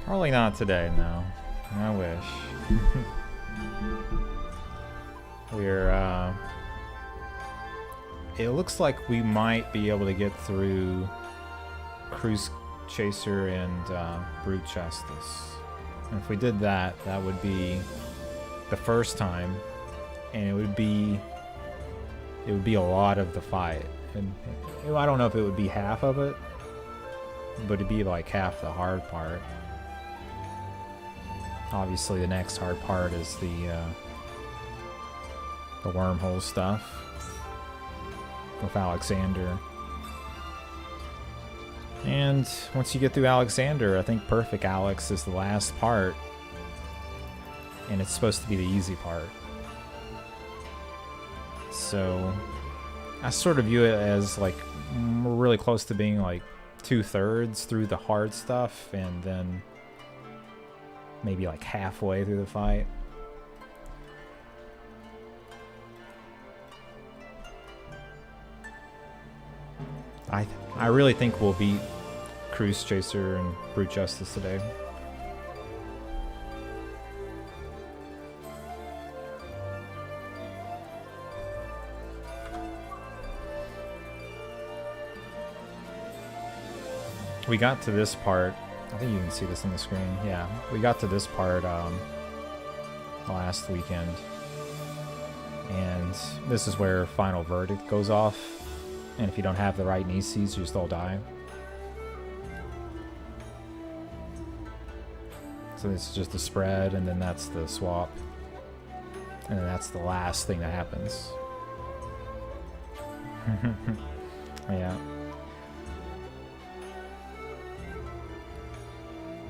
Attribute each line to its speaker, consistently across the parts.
Speaker 1: Probably not today, no. I wish. We're, it looks like we might be able to get through Cruise Chaser and Brute Justice. And if we did that, that would be the first time, and it would be a lot of the fight. And I don't know if it would be half of it, but it'd be like half the hard part. Obviously, the next hard part is the wormhole stuff with Alexander. And once you get through Alexander, I think Perfect Alex is the last part, and it's supposed to be the easy part. So I sort of view it as like we're really close to being like 2/3 through the hard stuff, and then maybe like halfway through the fight. I really think we'll beat Cruise Chaser and Brute Justice today. We got to this part. I think you can see this on the screen. Yeah, we got to this part last weekend. And this is where Final Verdict goes off. And if you don't have the right Nieces, you just all die. So this is just the spread, and then that's the swap. And then that's the last thing that happens. Yeah.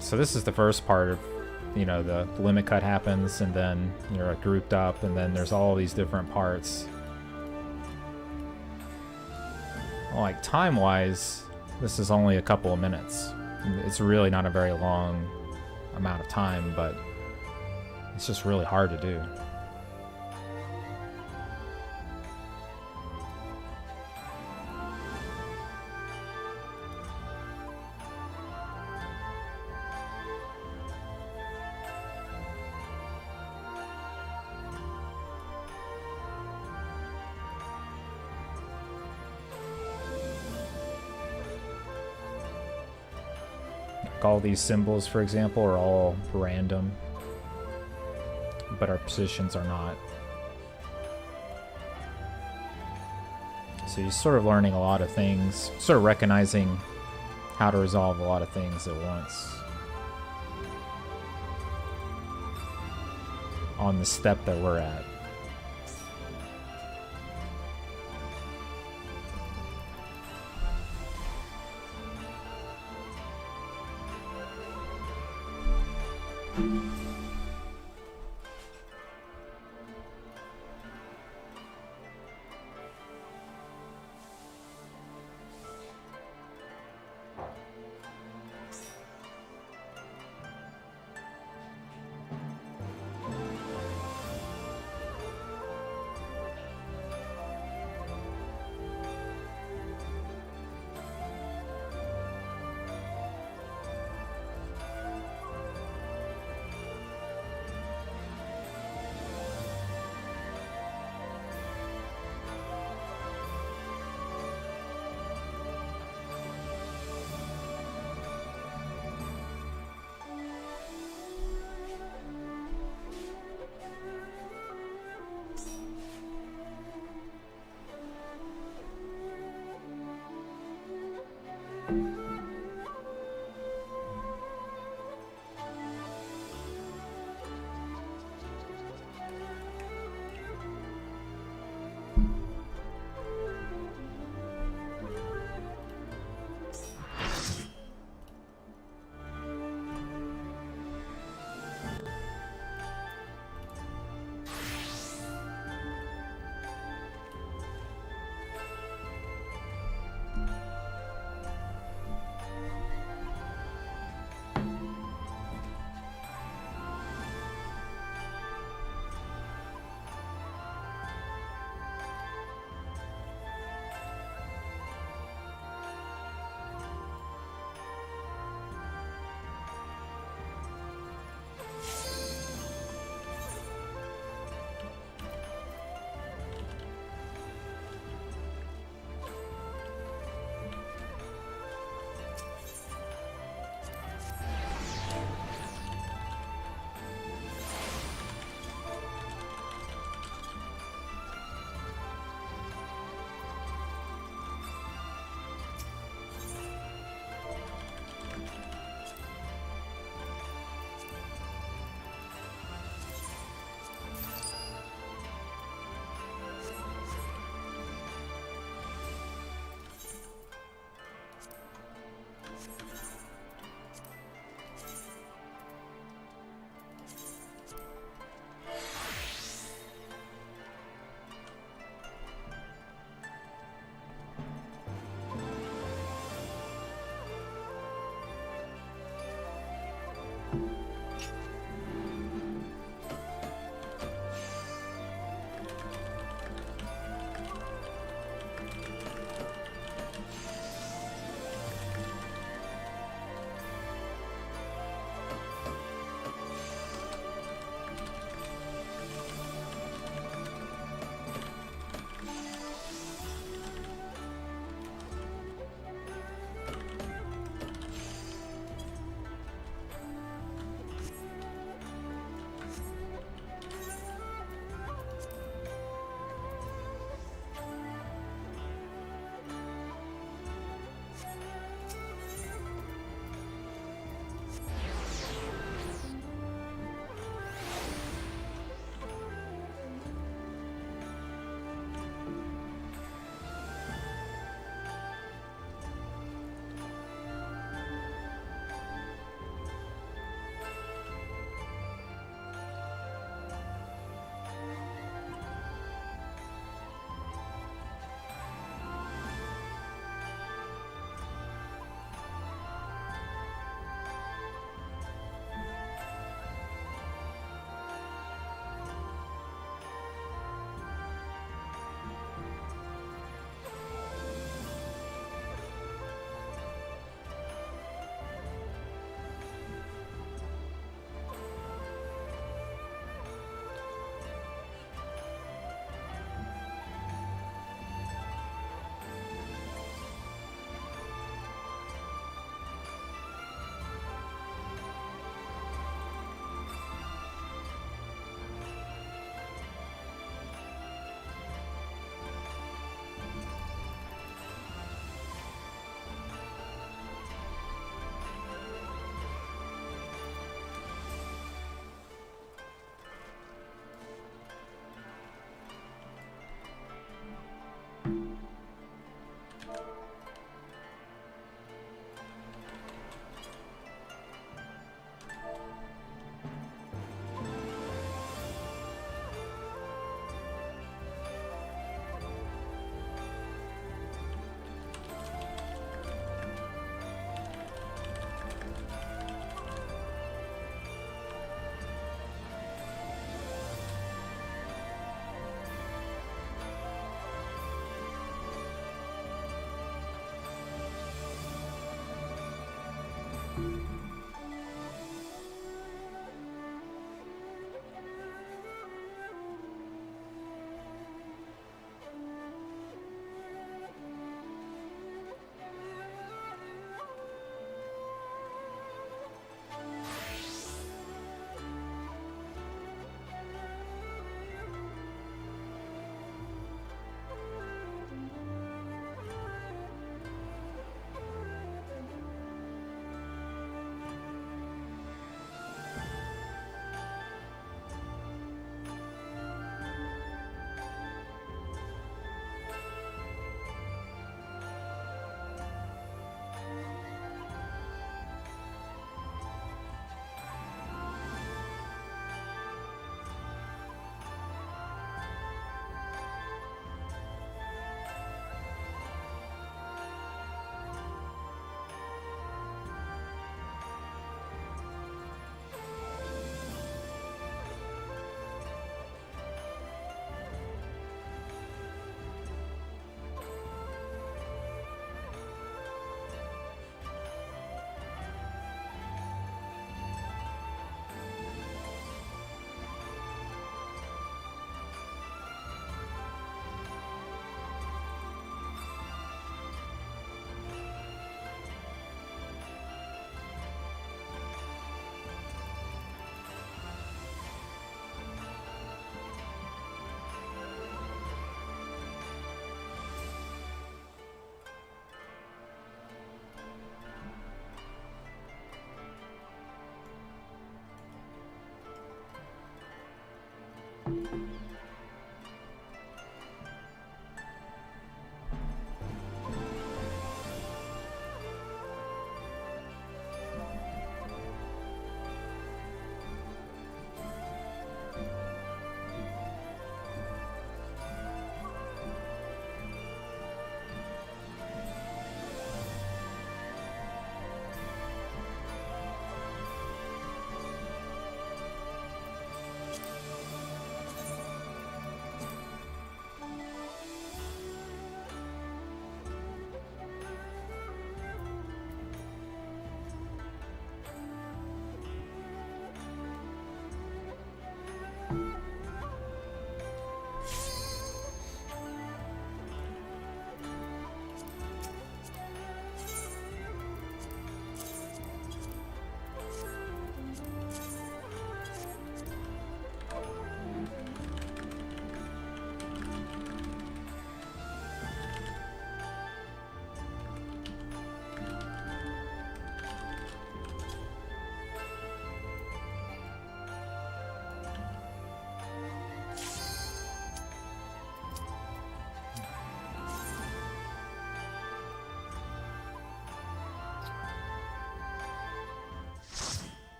Speaker 1: So this is the first part of, you know, the limit cut happens, and then you're grouped up, and then there's all these different parts. Like, time-wise, this is only a couple of minutes. It's really not a very long amount of time, but it's just really hard to do. All these symbols, for example, are all random, but our positions are not. So you're sort of learning a lot of things, sort of recognizing how to resolve a lot of things at once on the step that we're at.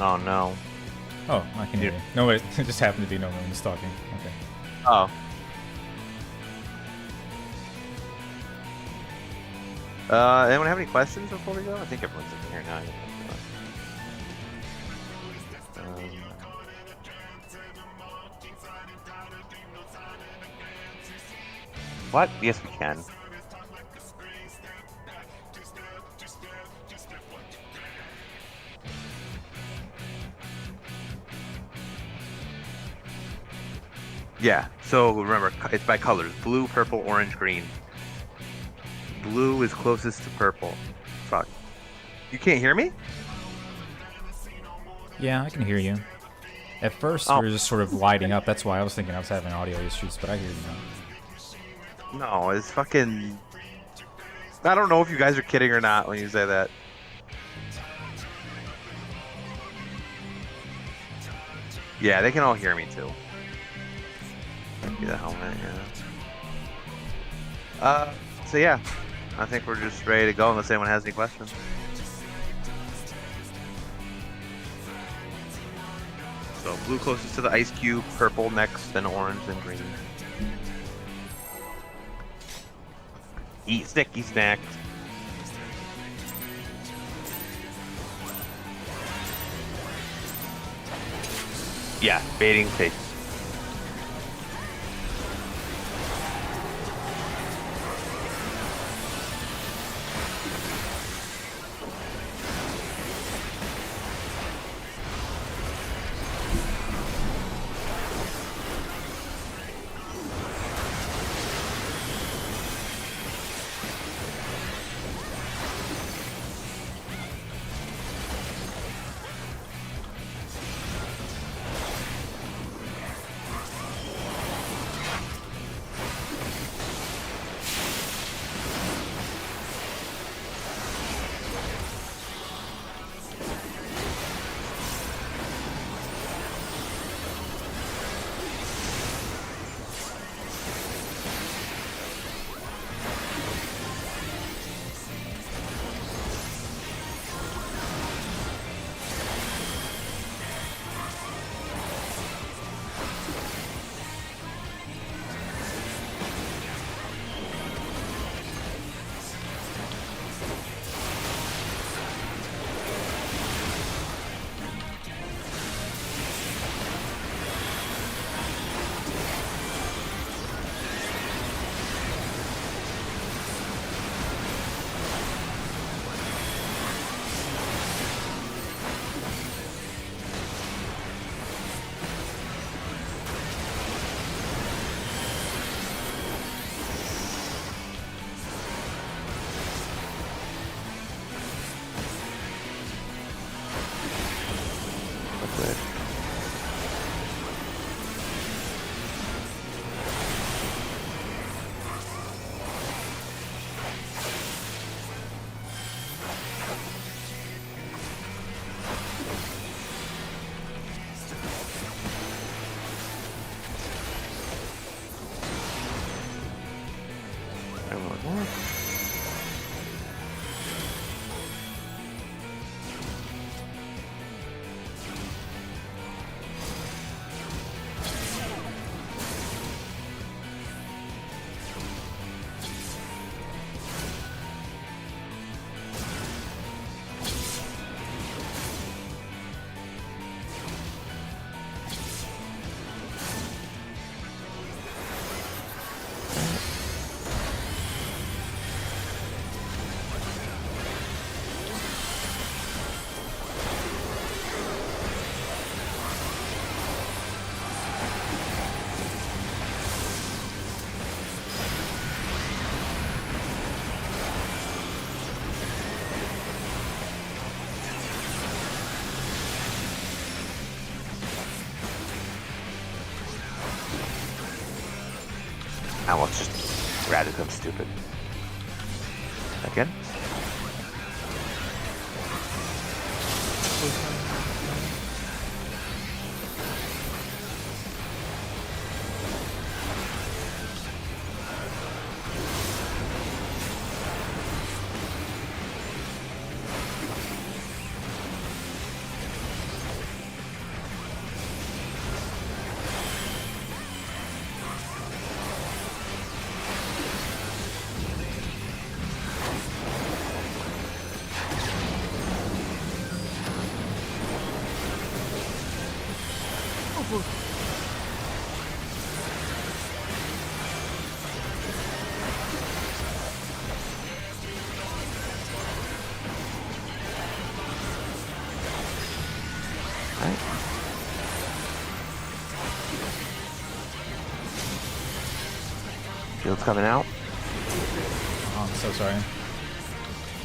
Speaker 2: Oh no.
Speaker 1: Oh, I can hear you. No, it just happened to be no one was talking. Okay.
Speaker 2: Oh. Anyone have any questions before we go? I think everyone's in here now. What? Yes, we can. Yeah, so remember, it's by colors. Blue, purple, orange, green. Blue is closest to purple. Fuck. You can't hear me?
Speaker 1: Yeah, I can hear you. At first,
Speaker 2: Oh.
Speaker 1: we were just sort of lighting up. That's why I was thinking I was having audio issues, but I hear you now.
Speaker 2: No, it's fucking... I don't know if you guys are kidding or not when you say that. Yeah, they can all hear me too. Maybe the helmet, yeah. So yeah, I think we're just ready to go unless anyone has any questions. So blue closest to the ice cube, purple next, then orange, then green. Eat sticky snack. Yeah, baiting fish. I almost just ratted him stupid. Again? Alright. Shield's coming out.
Speaker 1: Oh, I'm so sorry.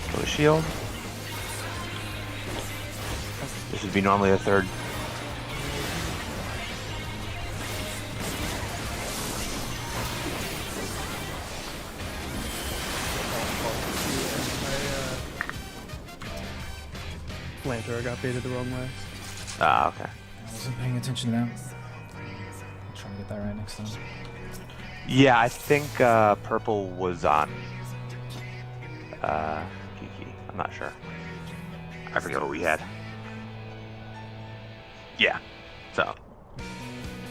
Speaker 2: Kill the shield. This would be normally a third.
Speaker 3: Planter, I got baited the wrong way.
Speaker 2: Ah, okay.
Speaker 1: I wasn't paying attention to that. I'll try to get that right next time.
Speaker 2: Yeah, I think purple was on Kiki. I'm not sure. I forget what we had. Yeah, so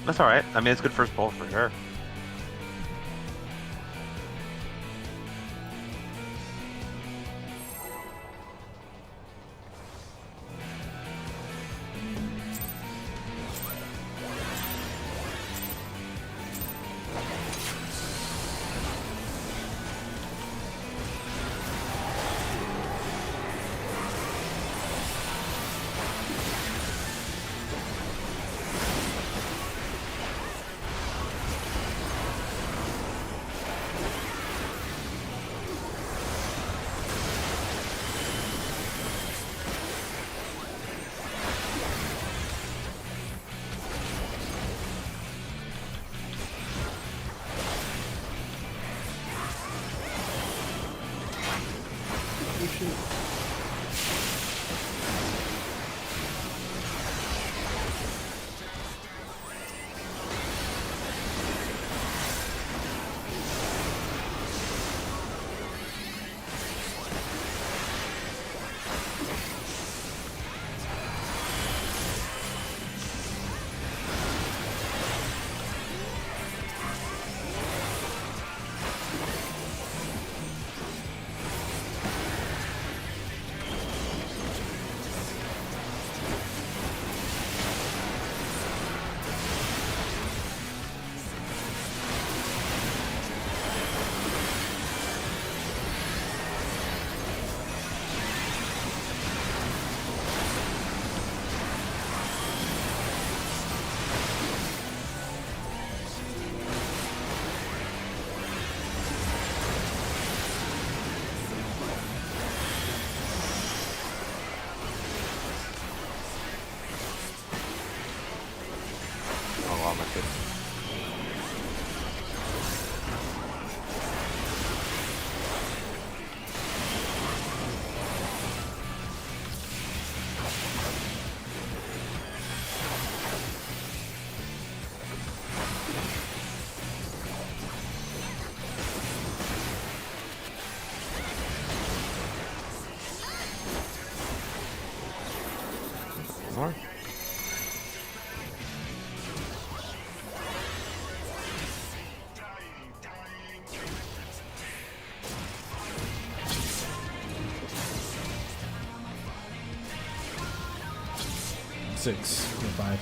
Speaker 2: that's all right. I mean, it's good first pull for sure. Oh, my goodness. More.
Speaker 1: Six or five.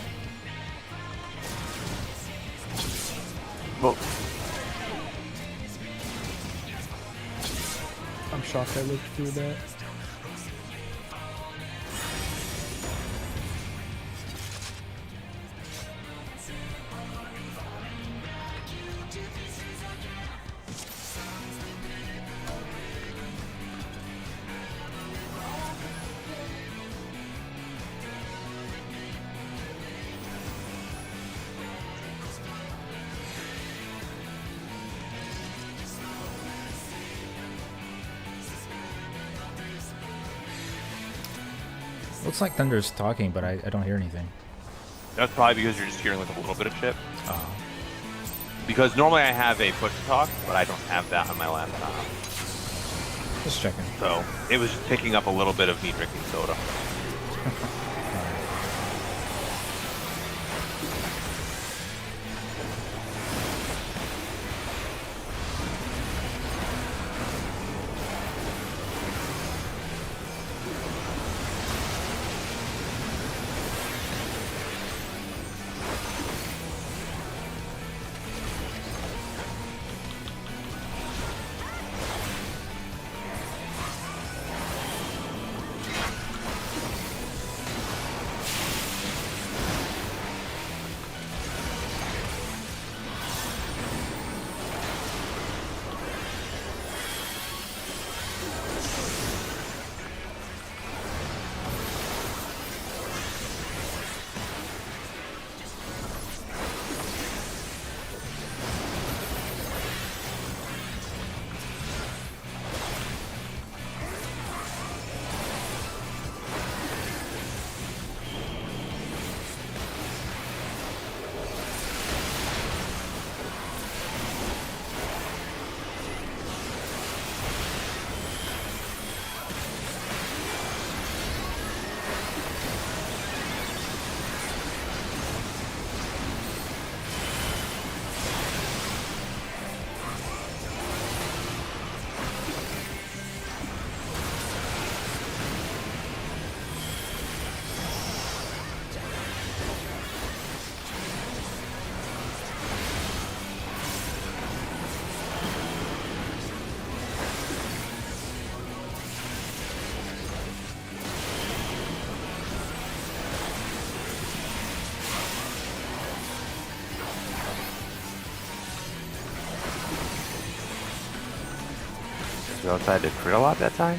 Speaker 2: Well,
Speaker 3: I'm shocked I looked through that.
Speaker 1: Looks like Thunder's talking, but I don't hear anything.
Speaker 2: that's probably because you're just hearing like a little bit of chip.
Speaker 1: Oh.
Speaker 2: Because normally I have a push to talk, but I don't have that on my laptop.
Speaker 1: Just checking.
Speaker 2: So it was just picking up a little bit of me drinking soda. You outside to crit a lot that time?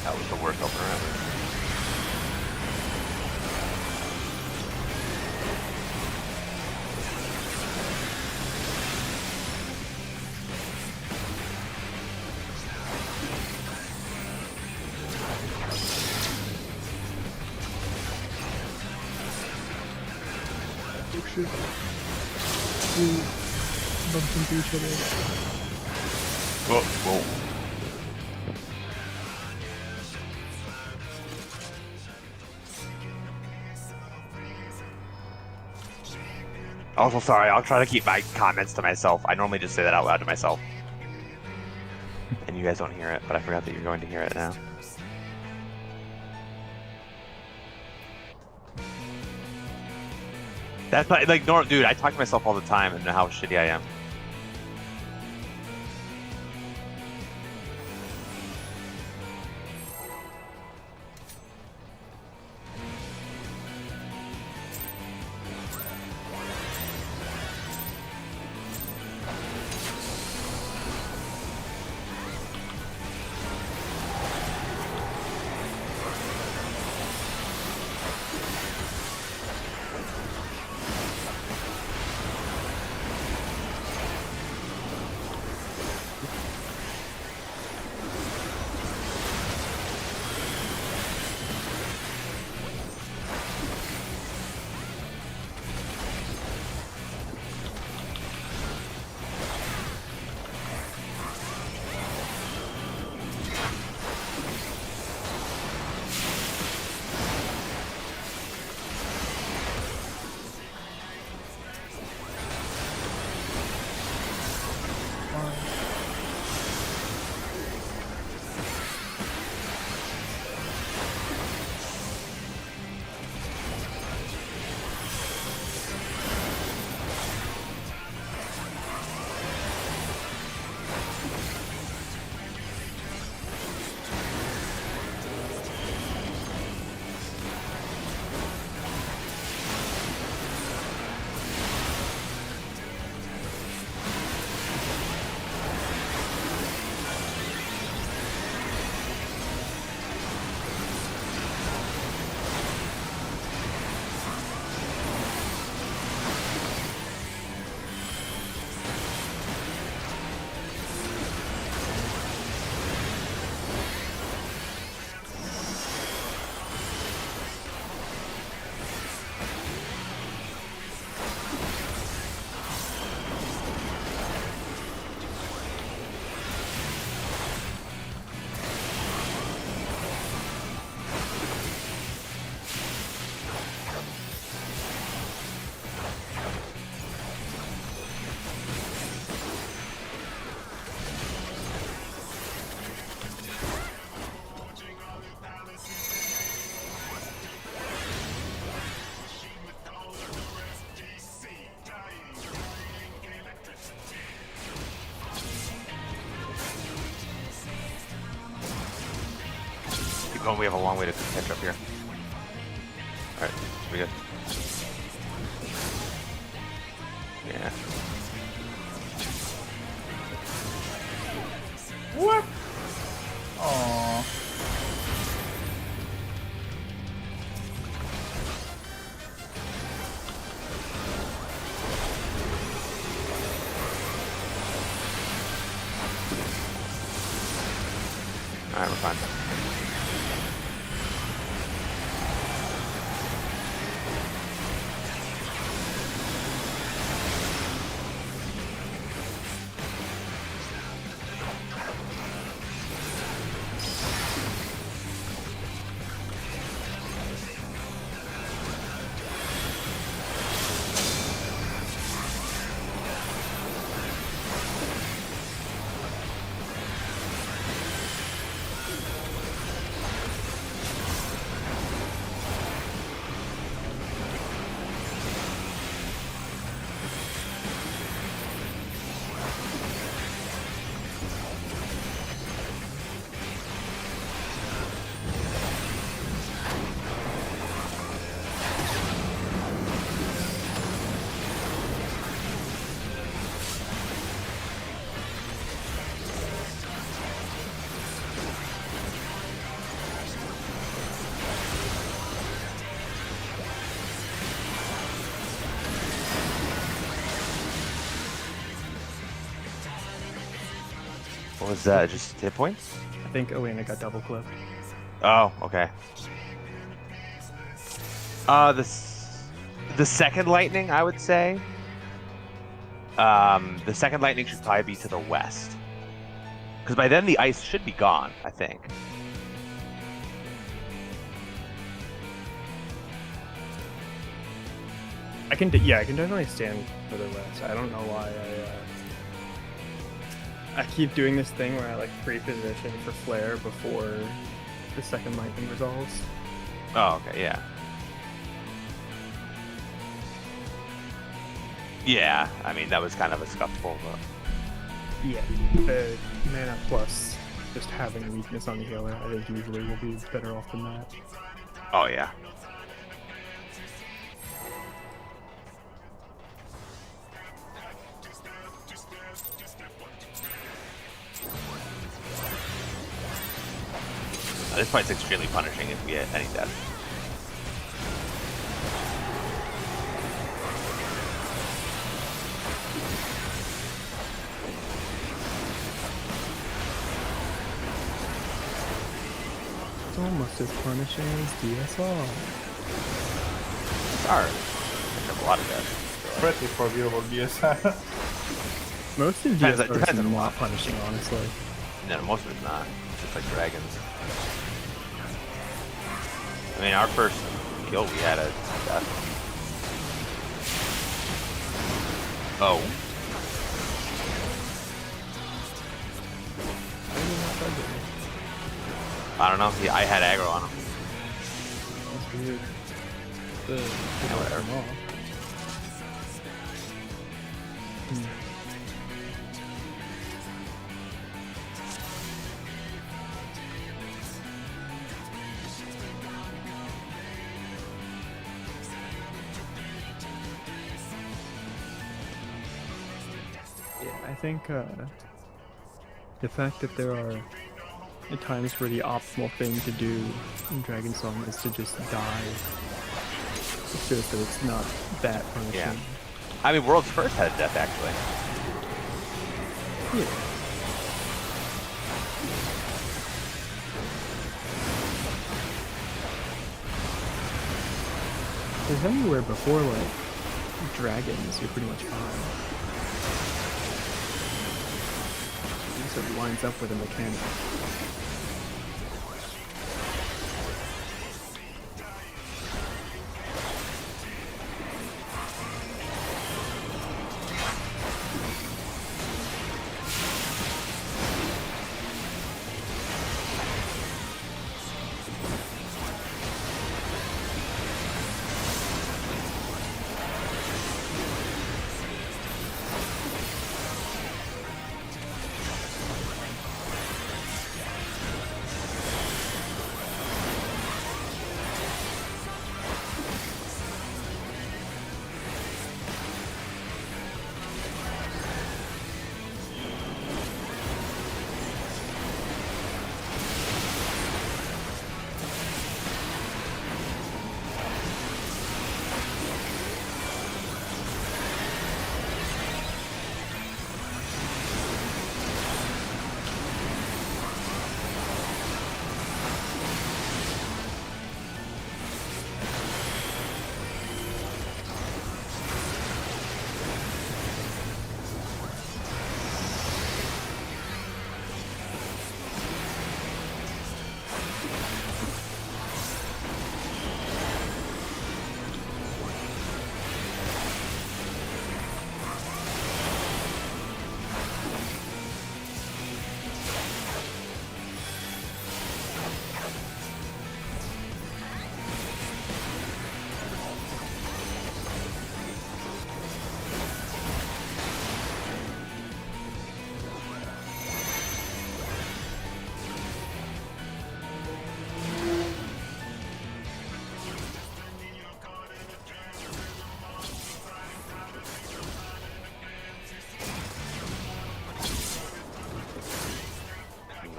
Speaker 2: That was the worst opener ever.
Speaker 3: Oh shit. We bumped into each other.
Speaker 2: Whoa, whoa. Also, sorry, I'll try to keep my comments to myself. I normally just say that out loud to myself. And you guys don't hear it, but I forgot that you're going to hear it now. That's like, dude, I talk to myself all the time and how shitty I am. We have a long way to catch up here. Alright, should be good. Yeah.
Speaker 1: What? Aww.
Speaker 2: Alright, we're fine. What was that? Just hit points?
Speaker 3: I think Elena got double clipped.
Speaker 2: Oh, okay. The second lightning, I would say. The second lightning should probably be to the west, because by then the ice should be gone, I think.
Speaker 3: I can definitely stand further west. I don't know why I keep doing this thing where I like pre-position for flare before the second lightning resolves.
Speaker 2: Oh, okay, yeah. Yeah, I mean, that was kind of a scuffle, but...
Speaker 3: Yeah, the mana plus just having a weakness on the healer, I think usually will be better off than that.
Speaker 2: Oh, yeah. This fight's extremely punishing if we get any death.
Speaker 3: It's almost as punishing as DSR.
Speaker 2: It's hard. I have a lot of death.
Speaker 4: Pretty forgivable DSR.
Speaker 3: Most of
Speaker 2: Depends-
Speaker 3: DSR
Speaker 2: depends
Speaker 3: is
Speaker 2: on
Speaker 3: not
Speaker 2: what.
Speaker 3: punishing, honestly.
Speaker 2: No, most of it's not. It's just like dragons. I mean, our first kill, we had a death. Oh. I don't know. Yeah, I had aggro on him.
Speaker 3: That's weird.
Speaker 2: Yeah, whatever.
Speaker 3: Yeah, I think the fact that there are times where the optimal thing to do in Dragon Song is to just die, it shows that it's not that punishing.
Speaker 2: Yeah. I mean, World's First had a death, actually.
Speaker 3: Yeah. There's anywhere before, like, dragons, you're pretty much fine. So it lines up with a mechanic.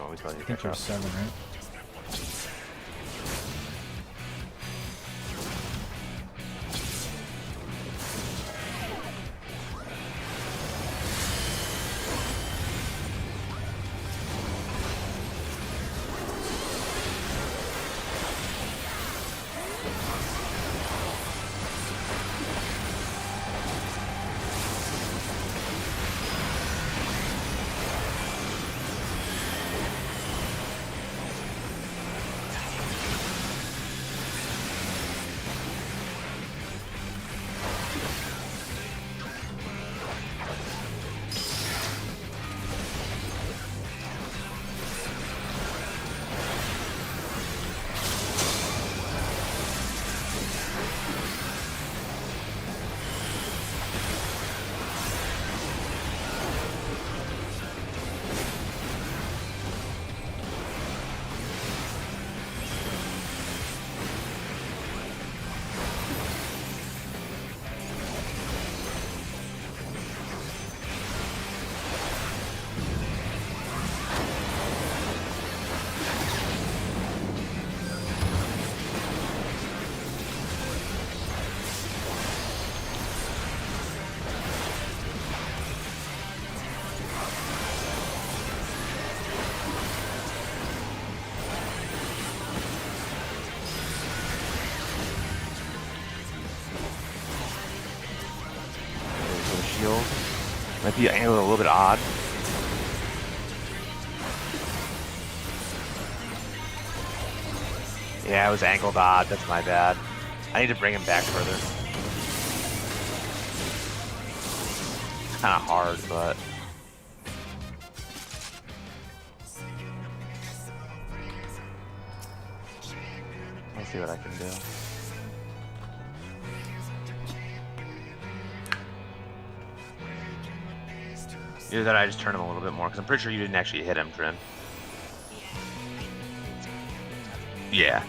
Speaker 2: Always let you
Speaker 1: I think
Speaker 2: catch
Speaker 1: you're
Speaker 2: up.
Speaker 1: 7, right?
Speaker 2: Might be angled a little bit odd. Yeah, it was angled odd. That's my bad. I need to bring him back further. It's kind of hard, but... I'll see what I can do. Either that, I just turn him a little bit more because I'm pretty sure you didn't actually hit him, Trin. Yeah.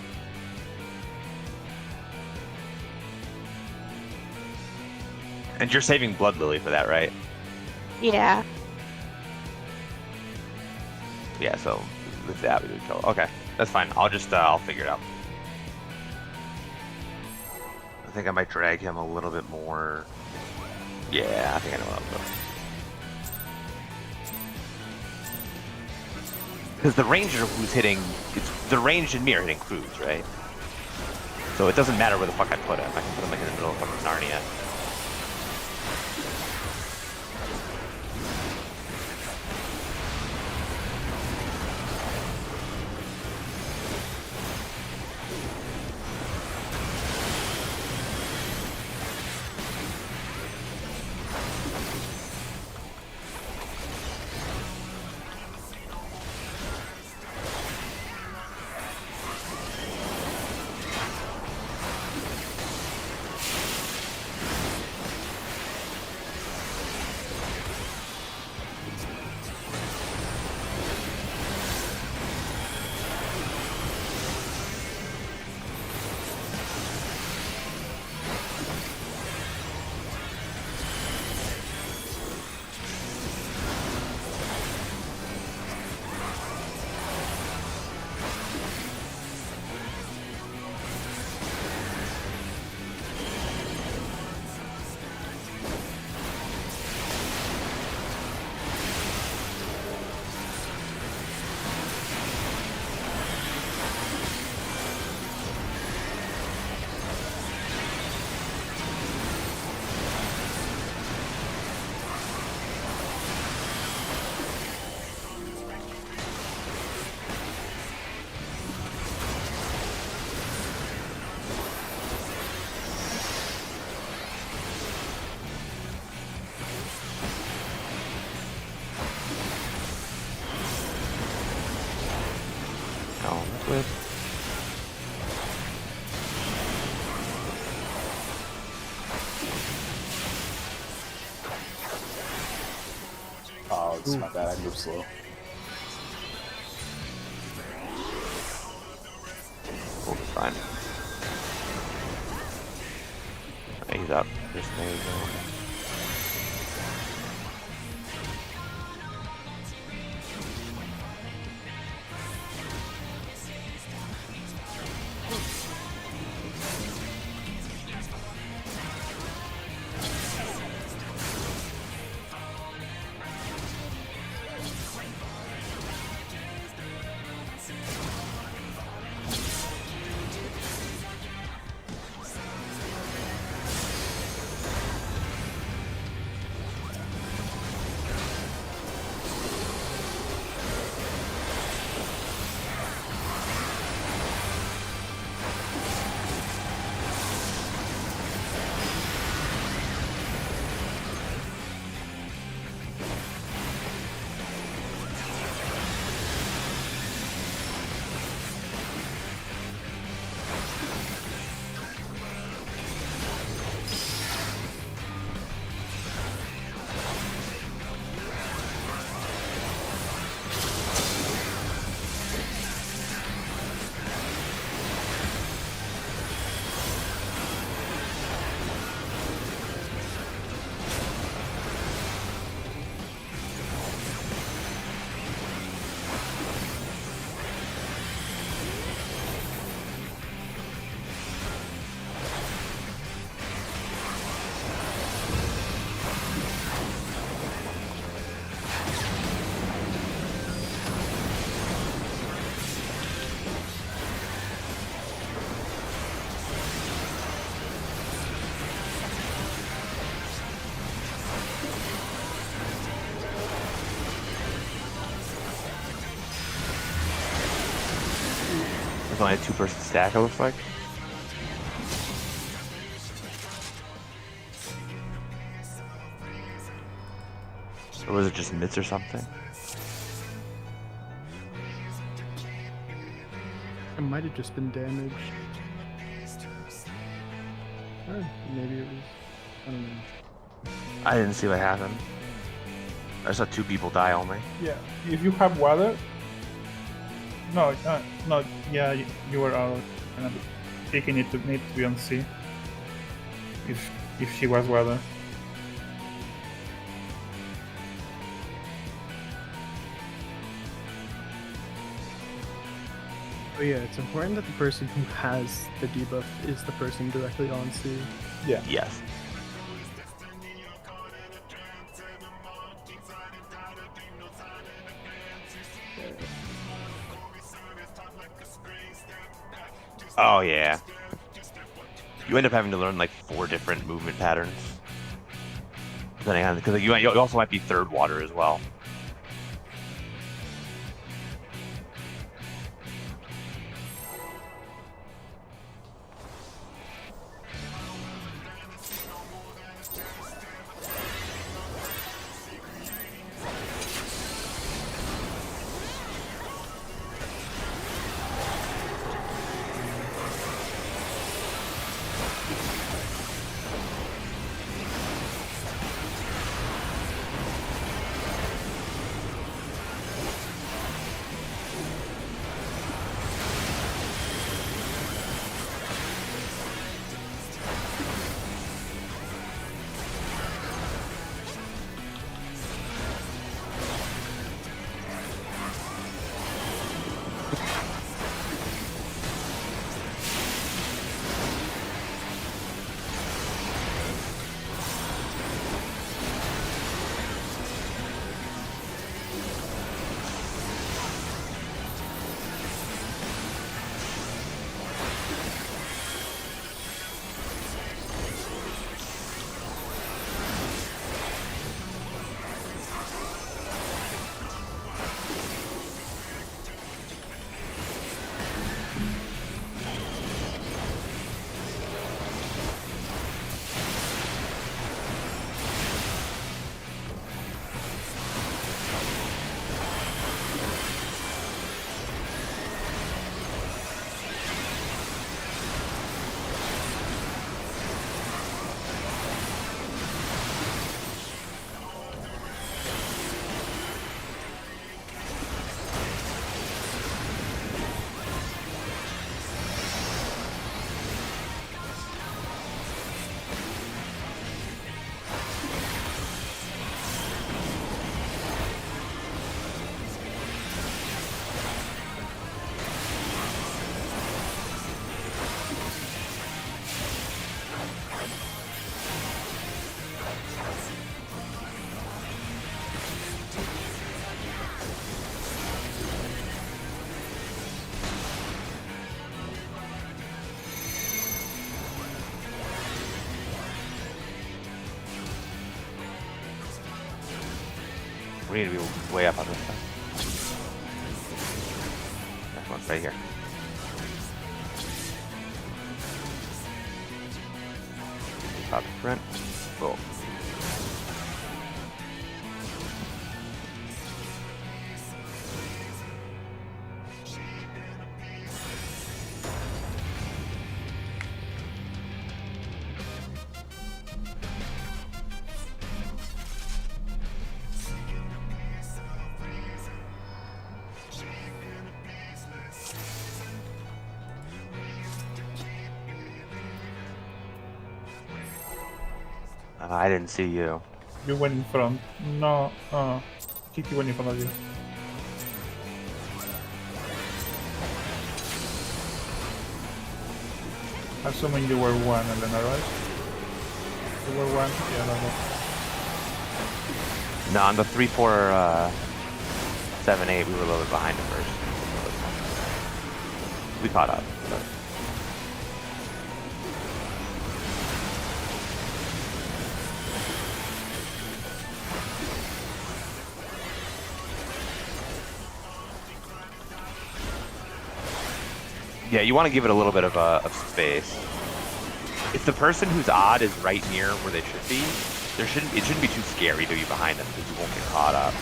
Speaker 2: And you're saving Blood Lily for that, right?
Speaker 4: Yeah.
Speaker 2: Yeah. So with that, we would kill. Okay, that's fine. I'll just I'll figure it out. I think I might drag him a little bit more. Yeah, I think I know what I'm doing. Because the ranger who's hitting, the ranged and me are hitting Cruz, right? So it doesn't matter where the fuck I put him. I can put him like in the middle of fucking Narnia.
Speaker 5: Oh, it's my bad. I moved slow.
Speaker 2: Oh, it's fine. He's up. Just there you go. It's only a 2-person stack, it looks like. Or was it just mitts or something?
Speaker 3: It might have just been damaged. Or maybe it was. I don't know.
Speaker 2: I didn't see what happened. I saw 2 people die only.
Speaker 4: Yeah, if you have water. No, no, yeah, you were out. And I think you need to be on C. If she was water.
Speaker 3: But yeah, it's important that the person who has the debuff is the person directly on C.
Speaker 4: Yeah.
Speaker 2: Yes. Oh yeah. You end up having to learn like 4 different movement patterns, depending on, because you also might be third water as well. We need to be way up on this side. That one's right here. Top front. Roll. I didn't see you.
Speaker 4: You went in front. No, Kitty went in front of you. Assuming you were 1, Elena, right? You were 1? Yeah, no.
Speaker 2: No, on the 3, 4, 7, 8, we were a little bit behind at first. We caught up. But... Yeah, you want to give it a little bit of space. If the person who's odd is right near where they should be, it shouldn't be too scary to be behind them because you won't get caught up.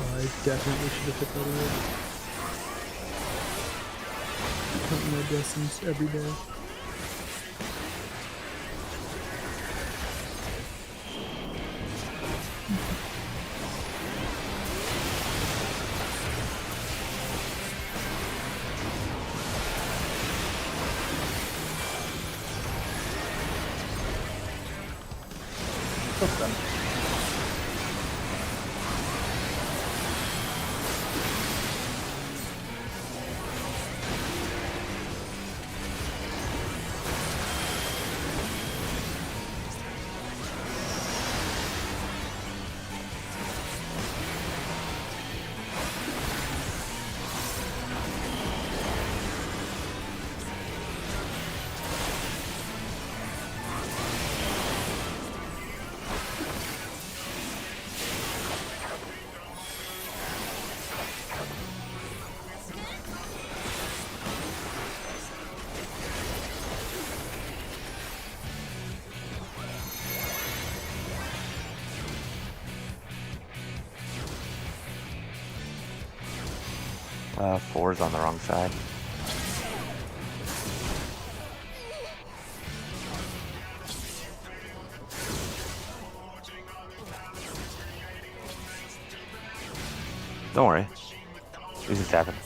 Speaker 3: I definitely should have put that away. Counting my blessings every day.
Speaker 4: What's that?
Speaker 2: Four's on the wrong side. Don't worry. This is happening.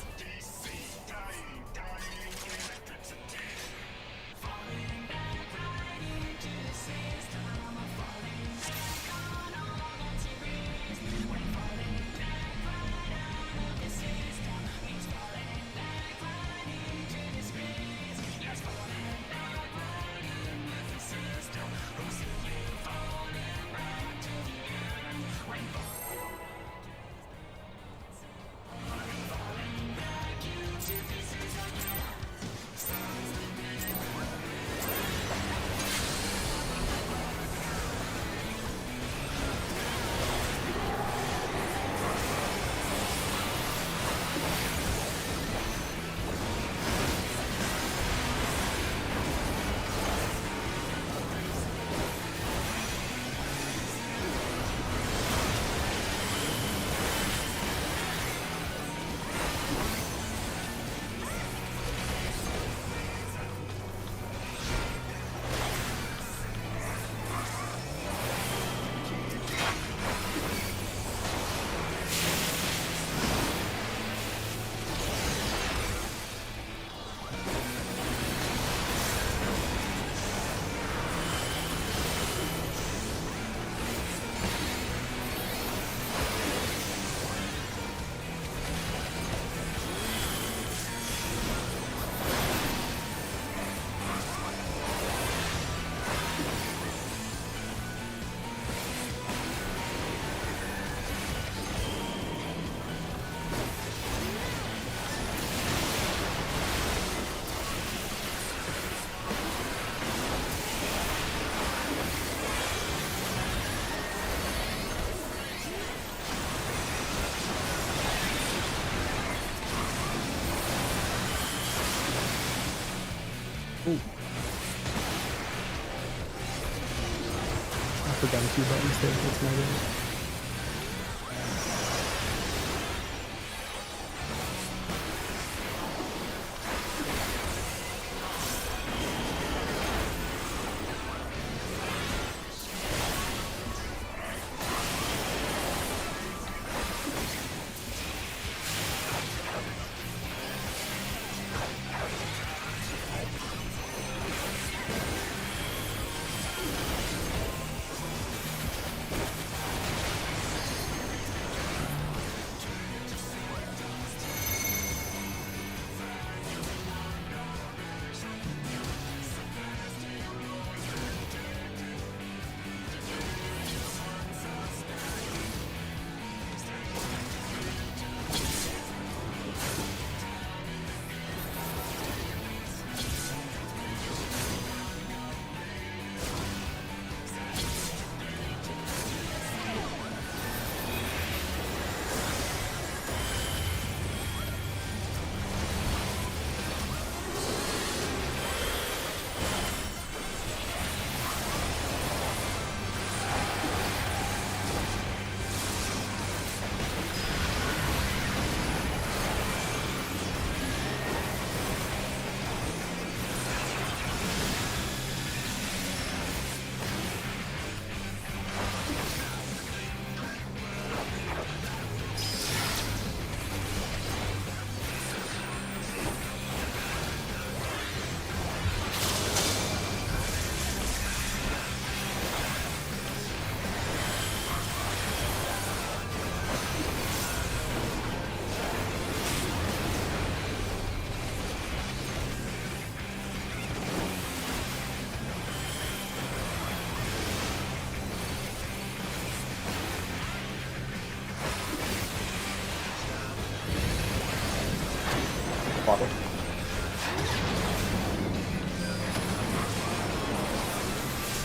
Speaker 3: Ooh. I forgot a few buttons there. That's my bad.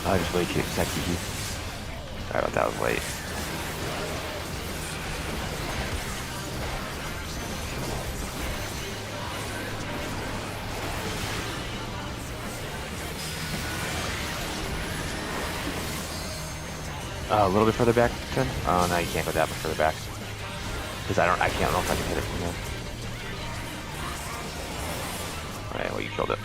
Speaker 2: Oh, just wait, keep Sorry about that, I was late. A little bit further back, Tim? Oh, no, you can't go that much further back. Because I can't know if I can hit it from here. Alright, well, you killed it.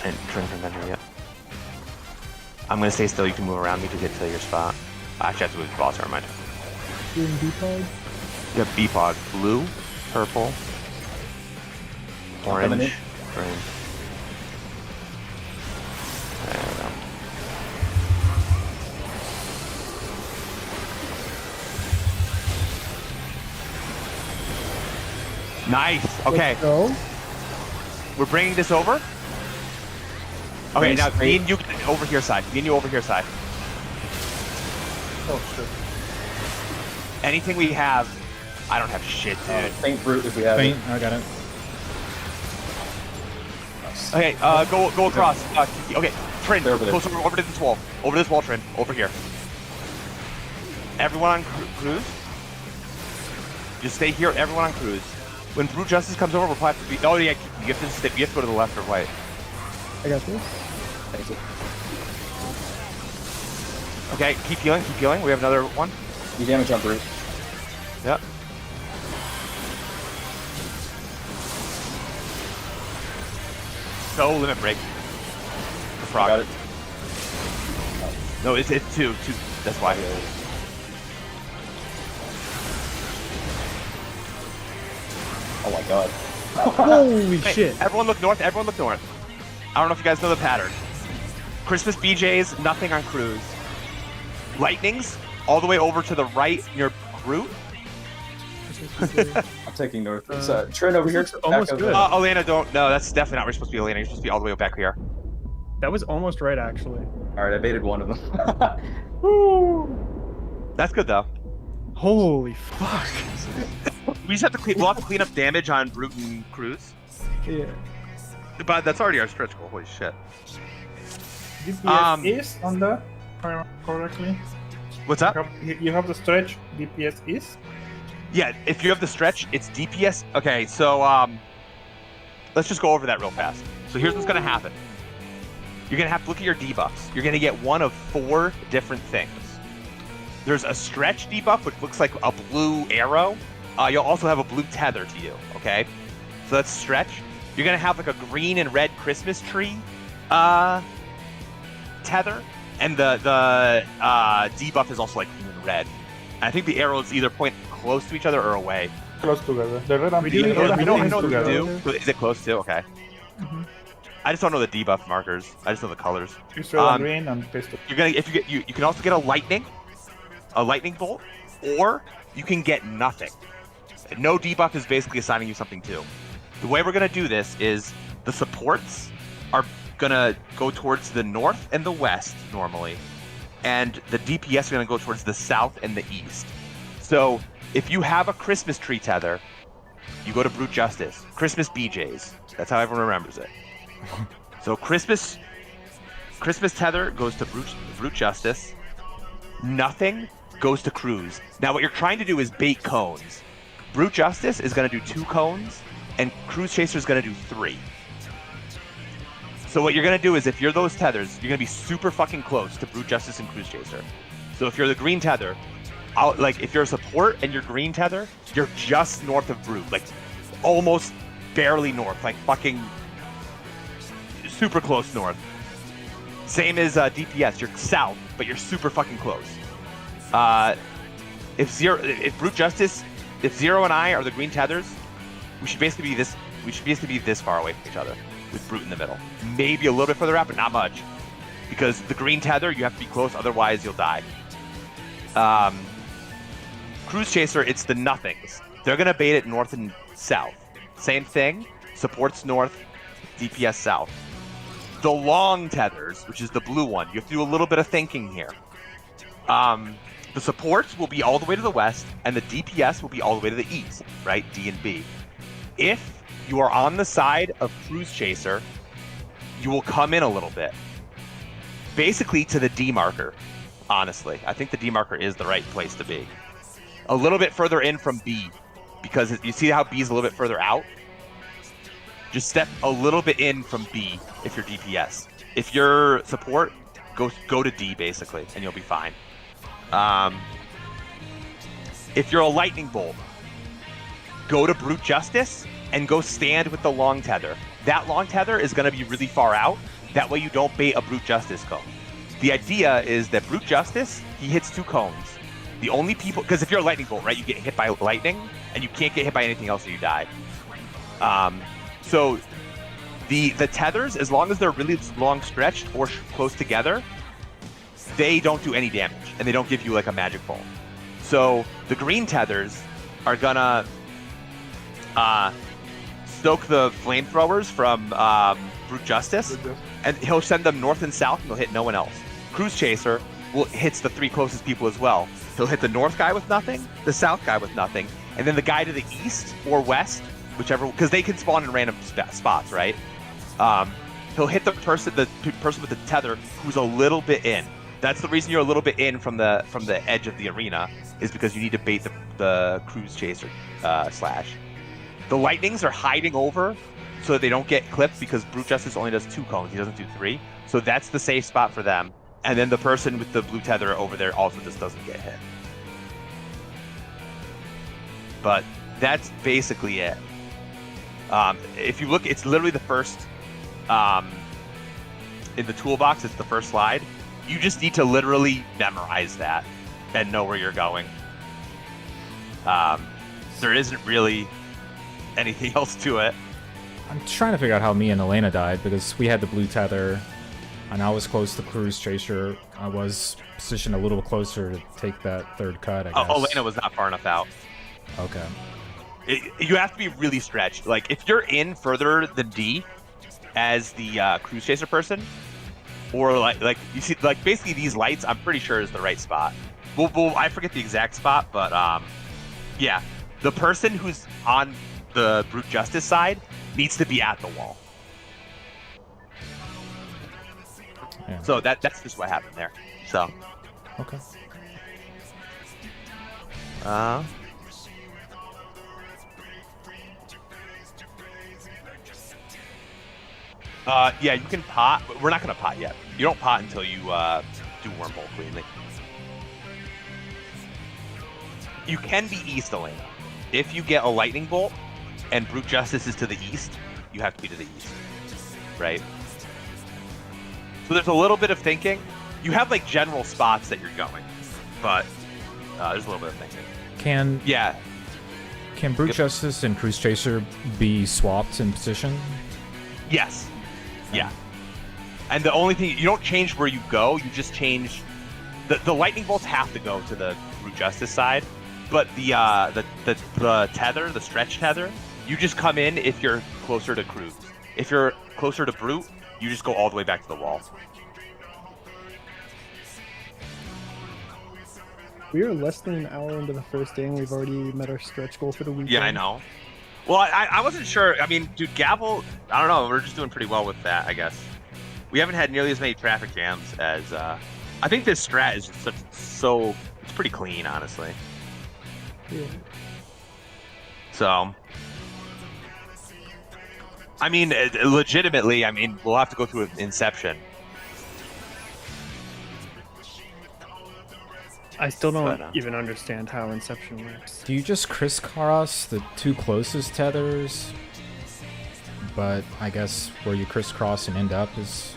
Speaker 2: And turn from under yet. I'm gonna stay still, you can move around me to get to your spot. Actually, I have to move the boss, never mind.
Speaker 3: Doing B-Pod?
Speaker 2: You have B-Pod, blue, purple, orange, green. There we go. Nice. Okay.
Speaker 3: Let's go.
Speaker 2: We're bringing this over. Okay, now me and you over here side. Me and you over here side.
Speaker 4: Oh shit.
Speaker 2: Anything we have, I don't have shit, dude.
Speaker 5: Faint brute if we have
Speaker 1: Faint,
Speaker 5: it.
Speaker 1: I got it.
Speaker 5: Nice.
Speaker 2: Okay, go across. Okay, Trin,
Speaker 5: They're over there.
Speaker 2: close over to this wall. Over to this wall, Trin. Over here. Everyone on cruise. Just stay here. Everyone on cruise. When Brute Justice comes over, we'll probably have to be. Oh yeah, you have to go to the left or right.
Speaker 3: I got this.
Speaker 5: Thank you.
Speaker 2: Okay, keep healing, keep healing. We have another one.
Speaker 5: You damage on brute.
Speaker 2: Yep. No limit break. The frog.
Speaker 5: Got it.
Speaker 2: No, it's two. That's why.
Speaker 5: Oh my god.
Speaker 3: Holy
Speaker 2: Hey,
Speaker 3: shit.
Speaker 2: everyone look north. Everyone look north. I don't know if you guys know the pattern. Christmas BJs, nothing on cruise. Lightnings, all the way over to the right near Groot.
Speaker 5: I'm taking north. It's Trin over here.
Speaker 3: almost
Speaker 5: Back
Speaker 3: good.
Speaker 2: Elena, don't. No, that's definitely not where you're supposed to be, Elena. You're supposed to be all the way back here.
Speaker 3: That was almost right, actually.
Speaker 5: Alright, I baited one of them. Woo!
Speaker 2: That's good though.
Speaker 3: Holy fuck.
Speaker 2: We just have to clean. We'll have to clean up damage on Brute and Cruise.
Speaker 3: Yeah.
Speaker 2: But that's already our stretch goal. Holy shit.
Speaker 4: DPS is on the, if I remember correctly.
Speaker 2: What's up?
Speaker 4: You have the stretch. DPS is.
Speaker 2: Yeah, if you have the stretch, it's DPS. Okay, so let's just go over that real fast. So here's what's gonna happen. You're gonna have to look at your debuffs. You're gonna get one of 4 different things. There's a stretch debuff, which looks like a blue arrow. You'll also have a blue tether to you. Okay, so that's stretch. You're gonna have like a green and red Christmas tree tether, and the debuff is also like green and red. And I think the arrows either point close to each other or away.
Speaker 4: Close together. The red and
Speaker 3: We
Speaker 4: the
Speaker 3: do-
Speaker 4: red
Speaker 3: we
Speaker 4: and
Speaker 3: know-
Speaker 4: green
Speaker 3: I
Speaker 4: is
Speaker 3: know what we
Speaker 4: together.
Speaker 3: do.
Speaker 2: Is it close to? Okay.
Speaker 3: Mhm.
Speaker 2: I just don't know the debuff markers. I just know the colors.
Speaker 4: Use red and green and paste it.
Speaker 2: You're gonna you can also get a lightning bolt, or you can get nothing. No debuff is basically assigning you something too. The way we're gonna do this is the supports are gonna go towards the north and the west normally, and the DPS are gonna go towards the south and the east. So if you have a Christmas tree tether, you go to Brute Justice. Christmas BJs. That's how everyone remembers it. So Christmas tether goes to Brute Justice. Nothing goes to Cruise. Now what you're trying to do is bait cones. Brute Justice is going to do 2 cones, and Cruise Chaser is going to do 3. So what you're going to do is, if you're those tethers, you're going to be super fucking close to Brute Justice and Cruise Chaser. So if you're the green tether, if you're a support and you're green tether, you're just north of Brute, like almost barely north, like fucking super close north. Same as DPS, you're south, but you're super fucking close. If Brute Justice, if Zero and I are the green tethers, we should basically be this far away from each other, with Brute in the middle. Maybe a little bit further out, but not much. Because the green tether, you have to be close, otherwise you'll die. Cruise Chaser, it's the nothings. They're gonna bait it north and south. Same thing, supports north, DPS south. The long tethers, which is the blue one, you have to do a little bit of thinking here. The supports will be all the way to the west, and the DPS will be all the way to the east, right? D and B. If you are on the side of Cruise Chaser, you will come in a little bit. Basically to the D marker, honestly. I think the D marker is the right place to be. A little bit further in from B, because you see how B is a little bit further out? Just step a little bit in from B if you're DPS. If you're support, go to D basically, and you'll be fine. If you're a lightning bolt, go to Brute Justice and go stand with the long tether. That long tether is going to be really far out. That way you don't bait a Brute Justice cone. The idea is that Brute Justice, he hits 2 cones. The only people, because if you're a lightning bolt, right, you get hit by lightning, and you can't get hit by anything else, or you die. So the tethers, as long as they're really long stretched or close together, they don't do any damage, and they don't give you like a magic bolt. So the green tethers are gonna stoke the flamethrowers from Brute Justice, and he'll send them north and south, and he'll hit no one else. Cruise Chaser hits the 3 closest people as well. He'll hit the north guy with nothing, the south guy with nothing, and then the guy to the east or west, whichever, because they can spawn in random spots, right? He'll hit the person with the tether who's a little bit in. That's the reason you're a little bit in from the edge of the arena, is because you need to bait the Cruise Chaser slash. The lightnings are hiding over so they don't get clipped, because Brute Justice only does 2 cones, he doesn't do 3. So that's the safe spot for them. And then the person with the blue tether over there also just doesn't get hit. But that's basically it. If you look, it's literally the first, in the toolbox, it's the first slide. You just need to literally memorize that and know where you're going. There isn't really anything else to it.
Speaker 1: I'm trying to figure out how me and Elena died, because we had the blue tether, and I was close to Cruise Chaser. I was positioned a little closer to take that 3rd cut, I guess.
Speaker 2: Oh, Elena was not far enough out.
Speaker 1: Okay.
Speaker 2: You have to be really stretched. Like, if you're in further than D as the Cruise Chaser person, or like you see, like basically these lights, I'm pretty sure is the right spot. Well, I forget the exact spot, but yeah, the person who's on the Brute Justice side needs to be at the wall.
Speaker 1: Yeah.
Speaker 2: So that's just what happened there. So
Speaker 1: Okay.
Speaker 2: Yeah, you can pot, but we're not gonna pot yet. You don't pot until you do Wormhole cleanly. You can be east, Elena. If you get a lightning bolt and Brute Justice is to the east, you have to be to the east, right? So there's a little bit of thinking. You have like general spots that you're going, but there's a little bit of thinking.
Speaker 1: Can Brute
Speaker 2: Yep.
Speaker 1: Justice and Cruise Chaser be swapped in position?
Speaker 2: Yes. Yeah. And the only thing, you don't change where you go, you just change the lightning bolts have to go to the Brute Justice side, but the tether, the stretch tether, you just come in if you're closer to Cruise. If you're closer to Brute, you just go all the way back to the wall.
Speaker 3: We are less than an hour into the first day, and we've already met our stretch goal for the weekend.
Speaker 2: Yeah, I know. Well, I wasn't sure. I mean, dude, Gavel, I don't know. We're just doing pretty well with that, I guess. We haven't had nearly as many traffic jams as, I think this strat is just it's pretty clean, honestly.
Speaker 3: Yeah.
Speaker 2: So, I mean, legitimately, I mean, we'll have to go through an Inception.
Speaker 3: I still don't
Speaker 2: But,
Speaker 3: even understand how Inception works.
Speaker 1: Do you just crisscross the 2 closest tethers? But I guess where you crisscross and end up is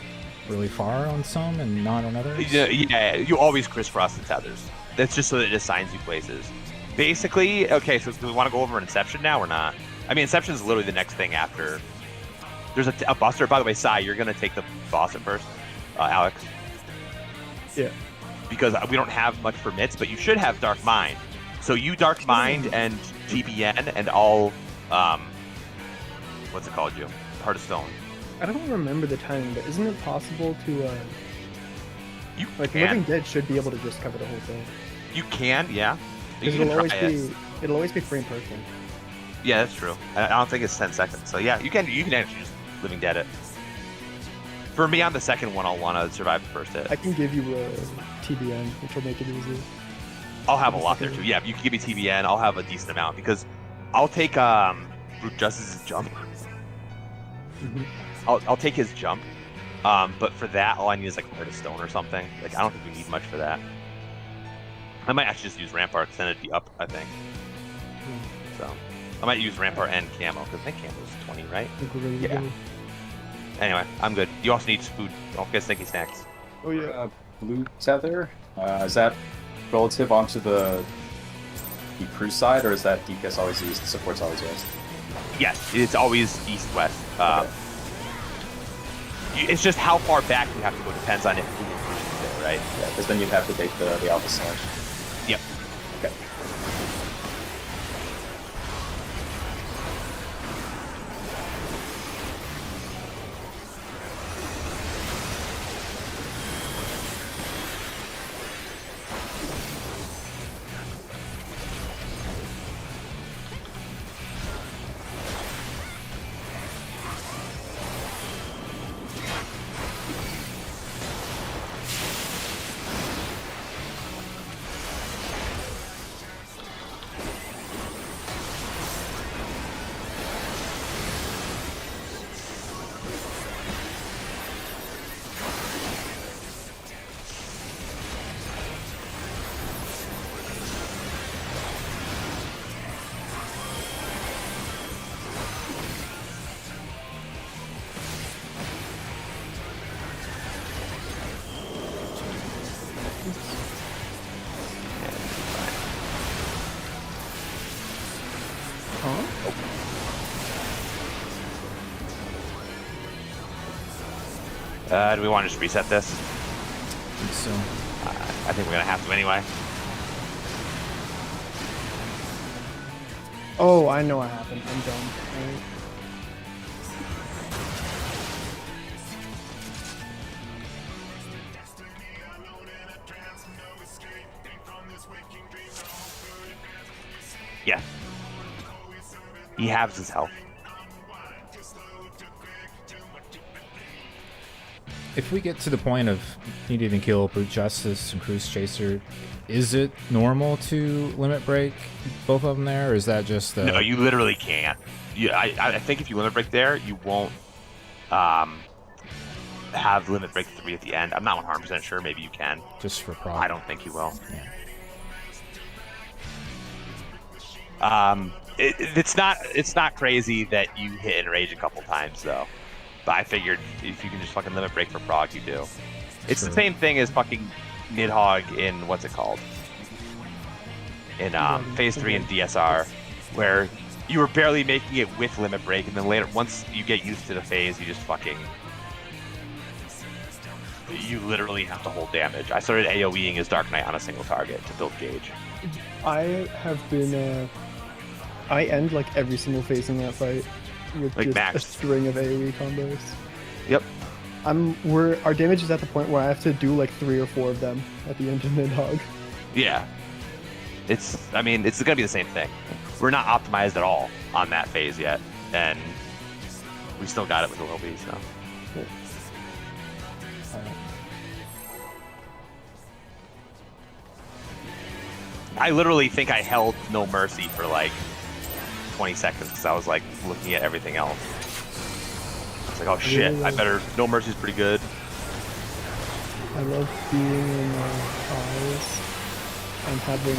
Speaker 1: really far on some and not on others?
Speaker 2: Yeah, you always crisscross the tethers. That's just so that it assigns you places. Basically, okay, so do we want to go over Inception now or not? I mean, Inception is literally the next thing after. There's a buster. By the way, Sai, you're going to take the boss at first, Alex.
Speaker 3: Yeah.
Speaker 2: Because we don't have much for mitts, but you should have Dark Mind. So you Dark Mind and GBN and all, what's it called, you? Heart of Stone.
Speaker 3: I don't remember the timing, but isn't it possible to,
Speaker 2: You
Speaker 3: like,
Speaker 2: can.
Speaker 3: Living Dead should be able to just cover the whole thing.
Speaker 2: You can, yeah. You
Speaker 3: Because
Speaker 2: can
Speaker 3: it'll
Speaker 2: try it.
Speaker 3: it'll always be frame perfect.
Speaker 2: Yeah, that's true. I don't think it's 10 seconds. So yeah, you can actually just living dead it. For me, on the second one, I'll want to survive the first hit.
Speaker 3: I can give you a TBN, which will make it easy.
Speaker 2: I'll have a lot there too. Yeah, if you can give me TBN, I'll have a decent amount because I'll take Brute Justice's jump.
Speaker 3: Mhm.
Speaker 2: I'll take his jump. But for that, all I need is like Heart of Stone or something. Like I don't think we need much for that. I might actually just use Rampart because then it'd be up, I think. So I might use Rampart and Camo because I think Camo's 20, right?
Speaker 3: I think we're ready to
Speaker 2: Yeah.
Speaker 3: go.
Speaker 2: Anyway, I'm good. You also need food. Don't forget Stinky Snacks.
Speaker 3: Oh yeah.
Speaker 5: Blue tether, is that relative onto the cruise side, or is that DPS always east, support's always west?
Speaker 2: Yes, it's always east-west.
Speaker 5: Okay.
Speaker 2: It's just how far back you have to go depends on if Blue and Cruise is there, right?
Speaker 5: Yeah, because then you'd have to take the alpha slash.
Speaker 2: Yep.
Speaker 5: Okay.
Speaker 3: Huh?
Speaker 2: Do we want to just reset this?
Speaker 1: So
Speaker 2: I think we're gonna have to anyway.
Speaker 3: Oh, I know what happened. I'm dumb. Right.
Speaker 2: Yeah. He halves his health.
Speaker 1: if we get to the point of needing to kill Brute Justice and Cruise Chaser, is it normal to limit break both of them there, or is that just
Speaker 2: No, you literally can't. I think if you limit break there, you won't have limit break 3 at the end. I'm not 100% sure. Maybe you can.
Speaker 1: just for prog?
Speaker 2: I don't think you will.
Speaker 1: Yeah.
Speaker 2: It's not crazy that you hit enrage a couple times though. But I figured if you can just fucking limit break for prog, you do. It's the
Speaker 1: Sure.
Speaker 2: same thing as fucking Nidhogg in what's it called? In phase 3 in DSR, where you were barely making it with limit break, and then later, once you get used to the phase, you just fucking you literally have to hold damage. I started AoEing as Dark Knight on a single target to build gauge.
Speaker 3: I have been, I end like every single phase in that fight with
Speaker 2: Like
Speaker 3: just
Speaker 2: max.
Speaker 3: a string of AoE combos.
Speaker 2: Yep.
Speaker 3: Our damage is at the point where I have to do like 3 or 4 of them at the end of Nidhogg.
Speaker 2: Yeah. It's gonna be the same thing. We're not optimized at all on that phase yet, and we still got it with a little B, so. I literally think I held No Mercy for like 20 seconds because I was like looking at everything else. It's like, oh shit, I better. No Mercy's pretty good.
Speaker 3: I love being in eyes and having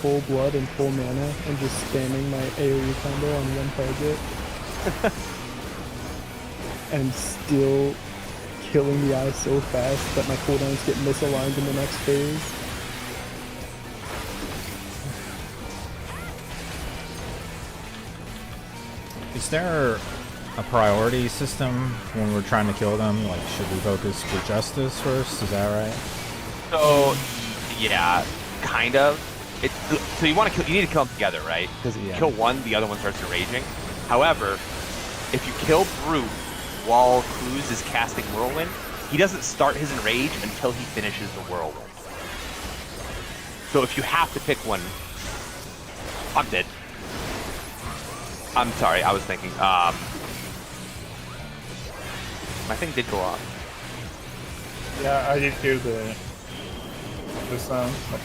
Speaker 3: full blood and full mana and just spamming my AoE combo on one target. And still killing the eye so fast that my cooldowns get misaligned in the next phase.
Speaker 1: Is there a priority system when we're trying to kill them? Like, should we focus for justice first? Is that right?
Speaker 2: So, yeah, kind of. So you want to kill? You need to kill them together, right? Because if you
Speaker 1: Yeah.
Speaker 2: kill one, the other one starts enraging. However, if you kill Brute while Cruz is casting Whirlwind, he doesn't start his enrage until he finishes the Whirlwind. So if you have to pick one, I'm dead. I'm sorry, I was thinking. My thing did go off.
Speaker 4: Yeah, I did hear the sound. But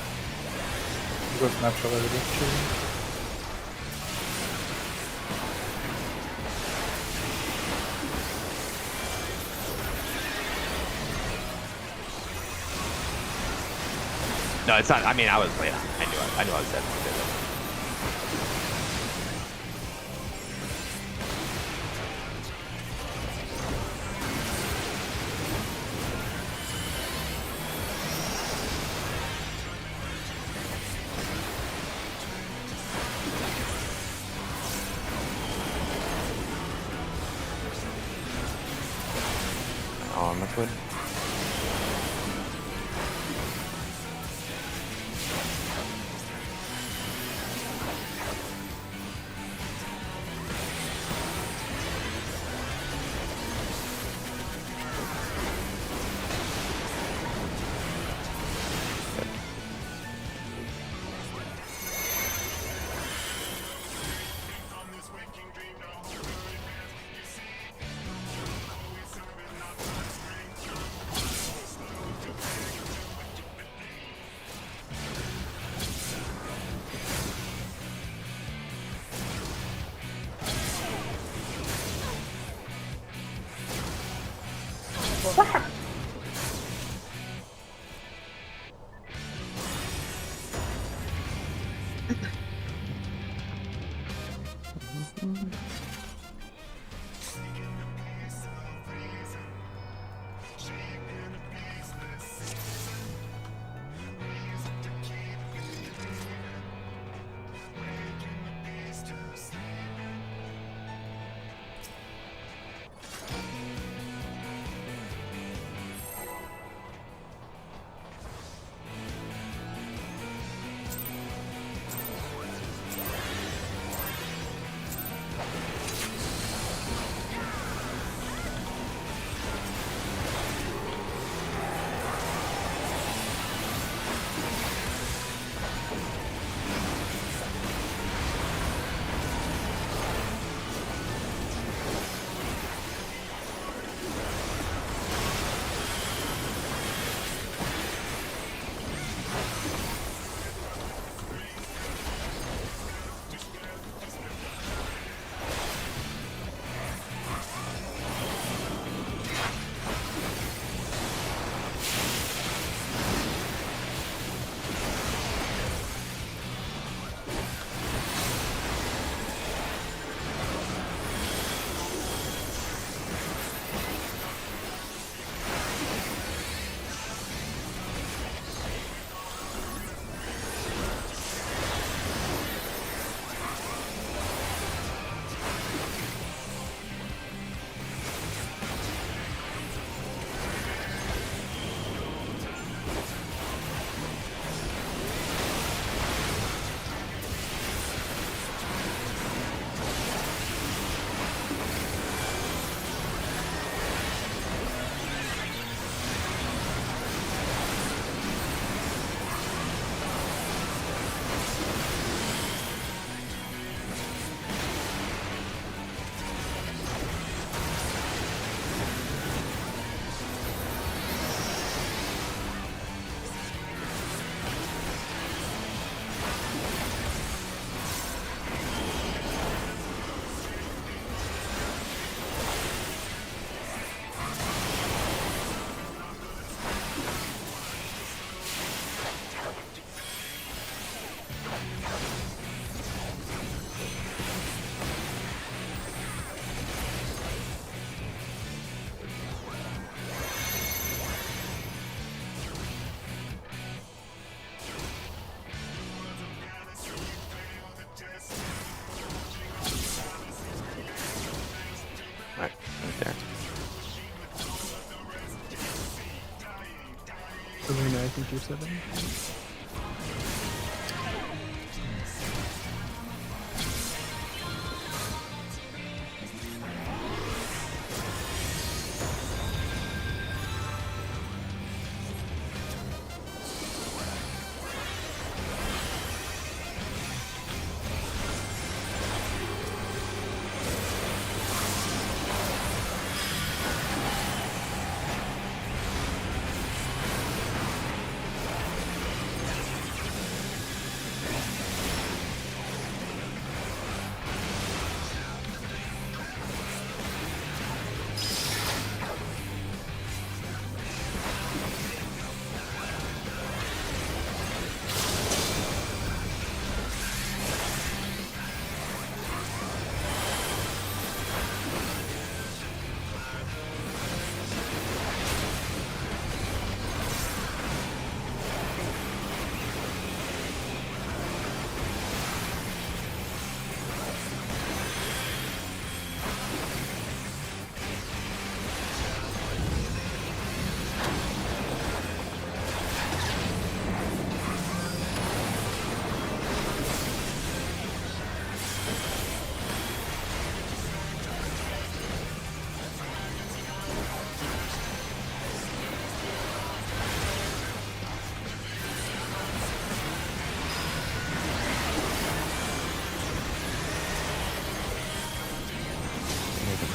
Speaker 4: it was natural, actually.
Speaker 2: No, it's not. I mean, I was late. I knew I was dead. Oh, liquid.
Speaker 3: Arena, I think you're 7.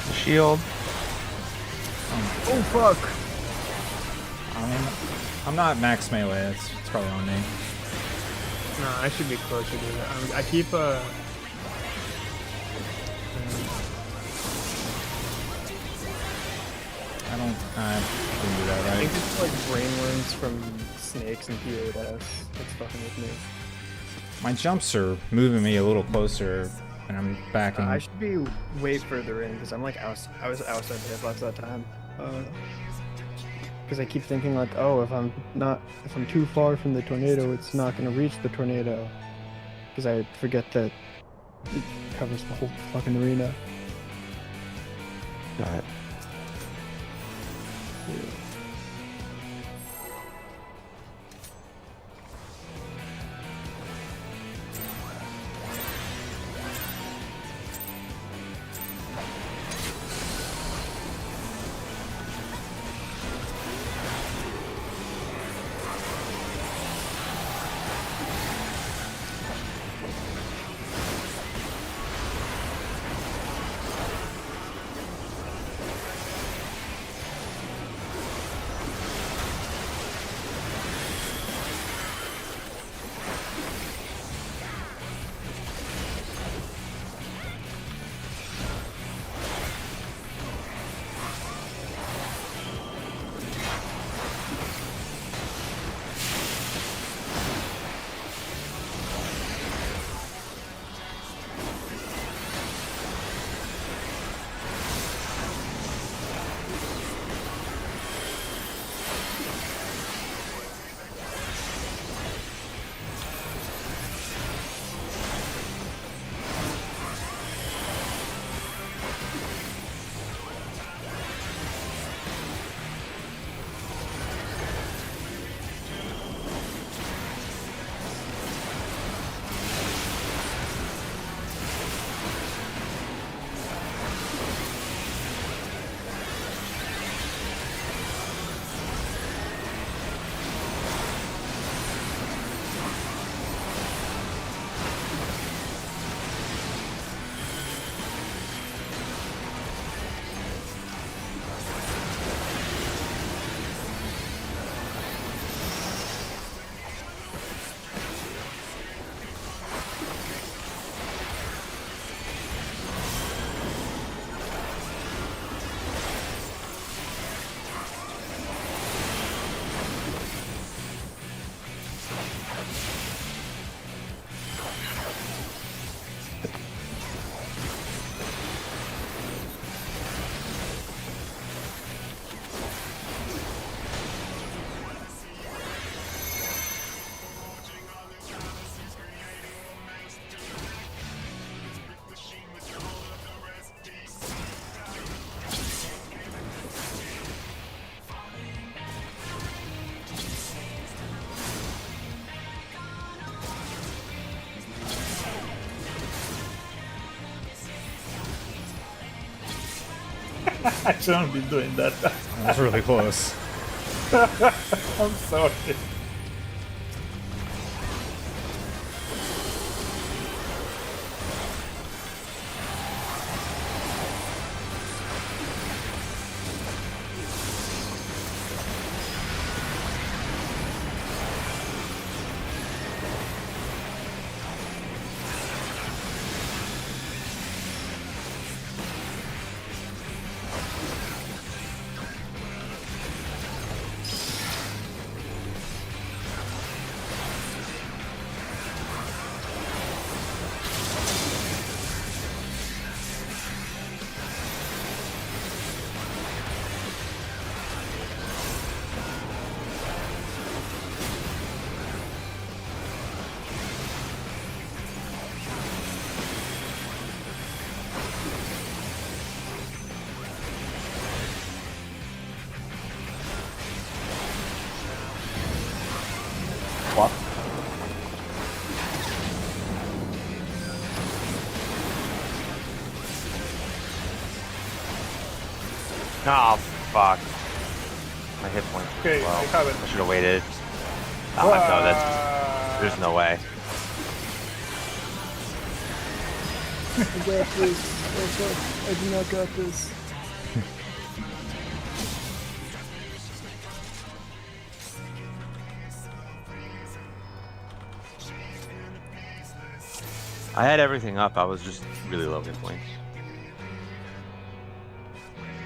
Speaker 2: a shield.
Speaker 3: Oh fuck!
Speaker 1: I'm not max melee. It's probably on me.
Speaker 3: No, I should be closer to that. I keep
Speaker 1: I didn't do that
Speaker 3: I
Speaker 1: right.
Speaker 3: think it's like brainworms from snakes and P8S that's fucking with me.
Speaker 1: My jumps are moving me a little closer, and I'm backing.
Speaker 3: I should be way further in because I'm like I was outside the hitbox that time. Because I keep thinking like, oh, if I'm too far from the tornado, it's not gonna reach the tornado. Because I forget that it covers the whole fucking arena.
Speaker 2: Got it.
Speaker 4: I shouldn't be doing that.
Speaker 1: That's really close.
Speaker 4: I'm sorry.
Speaker 5: What?
Speaker 2: Oh, fuck. My hit points.
Speaker 4: Okay,
Speaker 2: Well,
Speaker 4: I have it.
Speaker 2: I should have waited. Oh, no, that's... There's no way.
Speaker 3: I got this. Oh fuck, I do not got this.
Speaker 2: I had everything up. I was just really low hit points.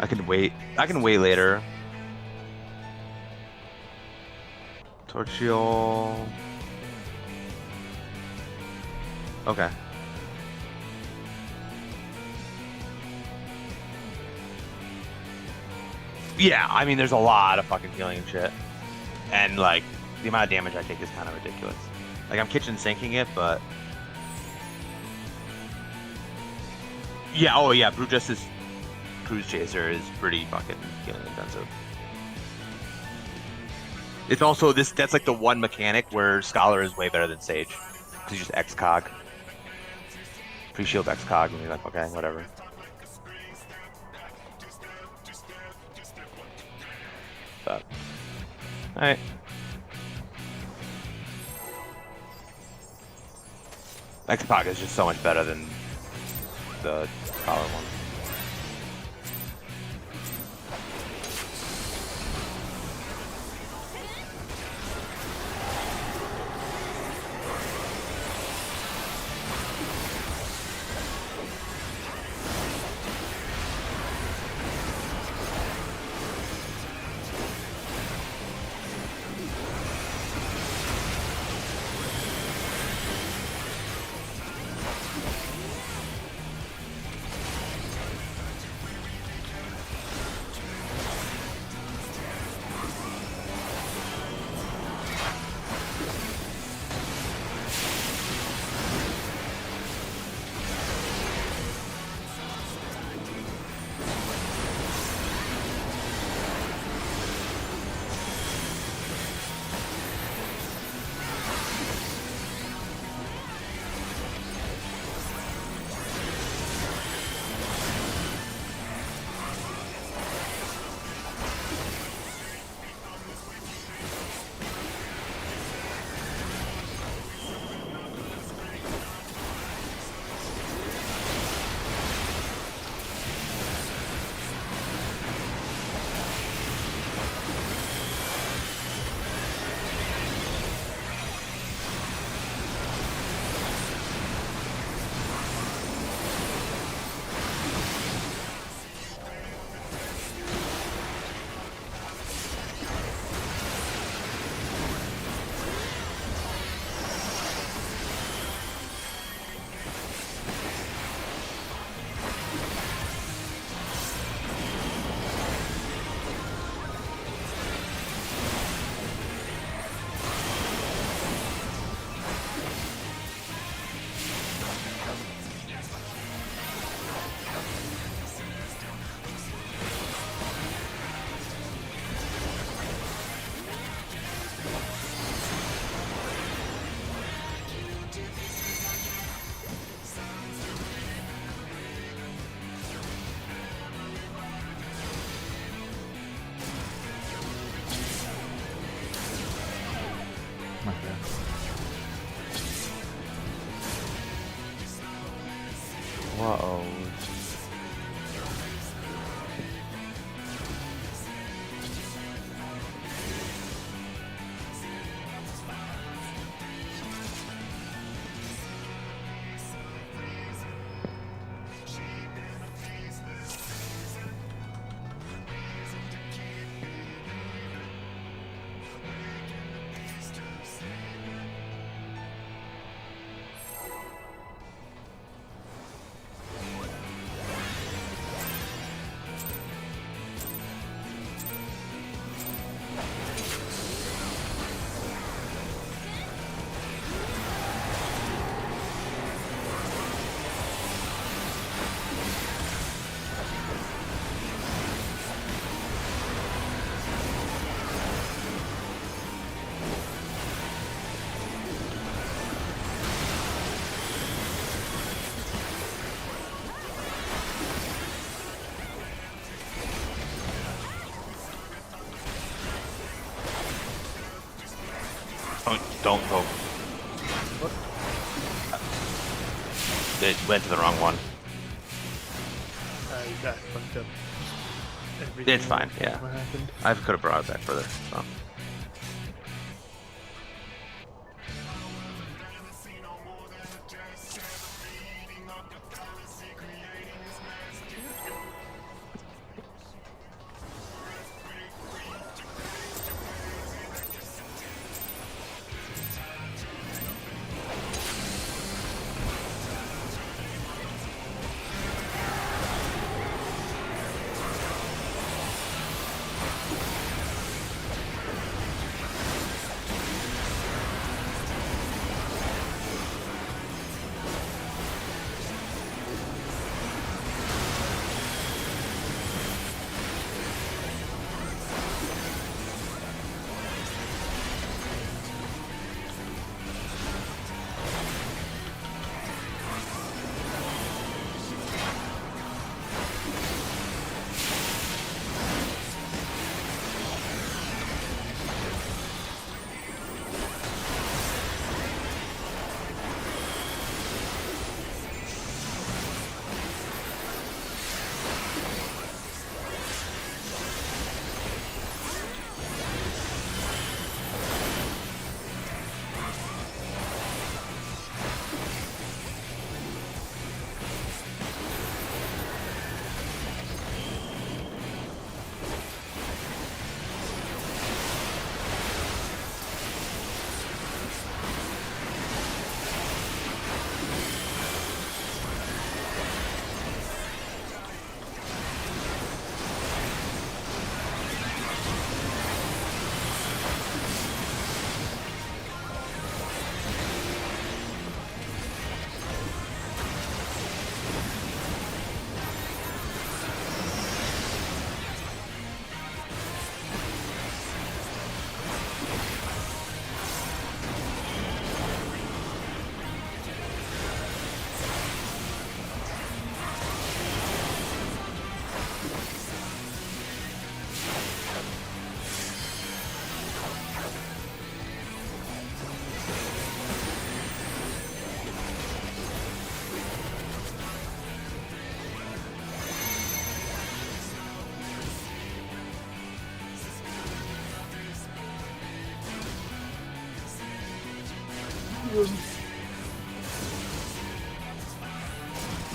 Speaker 2: I can wait. I can wait later. Torchiol. Okay. Yeah, I mean, there's a lot of fucking healing and shit. And, like, the amount of damage I take is kind of ridiculous. Like, I'm kitchen sinking it, but... Yeah, oh yeah, Brute Justice Cruise Chaser is pretty fucking healing intensive. It's also that's like the one mechanic where Scholar is way better than Sage. Because you just X-Cog. Pre-shield X-Cog, and you're like, okay, whatever. But, alright. X-Cog is just so much better than the Scholar one. Whoa. Don't go. It went to the wrong one.
Speaker 3: That fucked up. Everything
Speaker 2: It's fine, yeah.
Speaker 3: What happened?
Speaker 2: I could have brought it back further. So.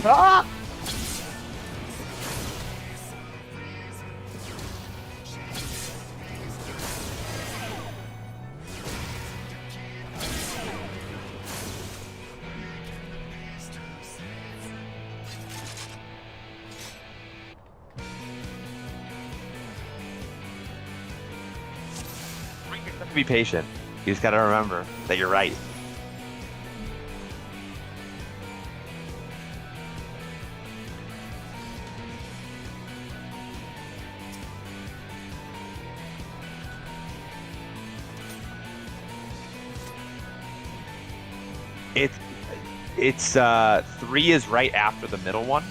Speaker 4: Ah!
Speaker 2: Be patient. You just gotta remember that you're right. It's 3 is right after the middle one.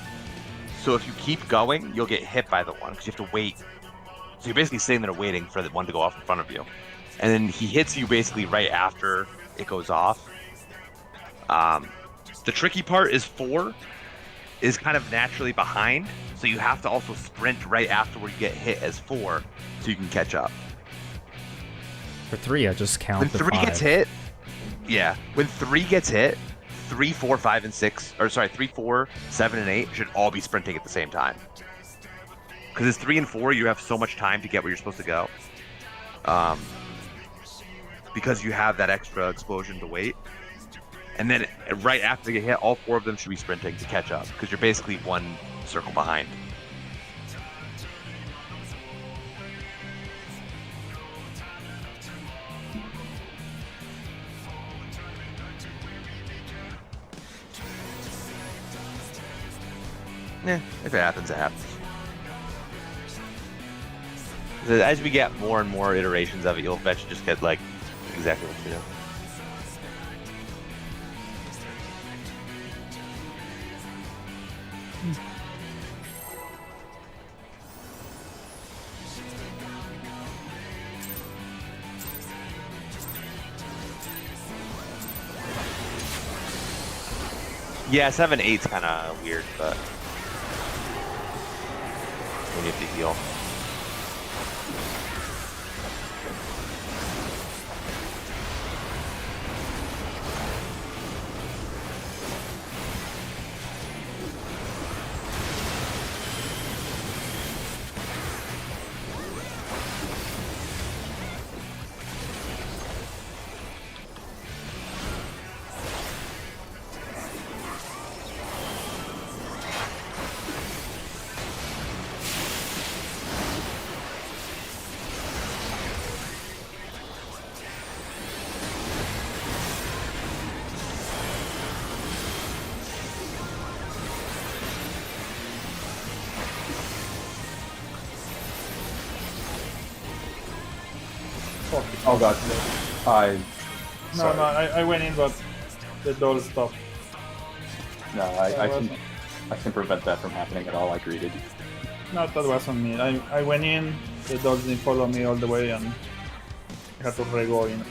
Speaker 2: So if you keep going, you'll get hit by the one because you have to wait. So you're basically sitting there waiting for the one to go off in front of you. And then he hits you basically right after it goes off. The tricky part is 4 is kind of naturally behind. So you have to also sprint right after where you get hit as 4 so you can catch up.
Speaker 1: For 3, I just count
Speaker 2: When
Speaker 1: the
Speaker 2: 3
Speaker 1: 5.
Speaker 2: gets hit, yeah. When 3 gets hit, 3, 4, 5, and 6, or sorry, 3, 4, 7, and 8 should all be sprinting at the same time. Because it's 3 and 4, you have so much time to get where you're supposed to go. Because you have that extra explosion to wait. And then right after they get hit, all 4 of them should be sprinting to catch up. Because you're basically 1 circle behind. Yeah, if it happens, it happens. As we get more and more iterations of it, you'll eventually just get like exactly what to do. Yeah, 7-8's kind of weird, but we need to heal.
Speaker 4: Fuck it.
Speaker 5: Oh god.
Speaker 4: No,
Speaker 5: Sorry.
Speaker 4: no, I went in, but the doll stopped.
Speaker 5: No, I can prevent that from happening at all. I greeted.
Speaker 4: No, that wasn't me. I went in, the doll didn't follow me all the way, and I had to re-go in.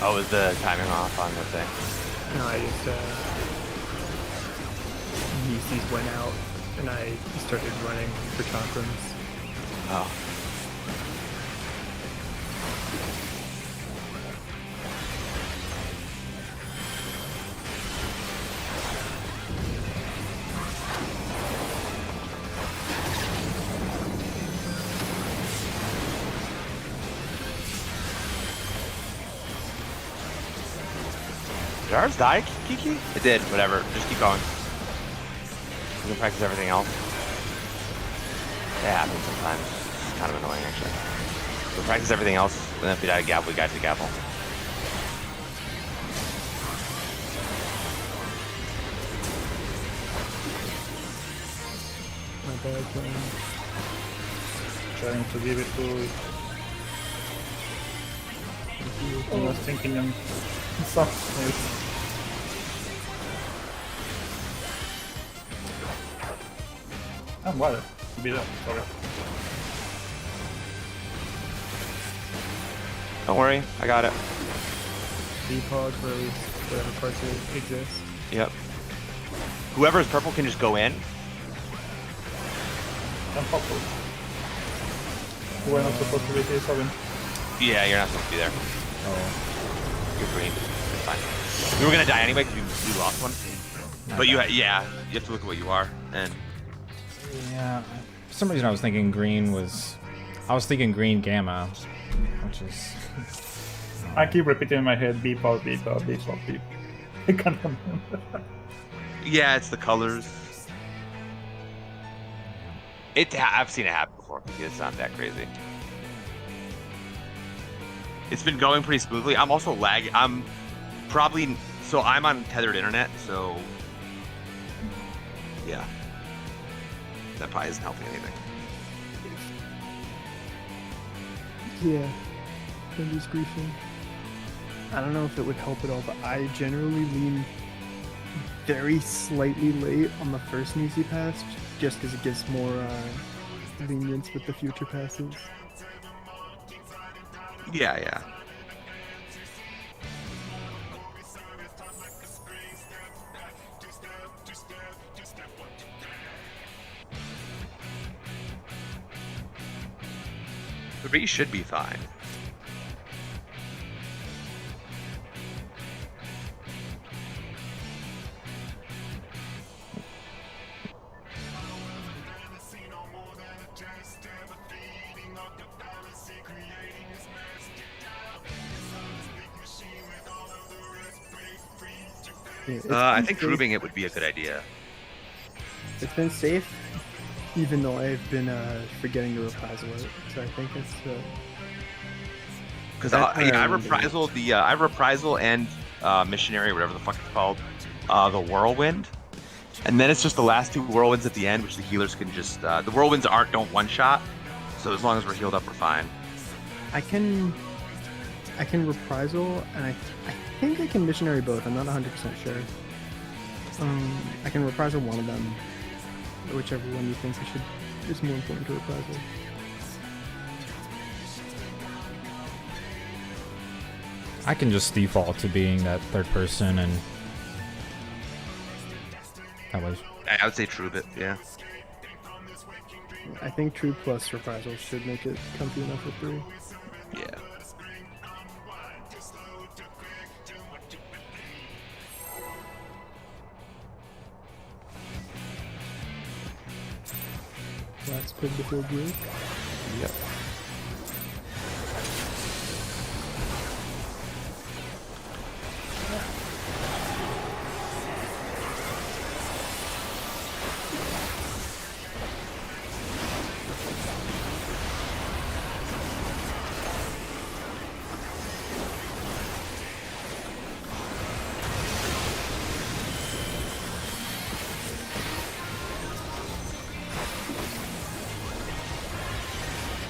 Speaker 2: Oh, is the timing off on the thing?
Speaker 3: No, I just VCs went out and I started running for chakrams.
Speaker 2: Oh. Did ours die, Kiki? It did, whatever. Just keep going. We can practice everything else. That happens sometimes. It's kind of annoying, actually. We'll practice everything else, and then if we die to gavel, we guide to gavel.
Speaker 3: My bad, John.
Speaker 4: Trying to give it to. I was thinking on something else. I'm water. Be there. Sorry.
Speaker 2: Don't worry, I got it.
Speaker 3: Prog for at least whatever parts it exists.
Speaker 2: Yep. Whoever is purple can just go in.
Speaker 4: I'm purple. We're not supposed to be here, sorry.
Speaker 2: Yeah, you're not supposed to be there.
Speaker 1: Oh,
Speaker 2: You're green. It's fine. We were gonna die anyway because we lost one. But you, yeah, you have to look at what you are. And
Speaker 1: yeah. For some reason, I was thinking green was. I was thinking green gamma, which is.
Speaker 4: I keep repeating in my head, beep out, beep out, beep out, beep. I can't remember.
Speaker 2: yeah, it's the colors. I've seen it happen before. It's not that crazy. It's been going pretty smoothly. I'm also lagging. I'm on tethered internet, so yeah. That probably isn't helping anything.
Speaker 3: Yeah. Bendy's griefing. I don't know if it would help at all, but I generally lean very slightly late on the first Nisi pass, just because it gives more lenience with the future passes.
Speaker 2: Yeah, yeah. The Three should be fine.
Speaker 3: Yeah,
Speaker 2: I think grooving it would be a good idea.
Speaker 3: It's been safe, even though I've been forgetting to reprisal it. So I think it's
Speaker 2: because I reprisal and missionary, whatever the fuck it's called, the whirlwind, and then it's just the last two whirlwinds at the end, which the healers can just the whirlwinds don't one shot, so as long as we're healed up, we're fine.
Speaker 3: I can reprisal, and I think I can missionary both. I'm not 100% sure. I can reprisal one of them, whichever one you think is more important to reprisal.
Speaker 1: I can just default to being that third person, and that was.
Speaker 2: I would say true bit, yeah.
Speaker 3: I think true plus reprisal should make it comfy enough for 3.
Speaker 2: Yeah.
Speaker 3: Last pig before break.
Speaker 2: Yep.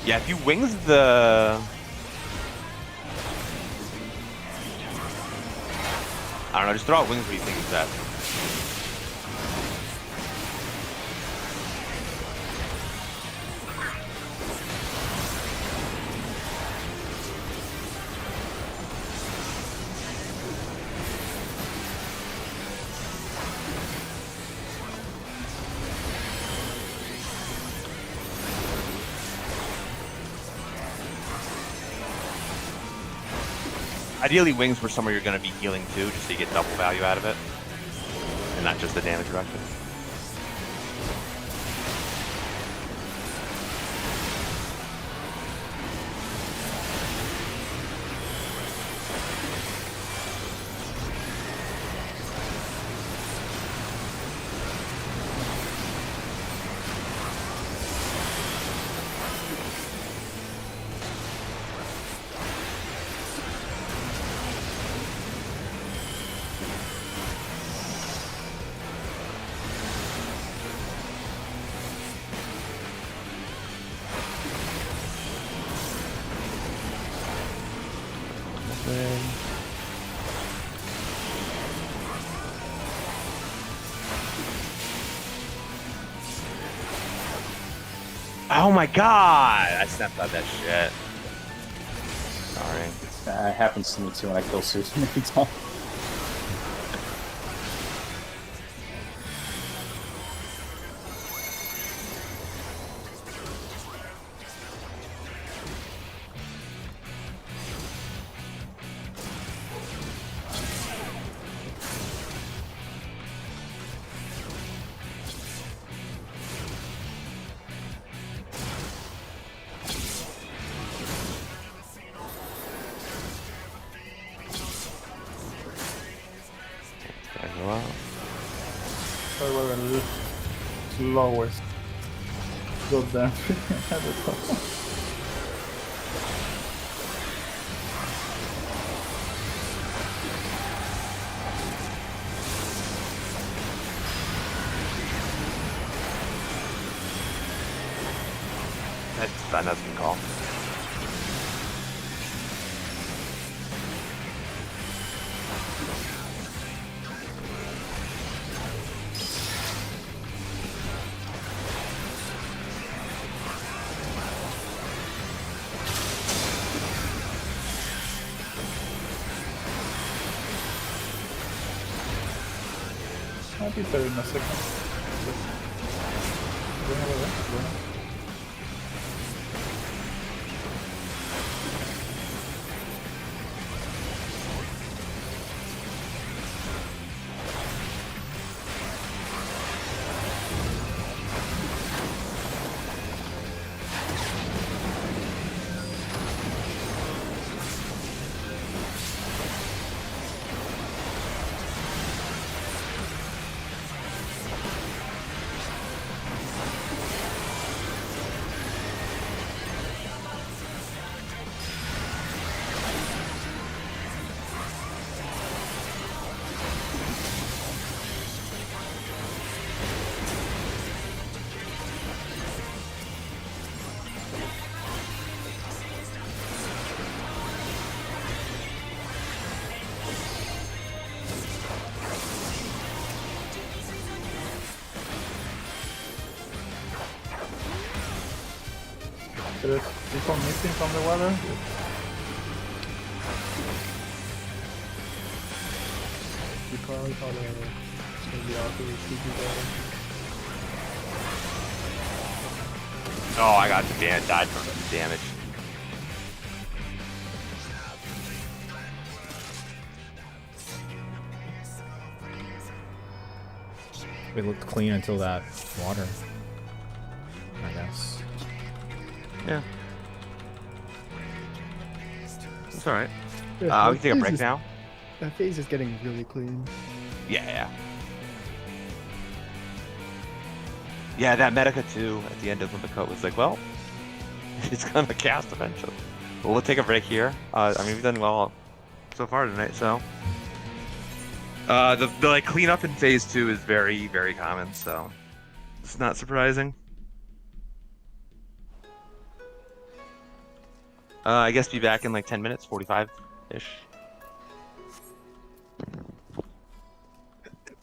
Speaker 2: Yeah, if you wings the... I don't know, just throw out wings where you think it's at. Ideally, wings were somewhere you're going to be healing too, just so you get double value out of it, and not just the damage reduction. Oh my god! I snapped out that shit. Sorry.
Speaker 5: That happens to me too when I kill Susan every time.
Speaker 4: So we're the slowest. Goddamn.
Speaker 2: That's fine, that's a good call.
Speaker 4: I'll be there in a second. There's people missing from the water.
Speaker 3: You probably thought maybe after we should be there.
Speaker 2: Oh, I got died from the damage.
Speaker 1: We looked clean until that water, I guess.
Speaker 2: Yeah. It's alright.
Speaker 3: Yeah,
Speaker 2: We can take a break now.
Speaker 3: That phase is getting really clean.
Speaker 2: Yeah. Yeah, that Medica too at the end of Limbicoat was like, well, it's gonna cast eventually. But we'll take a break here. I mean, we've done well so far tonight, so. The like cleanup in phase 2 is very, very common, so it's not surprising. I guess be back in like 10 minutes, 45-ish.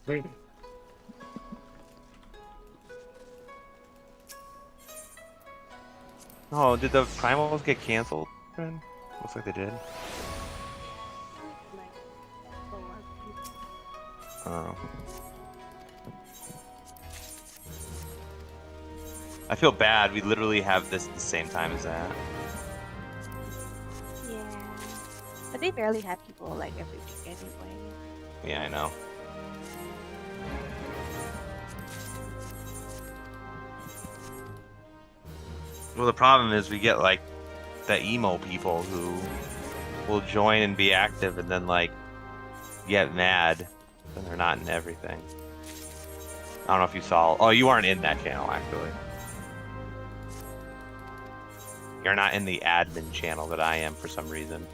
Speaker 3: Wait.
Speaker 2: Oh, did the primals get canceled? Looks like they did. Oh. I feel bad. We literally have this at the same time as that.
Speaker 6: Yeah, but they barely have people like every week anyway.
Speaker 2: Yeah, I know. Well, the problem is we get like the emo people who will join and be active and then like get mad when they're not in everything. I don't know if you saw. Oh, you aren't in that channel actually. You're not in the admin channel that I am for some reason.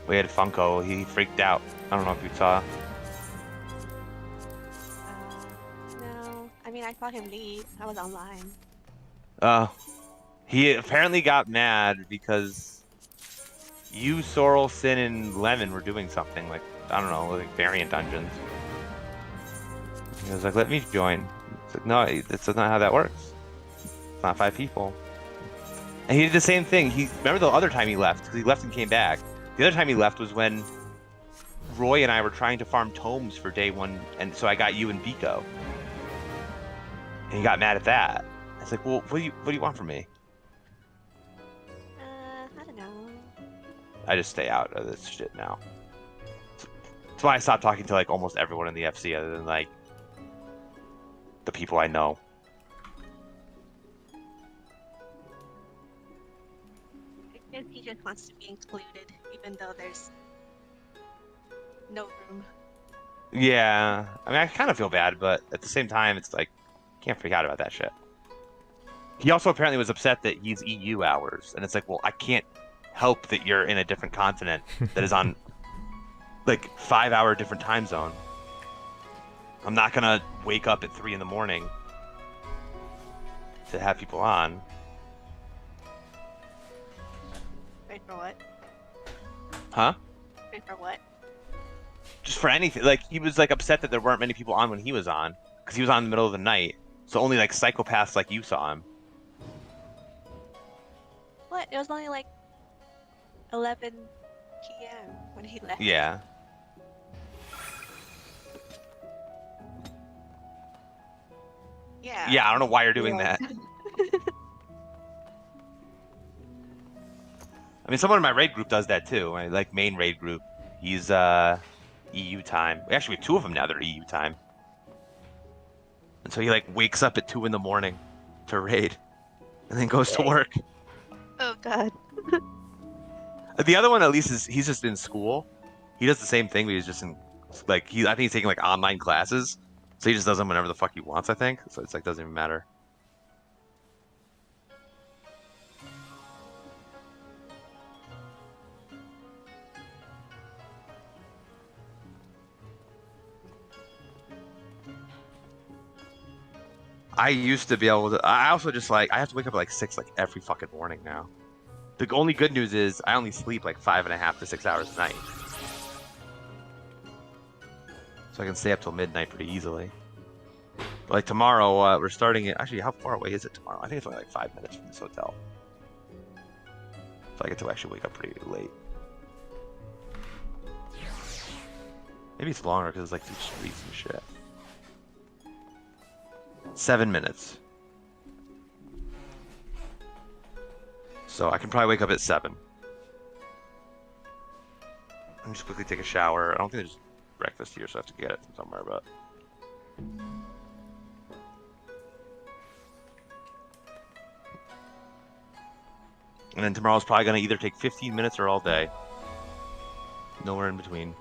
Speaker 2: We had Funko. He freaked out. I don't know if you saw.
Speaker 6: No, I mean I saw him leave. I was online.
Speaker 2: He apparently got mad because you, Sorrel, Sin, and Lemon were doing something like I don't know, like variant dungeons. He was like, let me join. It's like, no, that's not how that works. It's not 5 people. And he did the same thing. Remember the other time he left, because he left and came back. The other time he left was when Roy and I were trying to farm tomes for day 1, and so I got you and Biko. And he got mad at that. It's like, well, what do you want from me?
Speaker 6: I don't know.
Speaker 2: I just stay out of this shit now. That's why I stopped talking to like almost everyone in the FC other than like the people I know.
Speaker 6: I guess he just wants to be included, even though there's no room.
Speaker 2: Yeah, I mean, I kind of feel bad, but at the same time, it's like, can't freak out about that shit. He also apparently was upset that he's EU hours, and it's like, well, I can't help that you're in a different continent that is on like 5-hour different time zone. I'm not gonna wake up at 3 in the morning to have people on.
Speaker 6: Wait for what?
Speaker 2: Huh?
Speaker 6: Wait for what?
Speaker 2: Just for anything. Like, he was like upset that there weren't many people on when he was on, because he was on in the middle of the night. So only like psychopaths like you saw him.
Speaker 6: What? It was only like 11 p.m. when he left.
Speaker 2: Yeah.
Speaker 6: Yeah.
Speaker 2: Yeah, I don't know why you're doing that. I mean, someone in my raid group does that too. My like main raid group. He's EU time. Actually, we have 2 of them now that are EU time. And so he like wakes up at 2 in the morning to raid, and then goes to work.
Speaker 6: Oh god.
Speaker 2: The other one, at least, he's just in school. He does the same thing, but he's just in like I think he's taking like online classes, so he just does them whenever the fuck he wants. I think so. It's like doesn't even matter. I used to be able to. I also just like I have to wake up at like 6 like every fucking morning now. The only good news is I only sleep like 5.5 to 6 hours a night, so I can stay up till midnight pretty easily. But like tomorrow, we're starting it. Actually, how far away is it tomorrow? I think it's only like 5 minutes from this hotel, so I get to actually wake up pretty late. Maybe it's longer because it's like through streets and shit. 7 minutes. So I can probably wake up at 7. And just quickly take a shower. I don't think there's breakfast here, so I have to get it from somewhere, but... And then tomorrow's probably going to either take 15 minutes or all day. Nowhere in between.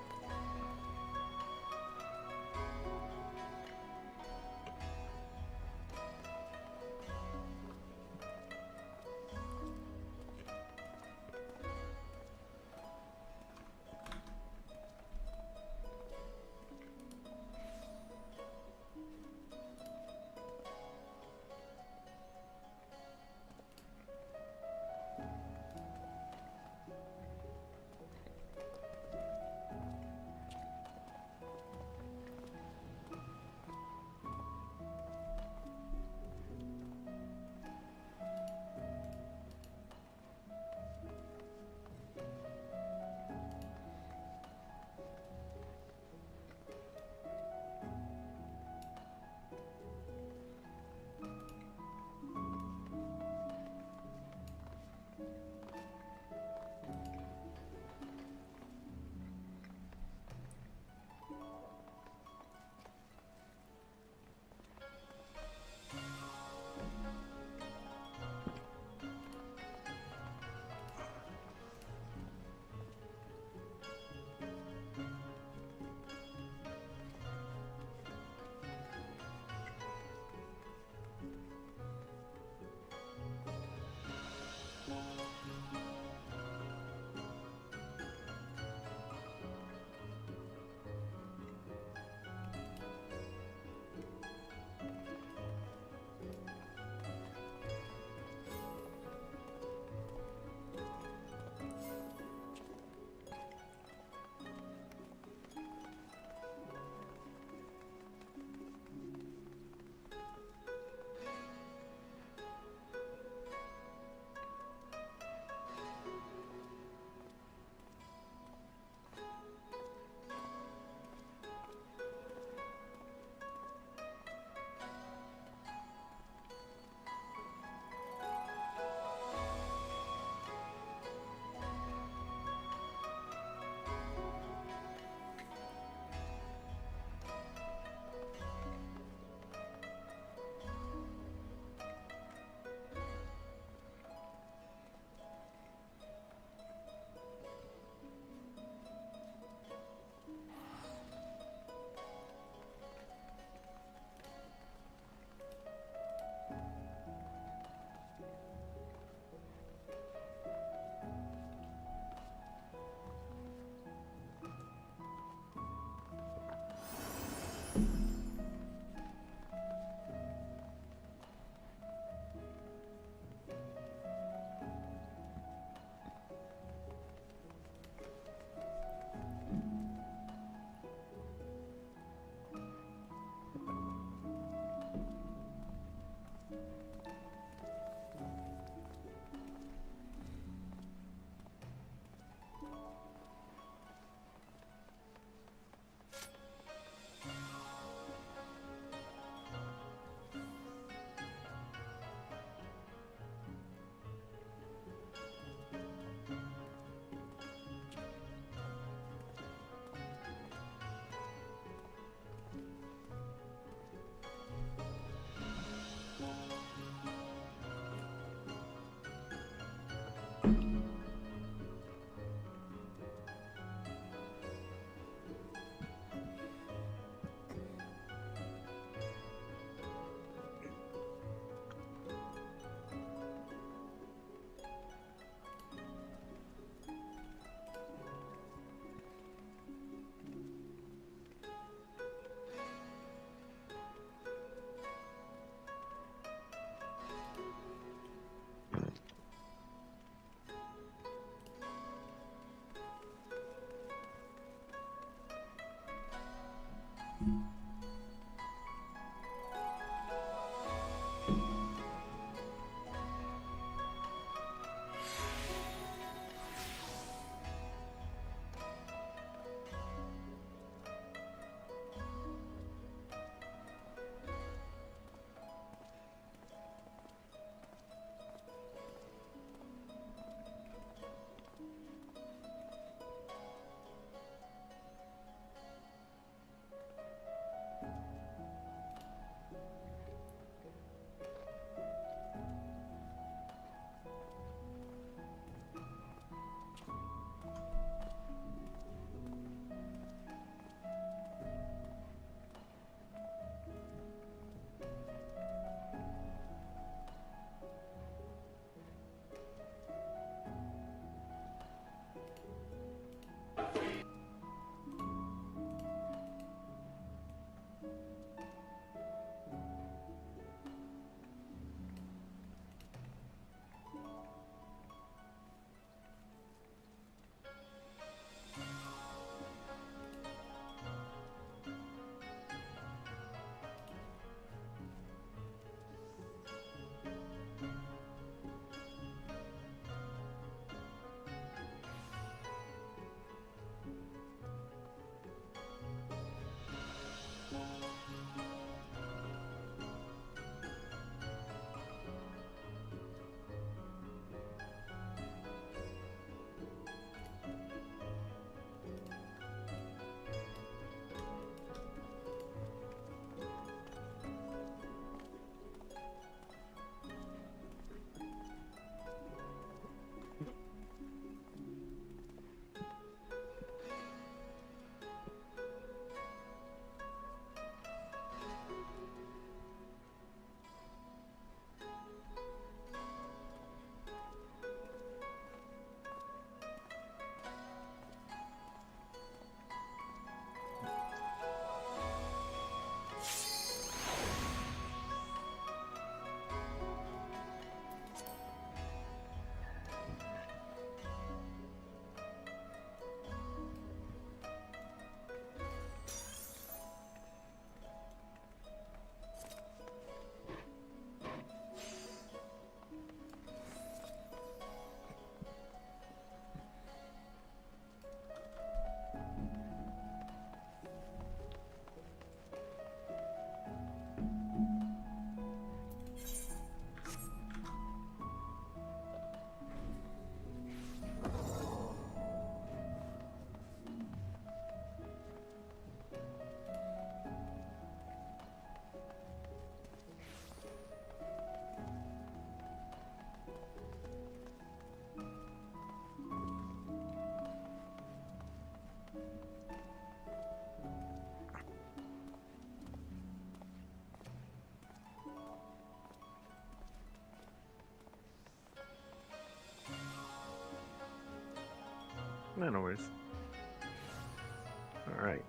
Speaker 7: No, no worries. All right.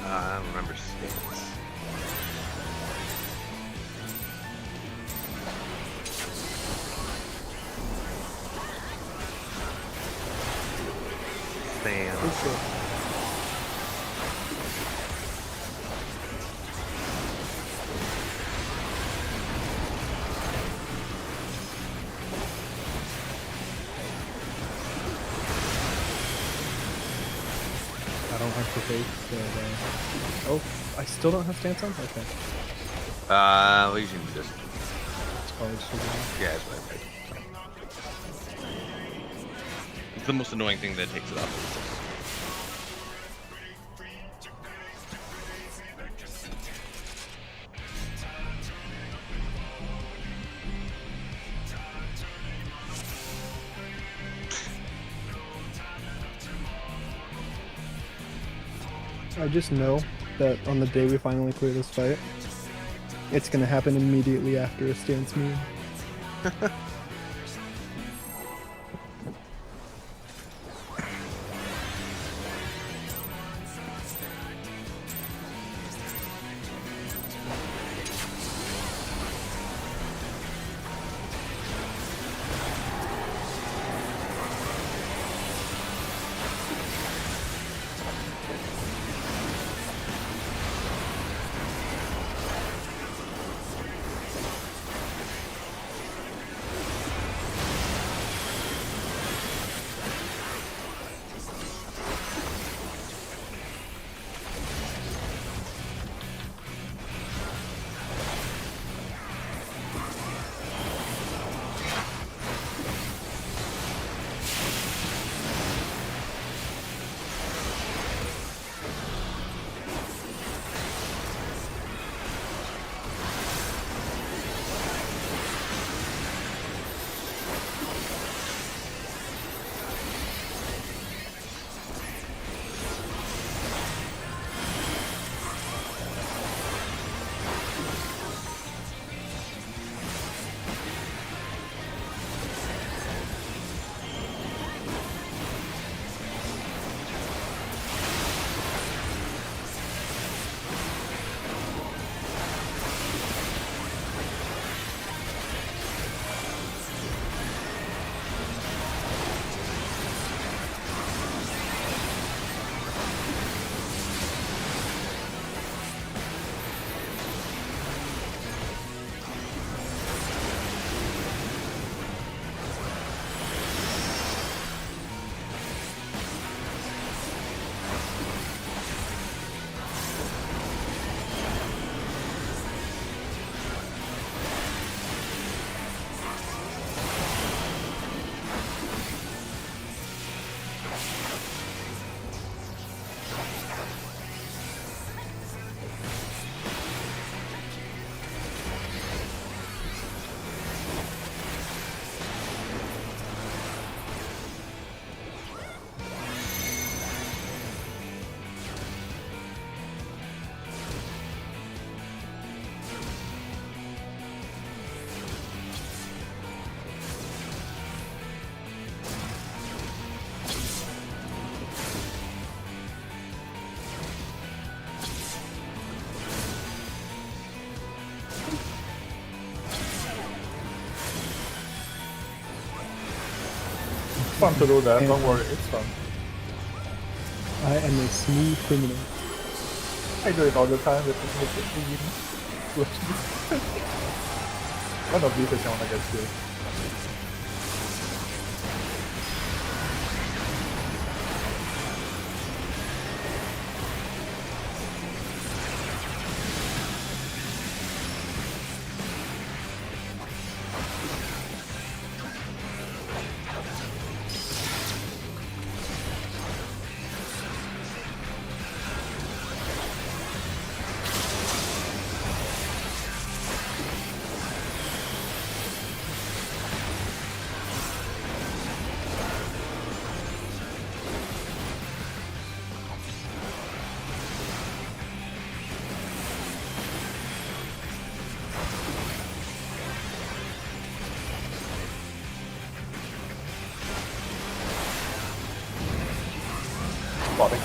Speaker 7: I don't remember stance. Stance.
Speaker 3: activate the... Oh, I still don't have stance on? Okay.
Speaker 7: Well, you can just.
Speaker 3: It's probably just a
Speaker 7: Yeah, it's right. It's the most annoying thing that takes it off.
Speaker 3: I just know that on the day we finally clear this fight, it's gonna happen immediately after a stance move.
Speaker 4: Fun to do that, don't worry, it's fun.
Speaker 3: I am a smooth criminal.
Speaker 4: I do it all the time with one of these is gonna get killed.
Speaker 5: Bobby.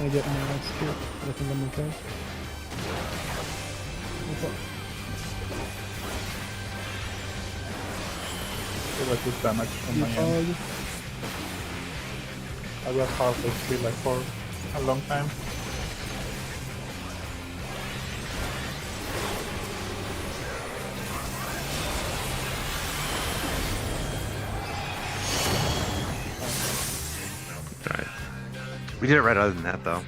Speaker 3: I get my last skip. I think I'm okay.
Speaker 4: It was good damage from my end. I was half HP like for a long time.
Speaker 7: Alright. We did it right other than that, though.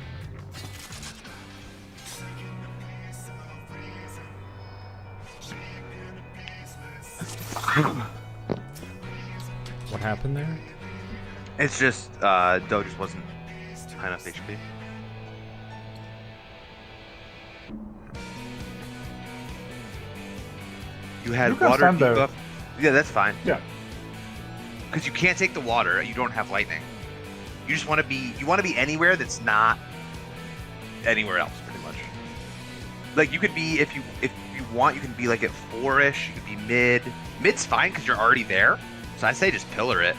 Speaker 1: What happened there?
Speaker 7: It's just, Doe just wasn't high enough HP. You had
Speaker 4: You can
Speaker 7: water
Speaker 4: stand there.
Speaker 7: debuff. Yeah, that's fine.
Speaker 4: Yeah.
Speaker 7: Because you can't take the water, you don't have lightning. You just want to be, anywhere that's not anywhere else, pretty much. Like, you could be, if you want, you can be like at 4-ish, you could be mid. Mid's fine because you're already there. So I say just pillar it.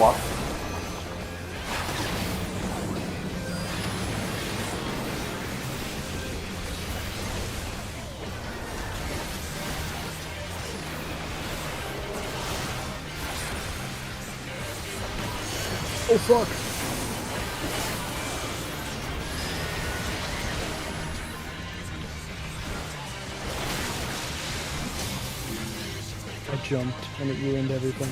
Speaker 5: swap.
Speaker 3: Oh fuck! I jumped and it ruined everything.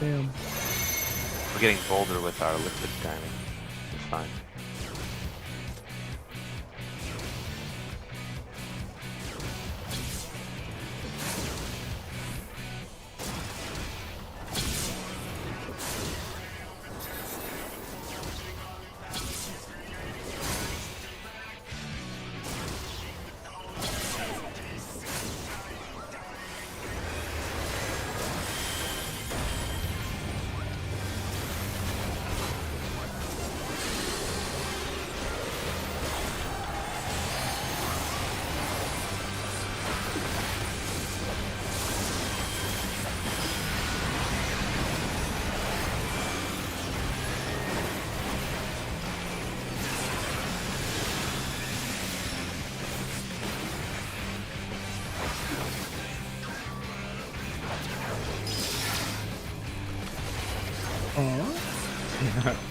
Speaker 3: Damn.
Speaker 2: We're getting bolder with our liquid timing. It's fine.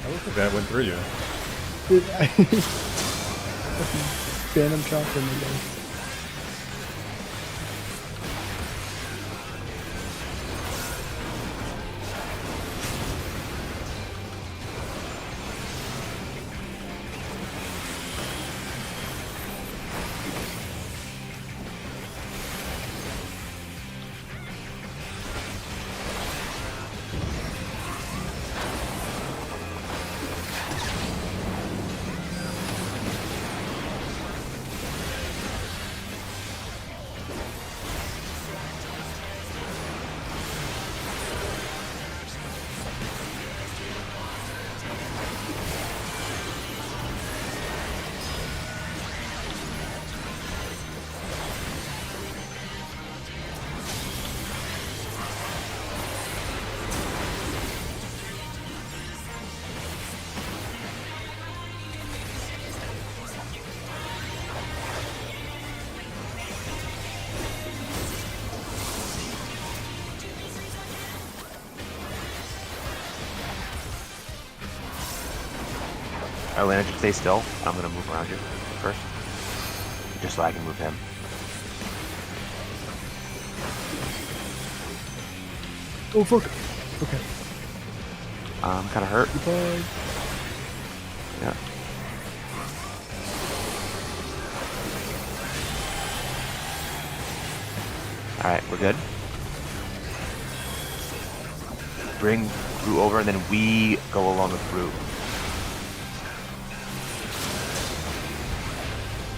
Speaker 1: I looked at that, went through you.
Speaker 3: Did I? Phantom chopper, my guy.
Speaker 2: Atlanta, just stay still. I'm gonna move around you first, just so I can move him.
Speaker 3: Oh fuck. Okay.
Speaker 2: Kind of hurt.
Speaker 3: Goodbye.
Speaker 2: Yeah. All right, we're good. Bring Brute over, and then we go along with Brute.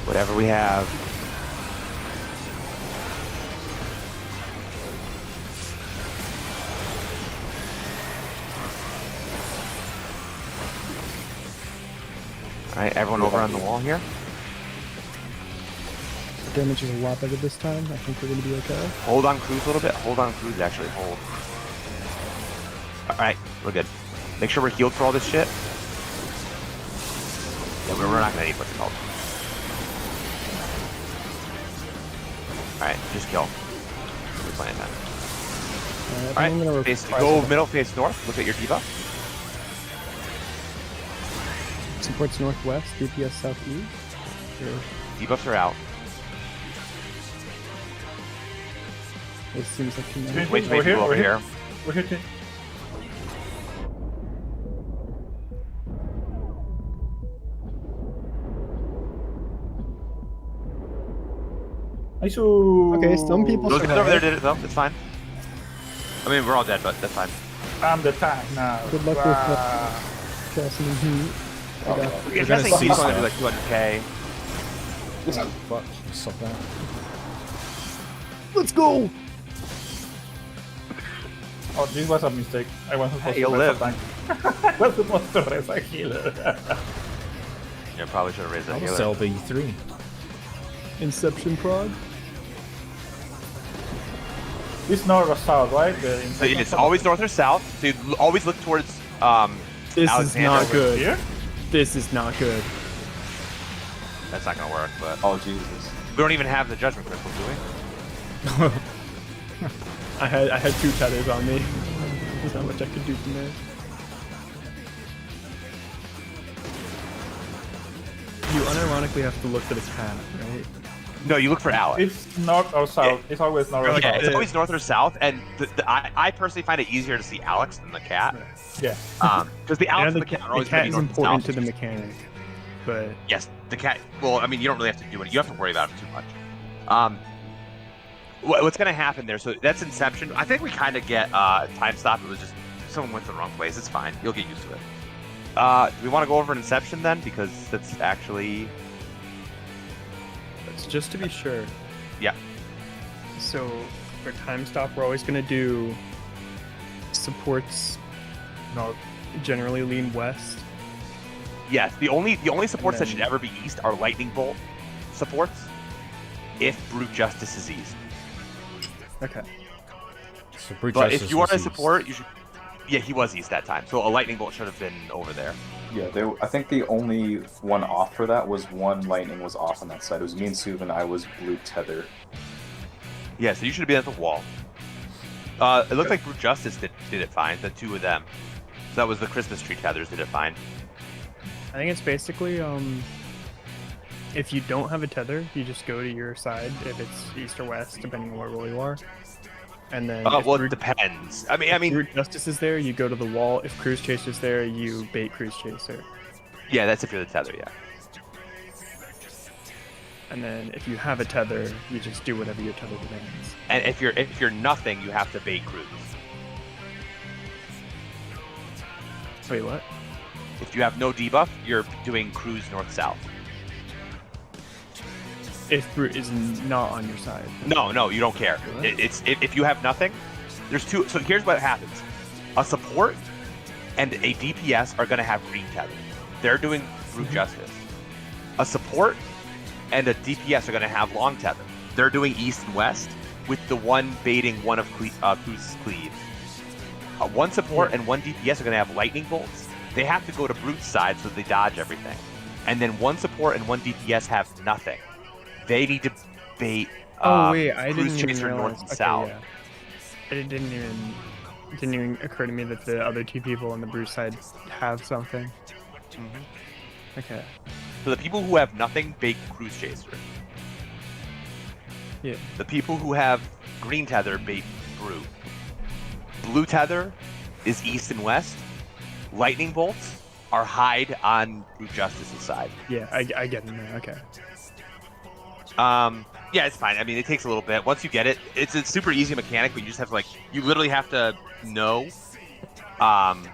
Speaker 2: Whatever we have. All right, everyone over on the wall here.
Speaker 3: The damage is a lot better this time. I think we're gonna be okay.
Speaker 2: Hold on cruise a little bit. Hold on cruise, actually. Hold. Alright, we're good. Make sure we're healed for all this shit. Yeah, we're not gonna need what's it called. Alright, just kill. We're playing that. Alright, go middle, face north. Look at your debuff.
Speaker 3: Supports northwest, DPS southeast.
Speaker 2: Debuffs are out.
Speaker 3: It seems like too many.
Speaker 2: Wait, over here.
Speaker 4: We're here.
Speaker 3: Okay, some people
Speaker 2: Those guys
Speaker 3: survive.
Speaker 2: over there did it though. It's fine. I mean, we're all dead, but that's fine.
Speaker 4: I'm the tank now.
Speaker 3: Good luck with casting and heat. I got
Speaker 2: We're
Speaker 1: gonna
Speaker 2: guessing
Speaker 1: see
Speaker 2: he's going to do
Speaker 1: stuff.
Speaker 2: like 200k.
Speaker 1: Fuck, you saw that.
Speaker 3: Let's go!
Speaker 4: Oh, this was a mistake. I was supposed
Speaker 2: Hey,
Speaker 4: to
Speaker 2: you'll
Speaker 4: raise
Speaker 2: live.
Speaker 4: a tank. I was supposed to raise a healer.
Speaker 2: Yeah, probably should have raised that
Speaker 1: That was
Speaker 2: healer.
Speaker 1: LB3.
Speaker 3: Inception prog.
Speaker 4: It's north or south, right?
Speaker 2: So it's always north or south. So you always look towards
Speaker 3: This
Speaker 2: Alexander
Speaker 3: is not good.
Speaker 4: Here?
Speaker 3: This is not good.
Speaker 2: That's not gonna work, but
Speaker 5: Oh Jesus.
Speaker 2: we don't even have the judgment crystal, do we?
Speaker 3: I had 2 tethers on me. There's not much I could do from there. You unironically have to look for the cat, right?
Speaker 2: No, you look for Alex.
Speaker 4: It's north or south. It's always north or
Speaker 2: Yeah,
Speaker 4: south.
Speaker 2: it's always north or south, and I personally find it easier to see Alex than the cat.
Speaker 4: Yeah.
Speaker 2: Because the Alex and the cat are always
Speaker 3: cat
Speaker 2: gonna be
Speaker 3: is
Speaker 2: north and
Speaker 3: important
Speaker 2: south.
Speaker 3: to the mechanic, but
Speaker 2: Yes, the cat. Well, I mean, you don't really have to do it. You have to worry about it too much. What's gonna happen there? So that's Inception. I think we kind of get time stop. It was just someone went to the wrong place. It's fine. You'll get used to it. Do we want to go over an Inception then? Because that's actually
Speaker 3: it's just to be sure.
Speaker 2: Yeah.
Speaker 3: So for time stop, we're always gonna do supports
Speaker 4: North.
Speaker 3: generally lean west.
Speaker 2: yes. The only supports that
Speaker 3: then-
Speaker 2: should ever be east are Lightning Bolt supports. If Brute Justice is east.
Speaker 3: Okay.
Speaker 1: So Brute
Speaker 2: But
Speaker 1: Justice
Speaker 2: if you want to
Speaker 1: was east.
Speaker 2: support, you should. Yeah, he was east that time, so a lightning bolt should have been over there.
Speaker 5: Yeah, I think the only one off for that was one lightning was off on that side. It was me and Suv, and I was blue tether.
Speaker 2: Yeah, so you should have been at the wall. It looked like Brute Justice did it fine. The 2 of them. So that was the Christmas tree tethers did it fine.
Speaker 3: I think it's basically if you don't have a tether, you just go to your side if it's east or west, depending on what role you are. And then if
Speaker 2: Well, it
Speaker 3: Brute-
Speaker 2: depends. I
Speaker 3: if
Speaker 2: mean,
Speaker 3: Brute Justice is there, you go to the wall. If Cruise Chaser's there, you bait Cruise Chaser.
Speaker 2: yeah, that's if you're the tether. Yeah.
Speaker 3: And then if you have a tether, you just do whatever your tether demands.
Speaker 2: And if you're nothing, you have to bait cruise.
Speaker 3: Wait, what?
Speaker 2: If you have no debuff, you're doing cruise north south.
Speaker 3: If Brute is not on your side.
Speaker 2: No, you don't care.
Speaker 3: Really?
Speaker 2: If you have nothing, there's 2. So here's what happens: a support and a DPS are going to have green tether. They're doing Brute Justice. A support and a DPS are going to have long tether. They're doing east and west, with the one baiting one of Cruise's cleaves. One support and one DPS are going to have lightning bolts. They have to go to Brute's side so they dodge everything. And then one support and one DPS have nothing. They need to bait
Speaker 3: Oh wait, I
Speaker 2: Cruise
Speaker 3: didn't even
Speaker 2: Chaser
Speaker 3: realize.
Speaker 2: north and
Speaker 3: Okay,
Speaker 2: south.
Speaker 3: yeah. It didn't even occur to me that the other 2 people on the Brute side have something. Okay.
Speaker 2: So the people who have nothing, bait Cruise Chaser.
Speaker 3: Yeah.
Speaker 2: The people who have green tether, bait Brute. Blue tether is east and west. Lightning bolts are hide on Brute Justice's side.
Speaker 3: Yeah, I get it now. Okay.
Speaker 2: Yeah, it's fine. I mean, it takes a little bit. Once you get it, it's a super easy mechanic, but you just have to, like, you literally have to know. Like,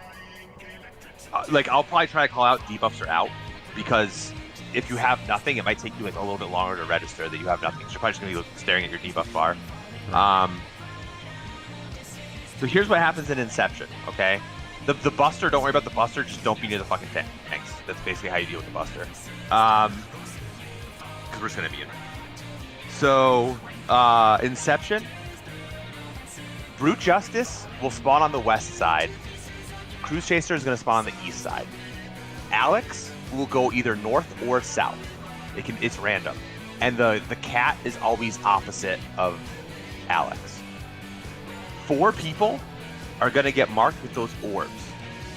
Speaker 2: I'll probably try to call out debuffs are out, because if you have nothing, it might take you, like, a little bit longer to register that you have nothing. So you're probably just going to be staring at your debuff bar. So here's what happens in Inception, okay? The Buster, don't worry about the Buster, just don't be near the fucking tanks. That's basically how you deal with the Buster. Because we're just going to be in. So, Inception, Brute Justice will spawn on the west side. Cruise Chaser is going to spawn on the east side. Alex will go either north or south. It's random. And the cat is always opposite of Alex. 4 people are going to get marked with those orbs.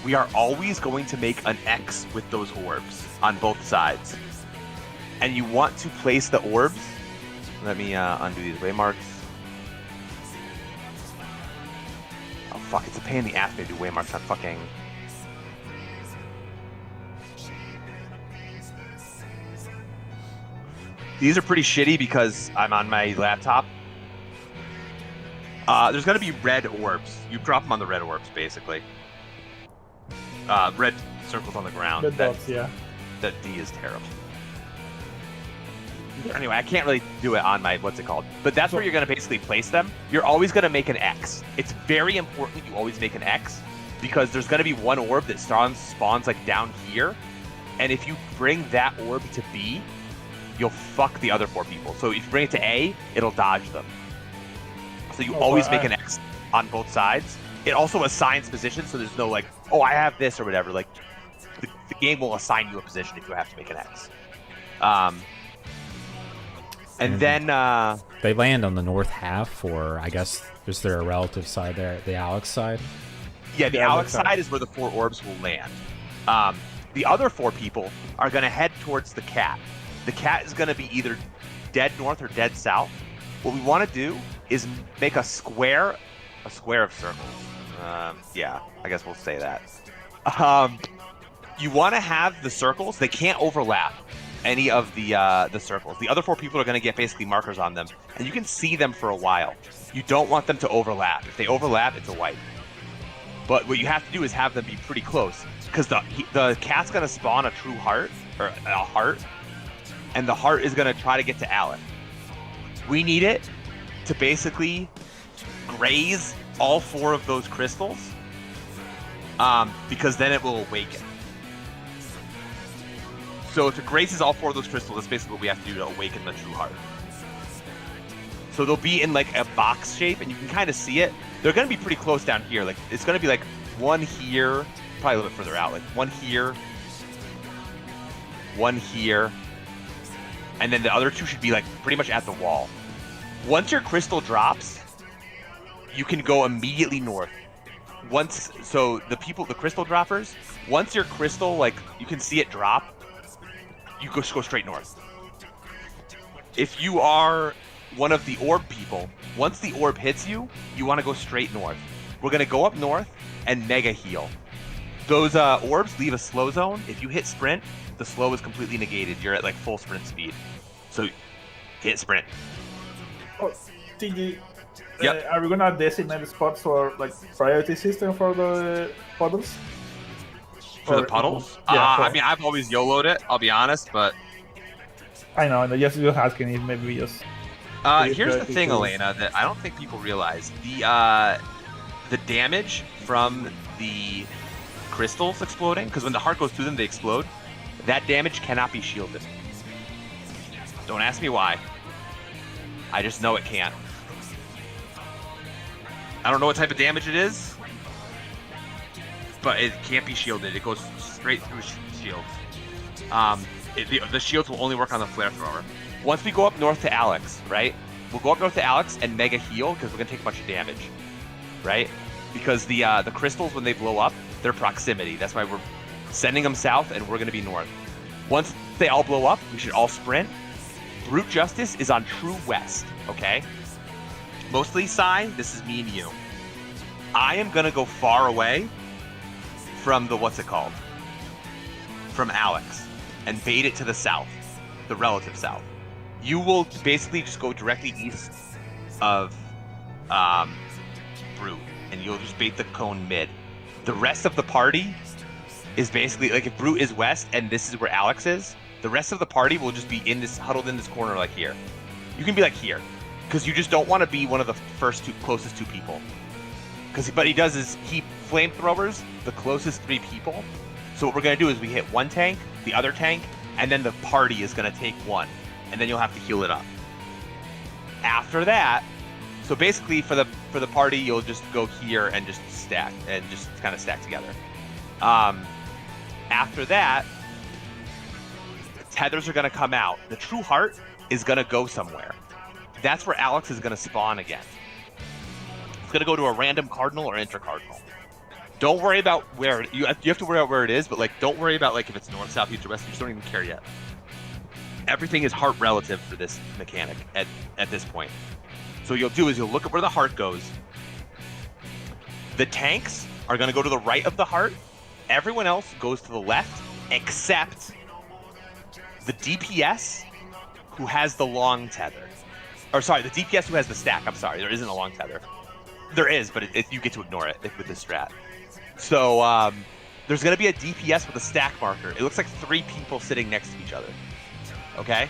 Speaker 2: We are always going to make an X with those orbs on both sides. And you want to place the orbs. Let me undo these waymarks. Oh fuck, it's a pain in the ass to do waymarks on fucking... These are pretty shitty because I'm on my laptop. There's gonna be red orbs. You drop them on the red orbs, basically. Red circles on the ground.
Speaker 4: The dots, yeah.
Speaker 2: That D is terrible. Anyway, I can't really do it on my, what's it called? But that's where you're going to basically place them. You're always going to make an X. It's very important you always make an X, because there's going to be one orb that spawns like down here. And if you bring that orb to B, you'll fuck the other 4 people. So if you bring it to A, it'll dodge them. So you always make an X on both sides. It also assigns positions, so there's no like, oh, I have this or whatever. Like, the game will assign you a position if you have to make an X. And then
Speaker 1: they land on the north half, or I guess is there a relative side there, the Alex side?
Speaker 2: Yeah, the Alex side is where the 4 orbs will land. The other 4 people are going to head towards the cat. The cat is going to be either dead north or dead south. What we want to do is make a square of circles. Yeah, I guess we'll say that. You want to have the circles, they can't overlap any of the circles. The other 4 people are going to get basically markers on them, and you can see them for a while. You don't want them to overlap. If they overlap, it's a wipe. But what you have to do is have them be pretty close, because the cat's going to spawn a true heart, or a heart, and the heart is going to try to get to Alec. We need it to basically graze all 4 of those crystals, because then it will awaken. So if it grazes all 4 of those crystals, that's basically what we have to do to awaken the true heart. So they'll be in like a box shape, and you can kind of see it. They're going to be pretty close down here. Like, it's going to be like 1 here, probably a little bit further out. Like 1 here, 1 here, and then the other 2 should be like pretty much at the wall. Once your crystal drops, you can go immediately north. So the crystal droppers, once your crystal, like, you can see it drop, you just go straight north. If you are one of the orb people, once the orb hits you, you want to go straight north. We're going to go up north and mega heal. Those orbs leave a slow zone. If you hit sprint, the slow is completely negated. You're at like full sprint speed. So hit sprint.
Speaker 4: Oh, TG,
Speaker 2: Yep.
Speaker 4: are we gonna designate spots for like priority system for the puddles?
Speaker 2: For the puddles?
Speaker 4: Yeah,
Speaker 2: I mean, I've always YOLO'd it, I'll be honest, but...
Speaker 4: I know, just asking if maybe we just...
Speaker 2: Here's the thing, Elena, that I don't think people realize. The damage from the crystals exploding, because when the heart goes through them, they explode, that damage cannot be shielded. Don't ask me why. I just know it can't. I don't know what type of damage it is, but it can't be shielded. It goes straight through shields. The shields will only work on the flare thrower. Once we go up north to Alex, right? We'll go up north to Alex and mega heal, because we're gonna take a bunch of damage, right? Because the crystals, when they blow up, they're proximity. That's why we're sending them south, and we're gonna be north. Once they all blow up, we should all sprint. Brute Justice is on true west, okay? Mostly Psy, this is me and you. I am gonna go far away from the, what's it called? From Alex, and bait it to the south, the relative south. You will basically just go directly east of Brute, and you'll just bait the cone mid. The rest of the party is basically, like, if Brute is west and this is where Alex is, the rest of the party will just be in this, huddled in this corner like here. You can be like here, because you just don't want to be one of the closest two people. But he does is he flamethrowers the closest 3 people. So what we're gonna do is we hit one tank, the other tank, and then the party is gonna take one, and then you'll have to heal it up. After that, so basically for the party, you'll just go here and just stack and just kind of stack together. After that, the tethers are gonna come out. The True Heart is gonna go somewhere. That's where Alex is gonna spawn again. It's gonna go to a random cardinal or intercardinal. Don't worry about where you have to worry about where it is, but like don't worry about like if it's north, south, east, or west. You just don't even care yet. Everything is heart relative for this mechanic at this point. So what you'll do is you'll look at where the heart goes. The tanks are gonna go to the right of the heart. Everyone else goes to the left, except the DPS who has the long tether. Or sorry, the DPS who has the stack. I'm sorry, there isn't a long tether. There is, but you get to ignore it with this strat. So there's going to be a DPS with a stack marker. It looks like 3 people sitting next to each other. Okay?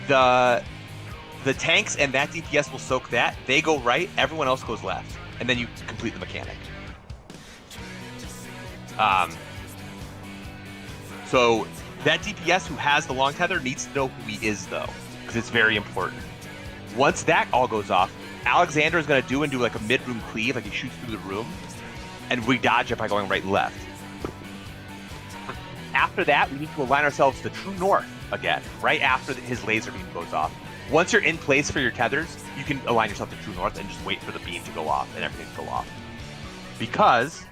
Speaker 2: The tanks and that DPS will soak that. They go right, everyone else goes left. And then you complete the mechanic. So that DPS who has the long tether needs to know who he is, though, because it's very important. Once that all goes off, Alexander is going to do like a mid-room cleave, like he shoots through the room, and we dodge it by going right and left. After that, we need to align ourselves to true north again, right after his laser beam goes off. Once you're in place for your tethers, you can align yourself to true north and just wait for the beam to go off and everything to go off. Because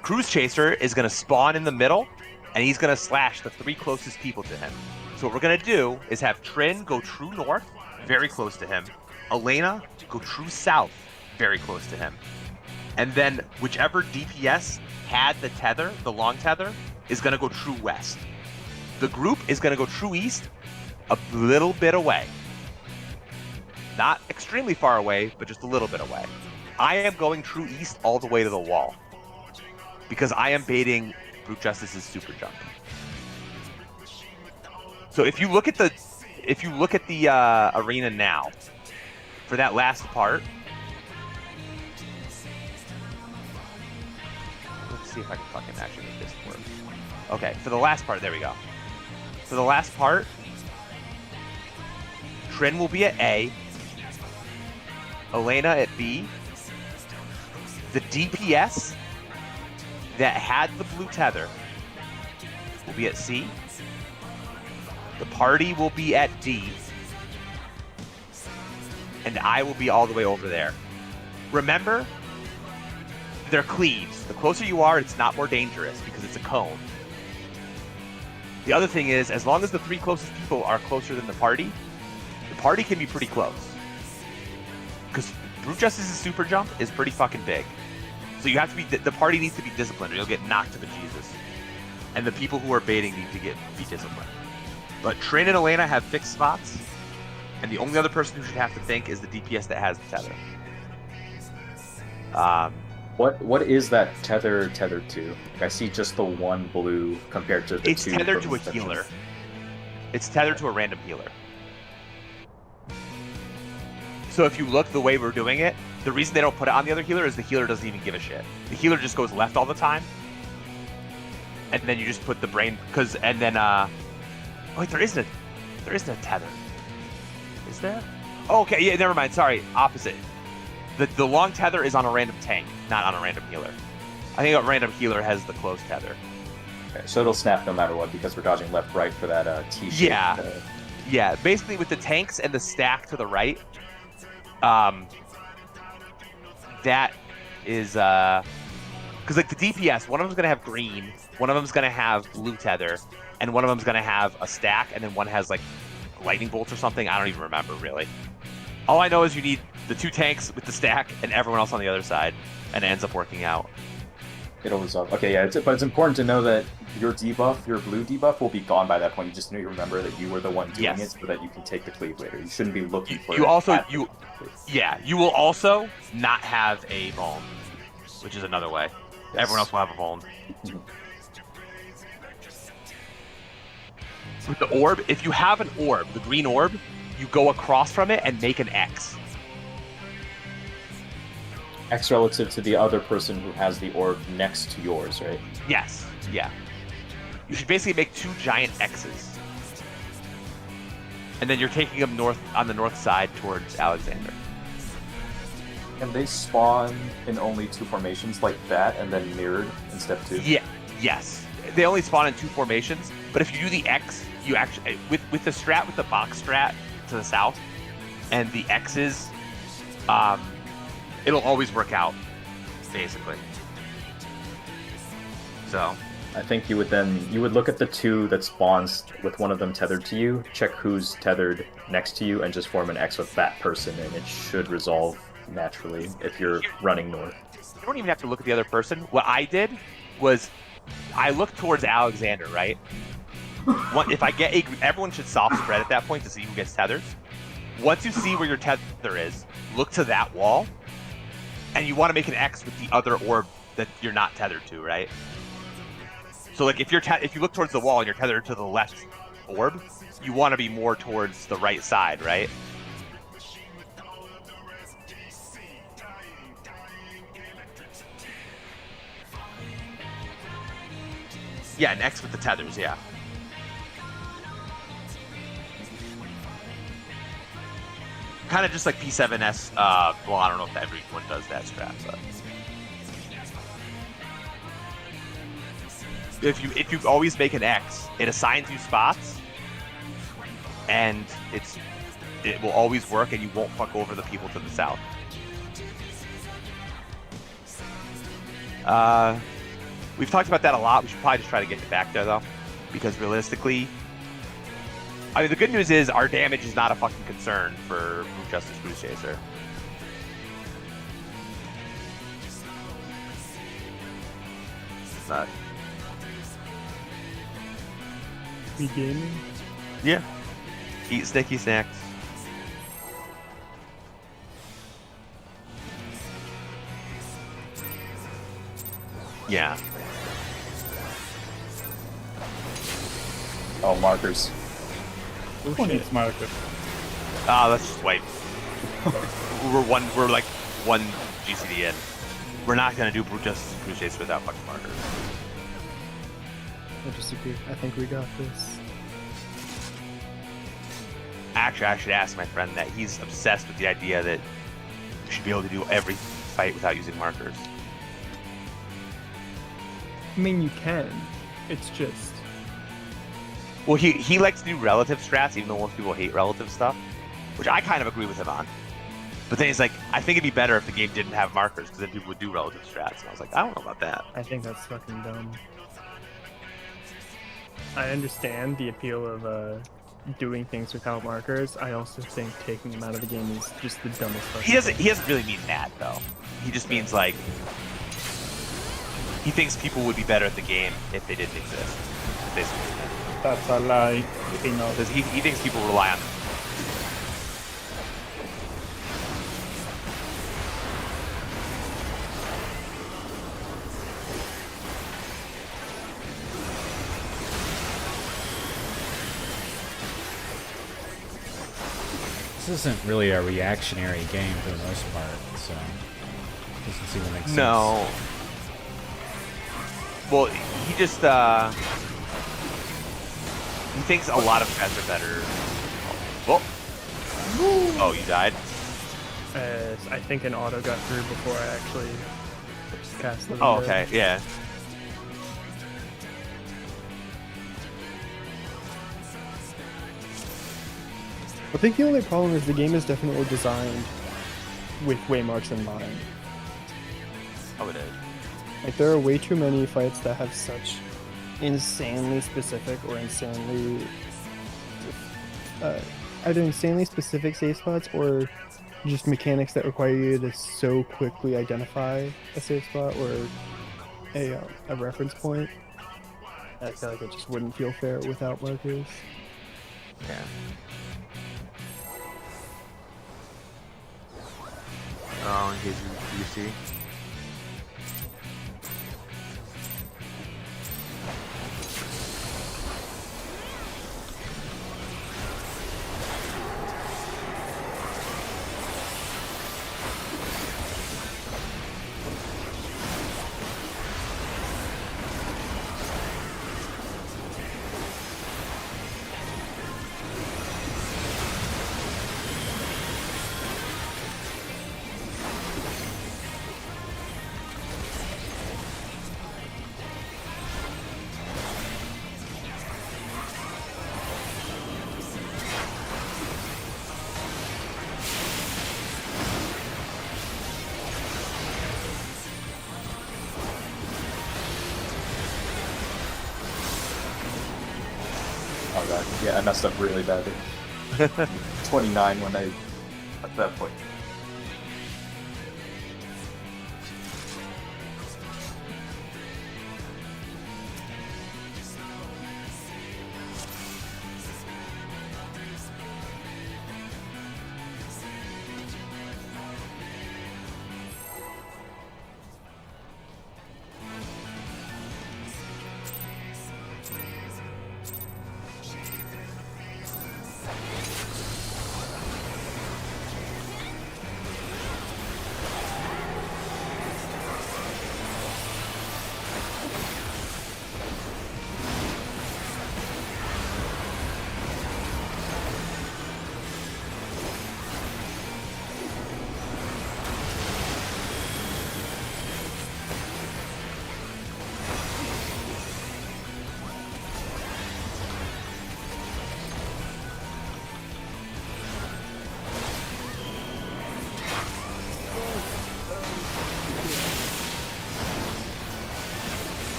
Speaker 2: Cruise Chaser is going to spawn in the middle, and he's going to slash the 3 closest people to him. So what we're going to do is have Trin go true north, very close to him. Elena go true south, very close to him. And then whichever DPS had the tether, the long tether, is going to go true west. The group is going to go true east, a little bit away. Not extremely far away, but just a little bit away. I am going true east all the way to the wall, because I am baiting Brute Justice's super jump. So if you look at the arena now, for that last part, let's see if I can fucking actually make this work. Okay, for the last part, there we go. For the last part, Trin will be at A, Elena at B, the DPS that had the blue tether will be at C, the party will be at D, and I will be all the way over there. Remember, they're cleaves. The closer you are, it's not more dangerous because it's a cone. The other thing is, as long as the 3 closest people are closer than the party can be pretty close. Because Brute Justice's super jump is pretty fucking big. So you have to be, the party needs to be disciplined or you'll get knocked to bejesus. And the people who are baiting need to be disciplined. But Trin and Elena have fixed spots, and the only other person who should have to think is the DPS that has the tether.
Speaker 5: What is that tether tethered to? Like, I see just the 1 blue compared to the 2.
Speaker 2: It's tethered to a healer. It's tethered to a random healer. So if you look the way we're doing it, the reason they don't put it on the other healer is the healer doesn't even give a shit. The healer just goes left all the time. And then you just put the brain, oh wait, there isn't a tether. Is there? Oh, okay, yeah, never mind, sorry, opposite. The long tether is on a random tank, not on a random healer. I think a random healer has the close tether.
Speaker 5: Okay, so it'll snap no matter what because we're dodging left-right for that T-shape.
Speaker 2: Yeah. Yeah, basically with the tanks and the stack to the right, that is, because like the DPS, one of them's going to have green, one of them's gonna have blue tether, and one of them's gonna have a stack, and then one has like lightning bolts or something. I don't even remember really. All I know is you need the 2 tanks with the stack and everyone else on the other side, and it ends up working out.
Speaker 5: It opens up. Okay, yeah, but it's important to know that your debuff, your blue debuff, will be gone by that point. You just need to remember that you were the one doing it, so that you can take the cleave later. You shouldn't be looking for.
Speaker 2: You will also not have a vuln, which is another way. Yes. Everyone else will have a vuln. With the orb, if you have an orb, the green orb, you go across from it and make an X.
Speaker 5: X relative to the other person who has the orb next to yours, right?
Speaker 2: Yes. Yeah. You should basically make 2 giant X's. And then you're taking them north on the north side towards Alexander.
Speaker 5: And they spawn in only 2 formations like that, and then mirrored in step 2?
Speaker 2: Yeah. Yes. They only spawn in 2 formations, but if you do the X, you actually with the strat, with the box strat to the south, and the X's, it'll always work out, basically. So
Speaker 5: I think you would look at the 2 that spawns with one of them tethered to you, check who's tethered next to you, and just form an X with that person, and it should resolve naturally if you're running north.
Speaker 2: You don't even have to look at the other person. What I did was I looked towards Alexander, right? If I get everyone should soft spread at that point to see who gets tethers. Once you see where your tether is, look to that wall, and you want to make an X with the other orb that you're not tethered to, right? So like if you look towards the wall and you're tethered to the left orb, you want to be more towards the right side, right? Yeah, an X with the tethers, yeah. Kind of just like P7S. Well, I don't know if everyone does that strat, but if you always make an X, it assigns you spots, and it will always work, and you won't fuck over the people to the south. We've talked about that a lot. We should probably just try to get it back there, though, because realistically, I mean, the good news is our damage is not a fucking concern for Brute Justice Cruise Chaser. It's not.
Speaker 3: Be gaming?
Speaker 2: Yeah. Eat sticky snacks. Yeah.
Speaker 5: Oh, markers.
Speaker 4: Who needs marker?
Speaker 2: Let's just wait. We're like 1 GCD in. We're not gonna do Brute Justice Cruise Chaser without fucking markers.
Speaker 3: I disagree. I think we got this.
Speaker 2: Actually, I should ask my friend that. He's obsessed with the idea that you should be able to do every fight without using markers.
Speaker 3: I mean, you can. It's just...
Speaker 2: Well, he likes to do relative strats, even though most people hate relative stuff, which I kind of agree with him on. But then he's like, I think it'd be better if the game didn't have markers, because then people would do relative strats. And I was like, I don't know about that.
Speaker 3: I think that's fucking dumb. I understand the appeal of doing things without markers. I also think taking them out of the game is just the dumbest fucking thing.
Speaker 2: He doesn't really mean that, though. He just means, like, he thinks people would be better at the game if they didn't exist. Basically.
Speaker 4: That's a lie. He knows.
Speaker 2: Because he thinks people rely on them.
Speaker 1: This isn't really a reactionary game for the most part, so it doesn't seem to make sense.
Speaker 2: No. Well, he just he thinks a lot of strats are better. Oh, you died?
Speaker 3: I think an auto got through before I actually cast the
Speaker 2: Oh, okay, yeah.
Speaker 3: I think the only problem is the game is definitely designed with waymarks in mind.
Speaker 2: Oh, it is.
Speaker 3: Like, there are way too many fights that have such insanely specific or insanely either insanely specific save spots or just mechanics that require you to so quickly identify a save spot or a reference point. I feel like it just wouldn't feel fair without markers.
Speaker 2: Yeah. Oh, engage with DC.
Speaker 5: Oh god, yeah, I messed up really badly. 29 when I at that point.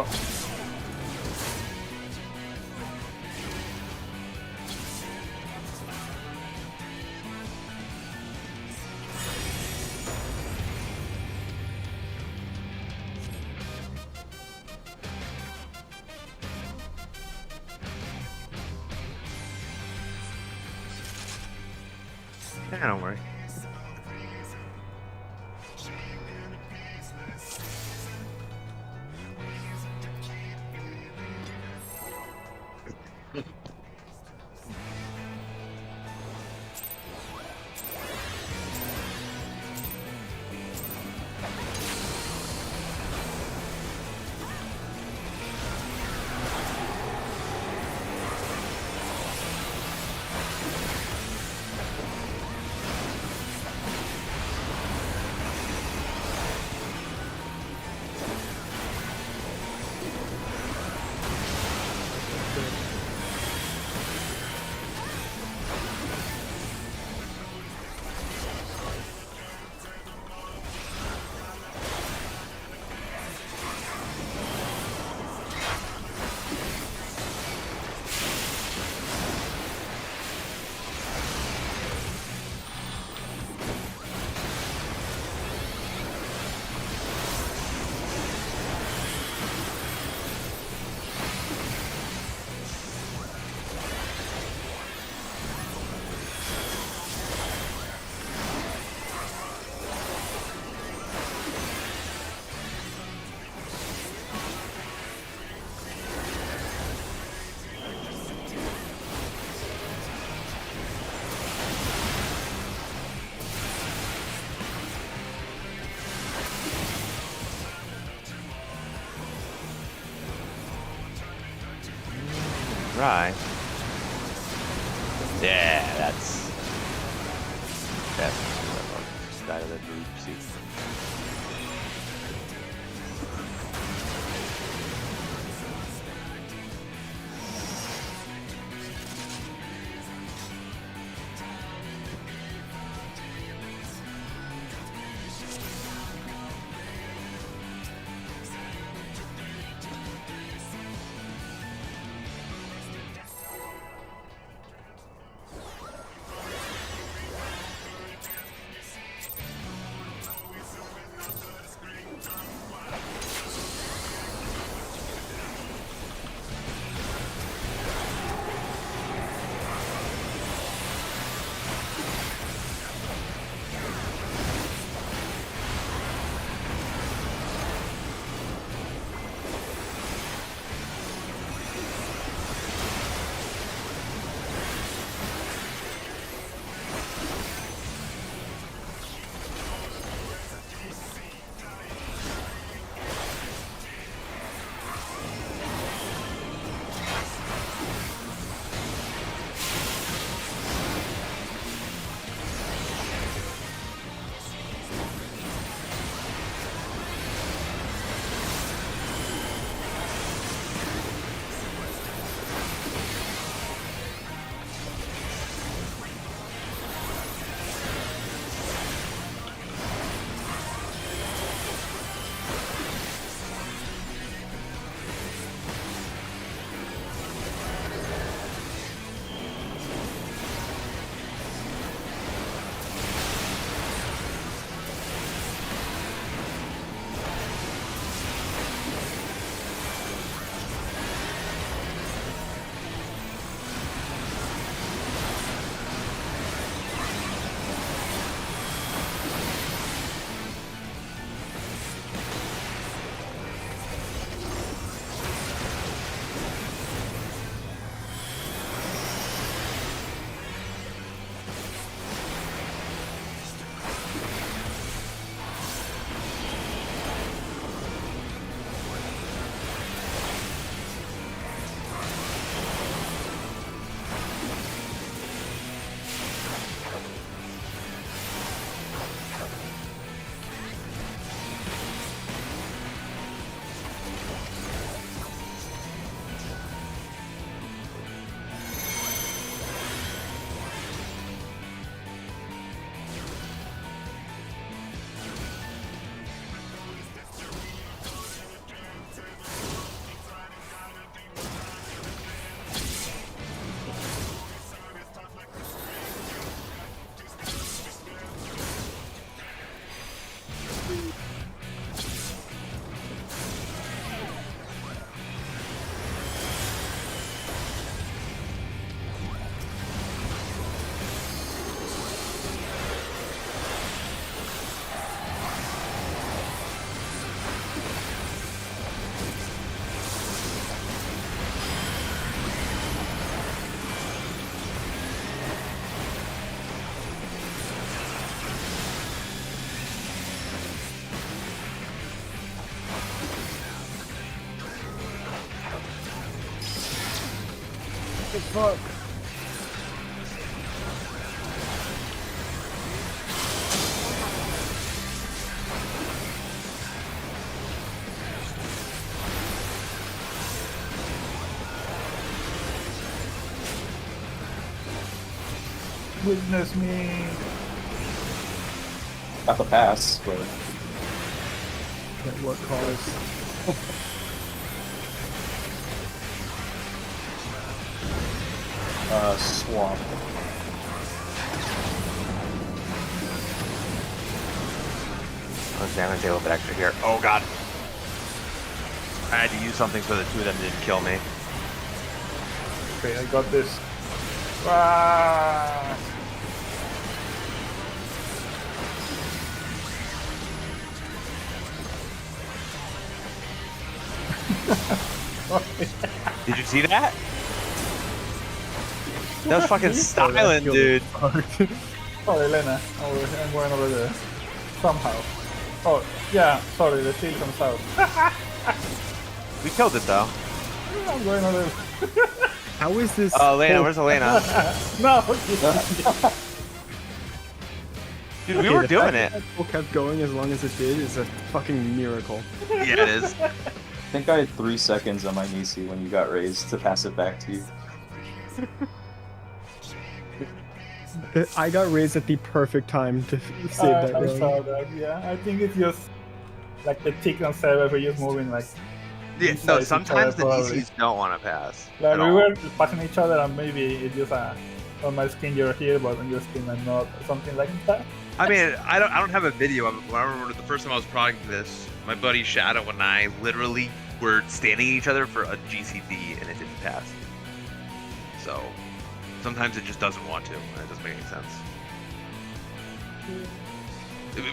Speaker 4: What?
Speaker 7: Yeah, don't worry. Right. Yeah, that's what I that group see.
Speaker 3: the fuck?
Speaker 4: Witness me.
Speaker 5: Got the pass, but
Speaker 3: At what cost?
Speaker 5: swamp.
Speaker 2: Let's damage a little bit extra here. Oh god. I had to use something so the two of them didn't kill me.
Speaker 4: Okay, I got this. Ah!
Speaker 2: Did you see that? That was fucking styling, dude.
Speaker 4: Sorry, Lena. I'm going over there. Somehow. Oh, yeah, sorry, the shield comes out.
Speaker 2: We killed it though.
Speaker 4: I'm going over there.
Speaker 3: How is this?
Speaker 2: Oh, Elena, where's Elena?
Speaker 4: No!
Speaker 2: Dude, we were doing it.
Speaker 3: That pull kept going as long as it did is a fucking miracle.
Speaker 2: Yeah, it is.
Speaker 5: I think I had 3 seconds on my Nisi when you got raised to pass it back to you.
Speaker 3: I got raised at the perfect time to save that
Speaker 4: I
Speaker 3: round.
Speaker 4: saw that, yeah. I think it's just like the tick on server, we're just moving like.
Speaker 2: Yeah,
Speaker 4: inside
Speaker 2: no,
Speaker 4: each
Speaker 2: sometimes the
Speaker 4: other, probably.
Speaker 2: DCs don't want to pass.
Speaker 4: Like
Speaker 2: at
Speaker 4: we
Speaker 2: all.
Speaker 4: were passing each other and maybe it's just on my screen you're here, but on your screen I'm not, or something like that.
Speaker 7: I mean, I don't have a video of it, but I remember the first time I was progging this, my buddy Shadow and I literally were standing each other for a GCD and it didn't pass. So sometimes it just doesn't want to, and it doesn't make any sense.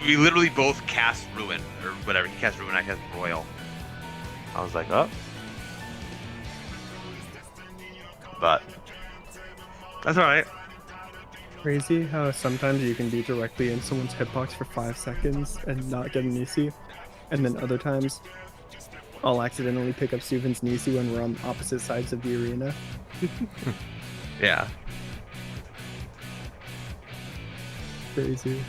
Speaker 7: We literally both cast Ruin, or whatever. He cast Ruin, I cast Royal.
Speaker 2: I was like, oh. But that's alright.
Speaker 3: Crazy how sometimes you can be directly in someone's hitbox for 5 seconds and not get an Nisi, and then other times I'll accidentally pick up Suvin's Nisi when we're on opposite sides of the arena.
Speaker 2: Yeah.
Speaker 3: Crazy.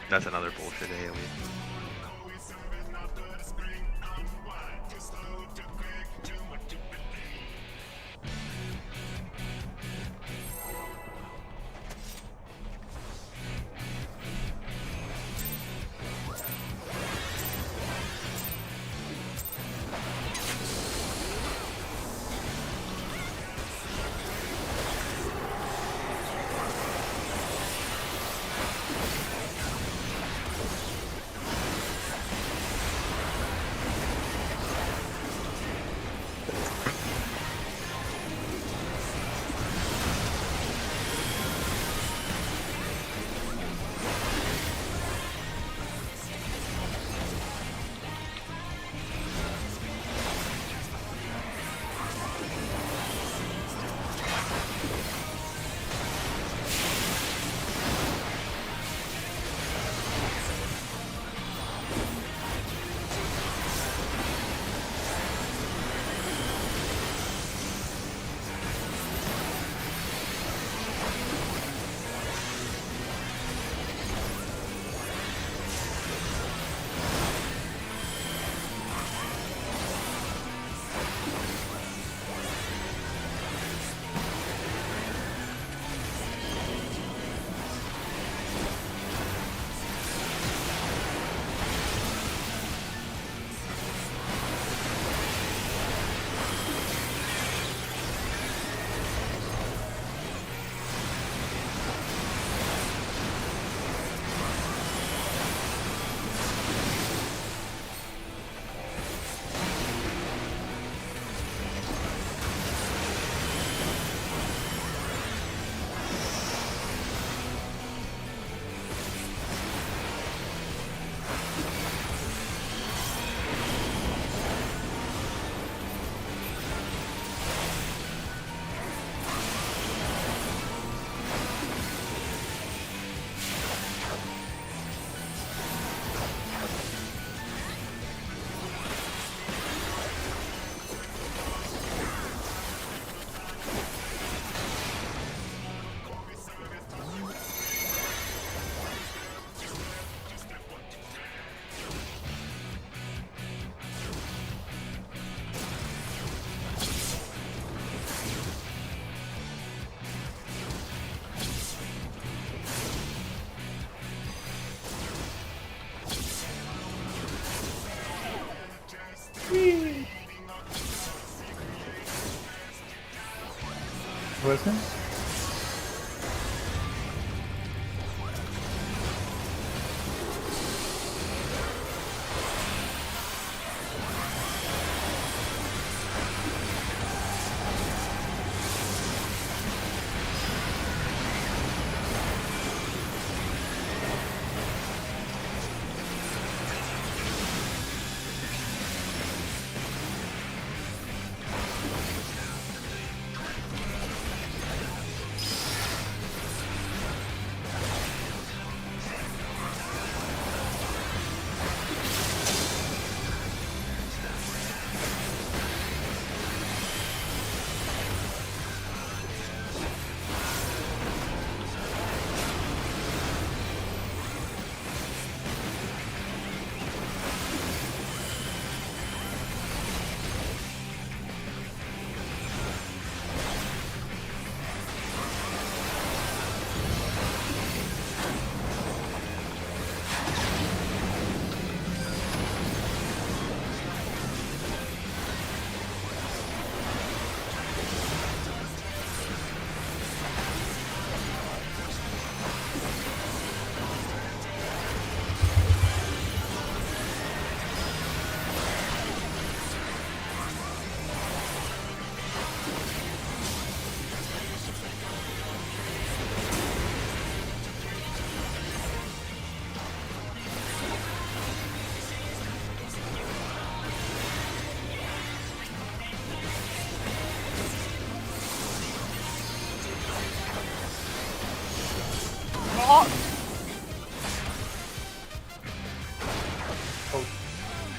Speaker 7: That's another bullshit AoE.
Speaker 4: Listen.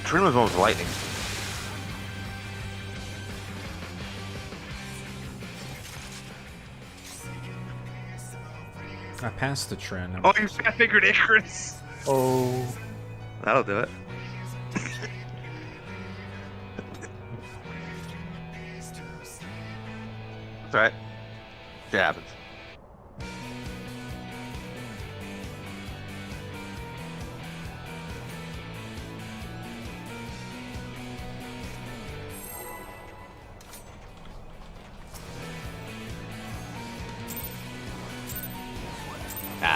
Speaker 7: Trin was one with lightning.
Speaker 1: I passed the trend.
Speaker 7: Oh, you fat fingered Icarus.
Speaker 4: Oh.
Speaker 7: That'll do it. That's alright. It happens.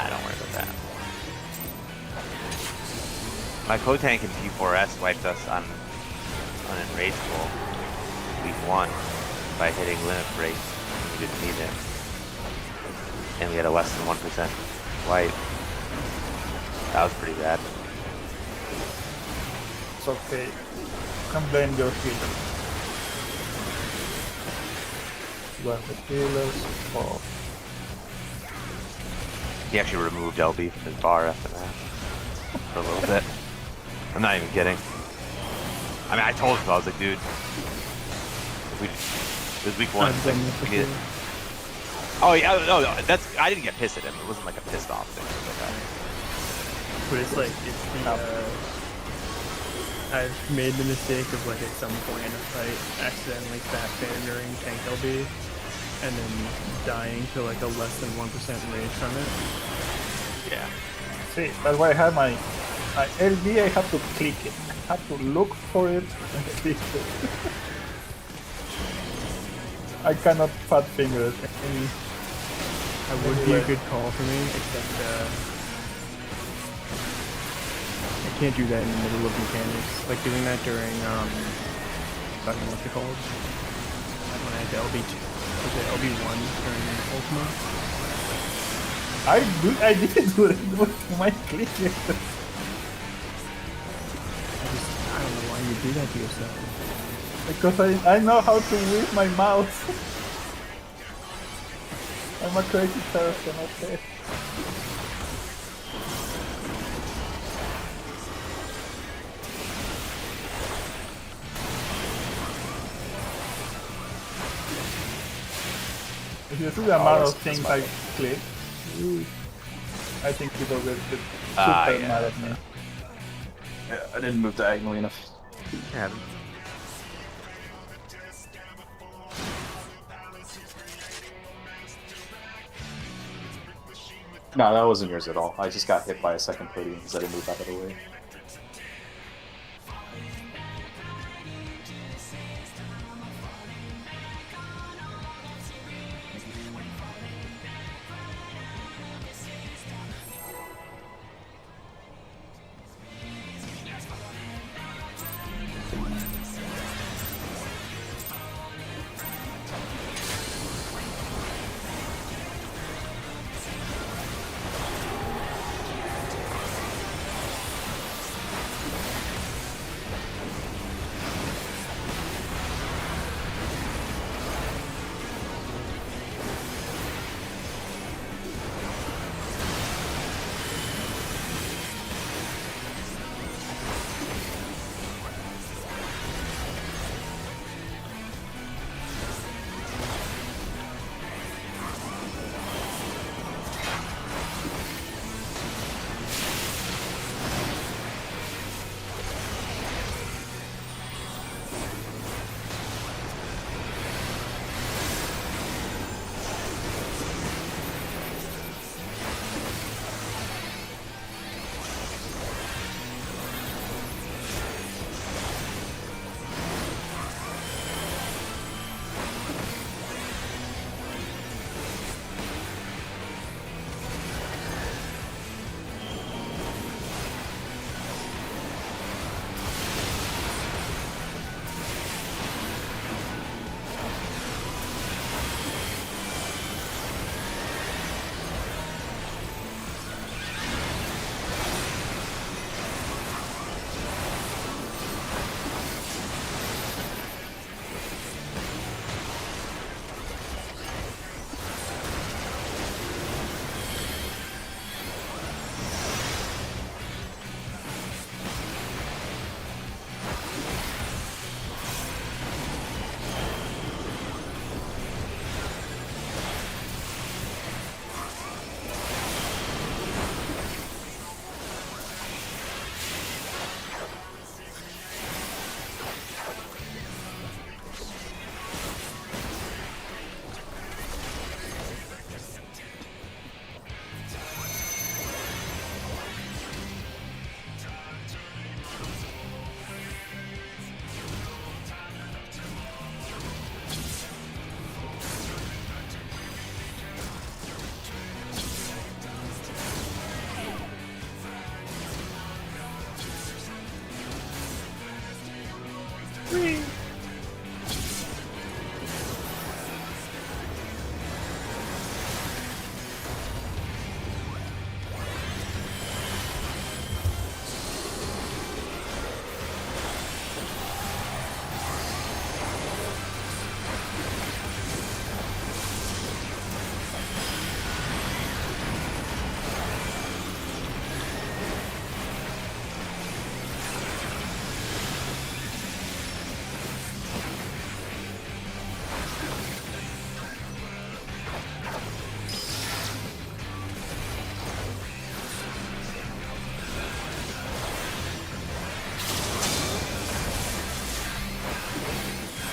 Speaker 7: Don't worry about that. My Kotank and P4S wiped us on Enrageable week 1 by hitting limit break. We didn't need it. And we had a less than 1% wipe. That was pretty bad.
Speaker 4: It's okay. You can blame your healer. Let the healers fall.
Speaker 7: He actually removed LB from his bar after that. For a little bit. I'm not even kidding. I mean, I told him, I was like, dude, it was week 1.
Speaker 3: I've done this
Speaker 7: We need it.
Speaker 3: before.
Speaker 7: Oh yeah, no, I didn't get pissed at him. It wasn't like a pissed off thing. It was like
Speaker 3: But it's like, it's the, I've made the mistake of like at some point in a fight accidentally fat fingering tank LB and then dying to like a less than 1% rage from it.
Speaker 7: yeah.
Speaker 4: See, that's why I have my LB, I have to click it. I have to look for it and click it. I cannot fat finger it.
Speaker 3: That would be a good call for me, except I can't do that in the middle of mechanics. Like doing that during, I don't know what's it called. Like when I had the LB2, was it LB1 during Ultima?
Speaker 4: I didn't do it with my click it.
Speaker 3: I don't know why you do that to yourself.
Speaker 4: Because I know how to whip my mouse. I'm a crazy person, okay. If you see the amount of things I click, I think people will get super mad at me.
Speaker 5: Yeah, I didn't move diagonally enough.
Speaker 7: Yeah.
Speaker 5: No, that wasn't yours at all. I just got hit by a second podium because I didn't move out of the way.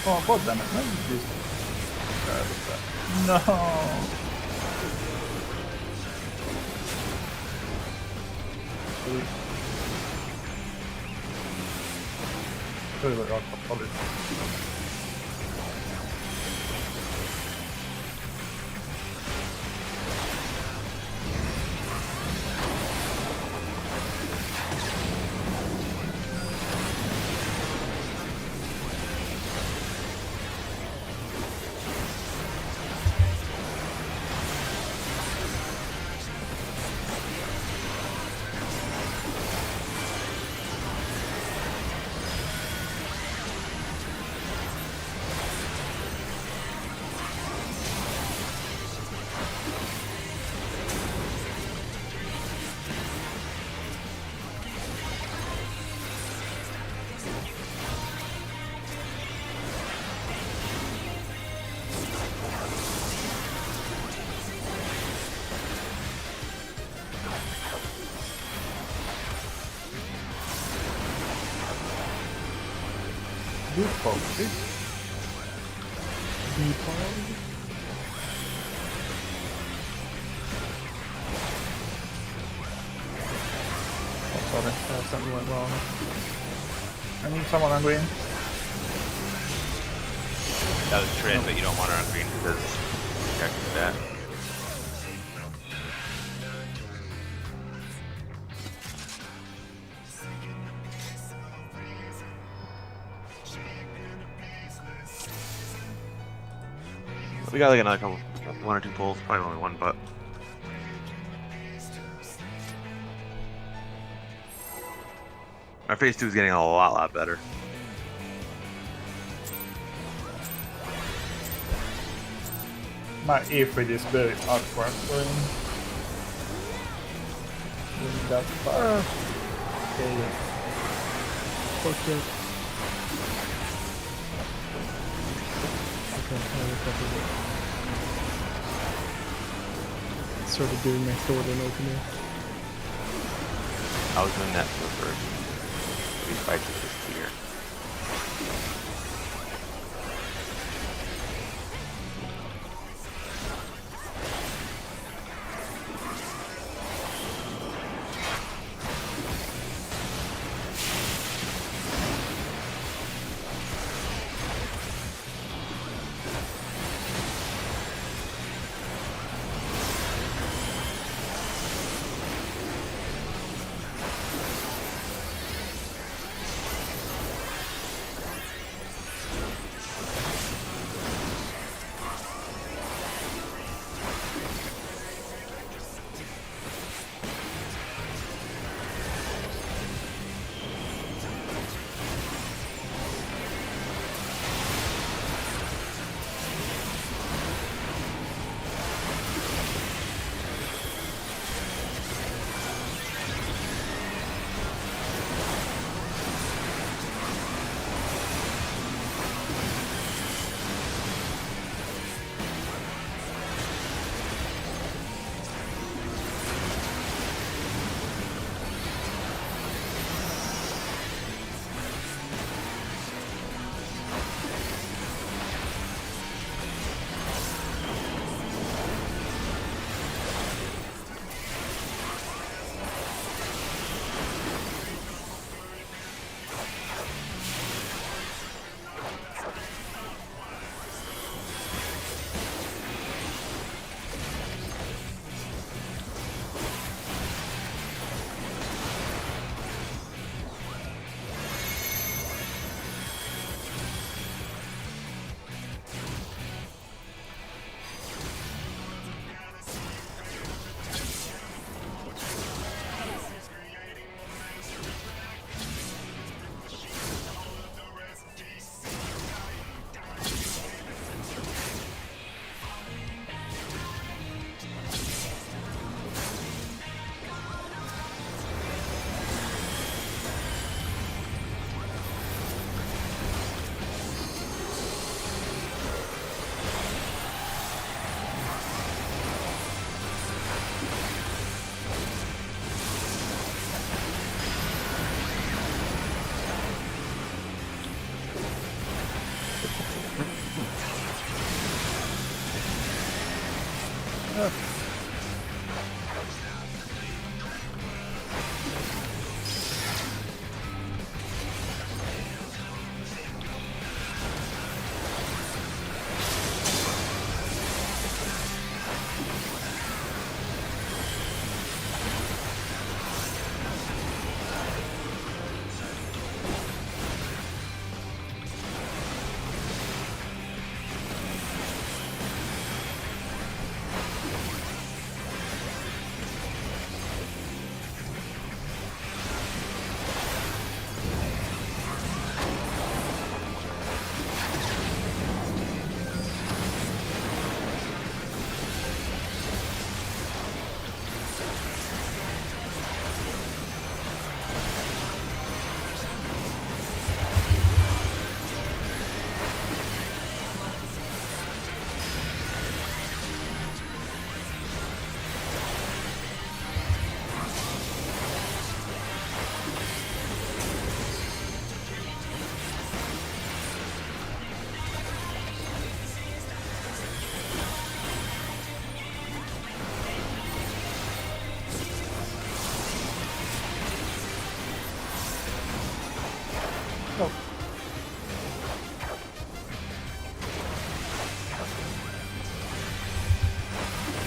Speaker 4: Oh, god damn it, no, you just... No! Sorry. Deep sorry.
Speaker 3: Something went wrong.
Speaker 4: I need someone on green.
Speaker 7: That was Trin, but you don't want her on green because check that.
Speaker 2: We got like another couple, 1 or 2 pulls, probably only 1, but our phase 2 is getting a lot better.
Speaker 4: My aphid is very awkward for him. In that part.
Speaker 3: Okay. Fuck it. Okay, I recovered it. Started doing my sword and opener.
Speaker 2: I was doing that for first. These fights are just here.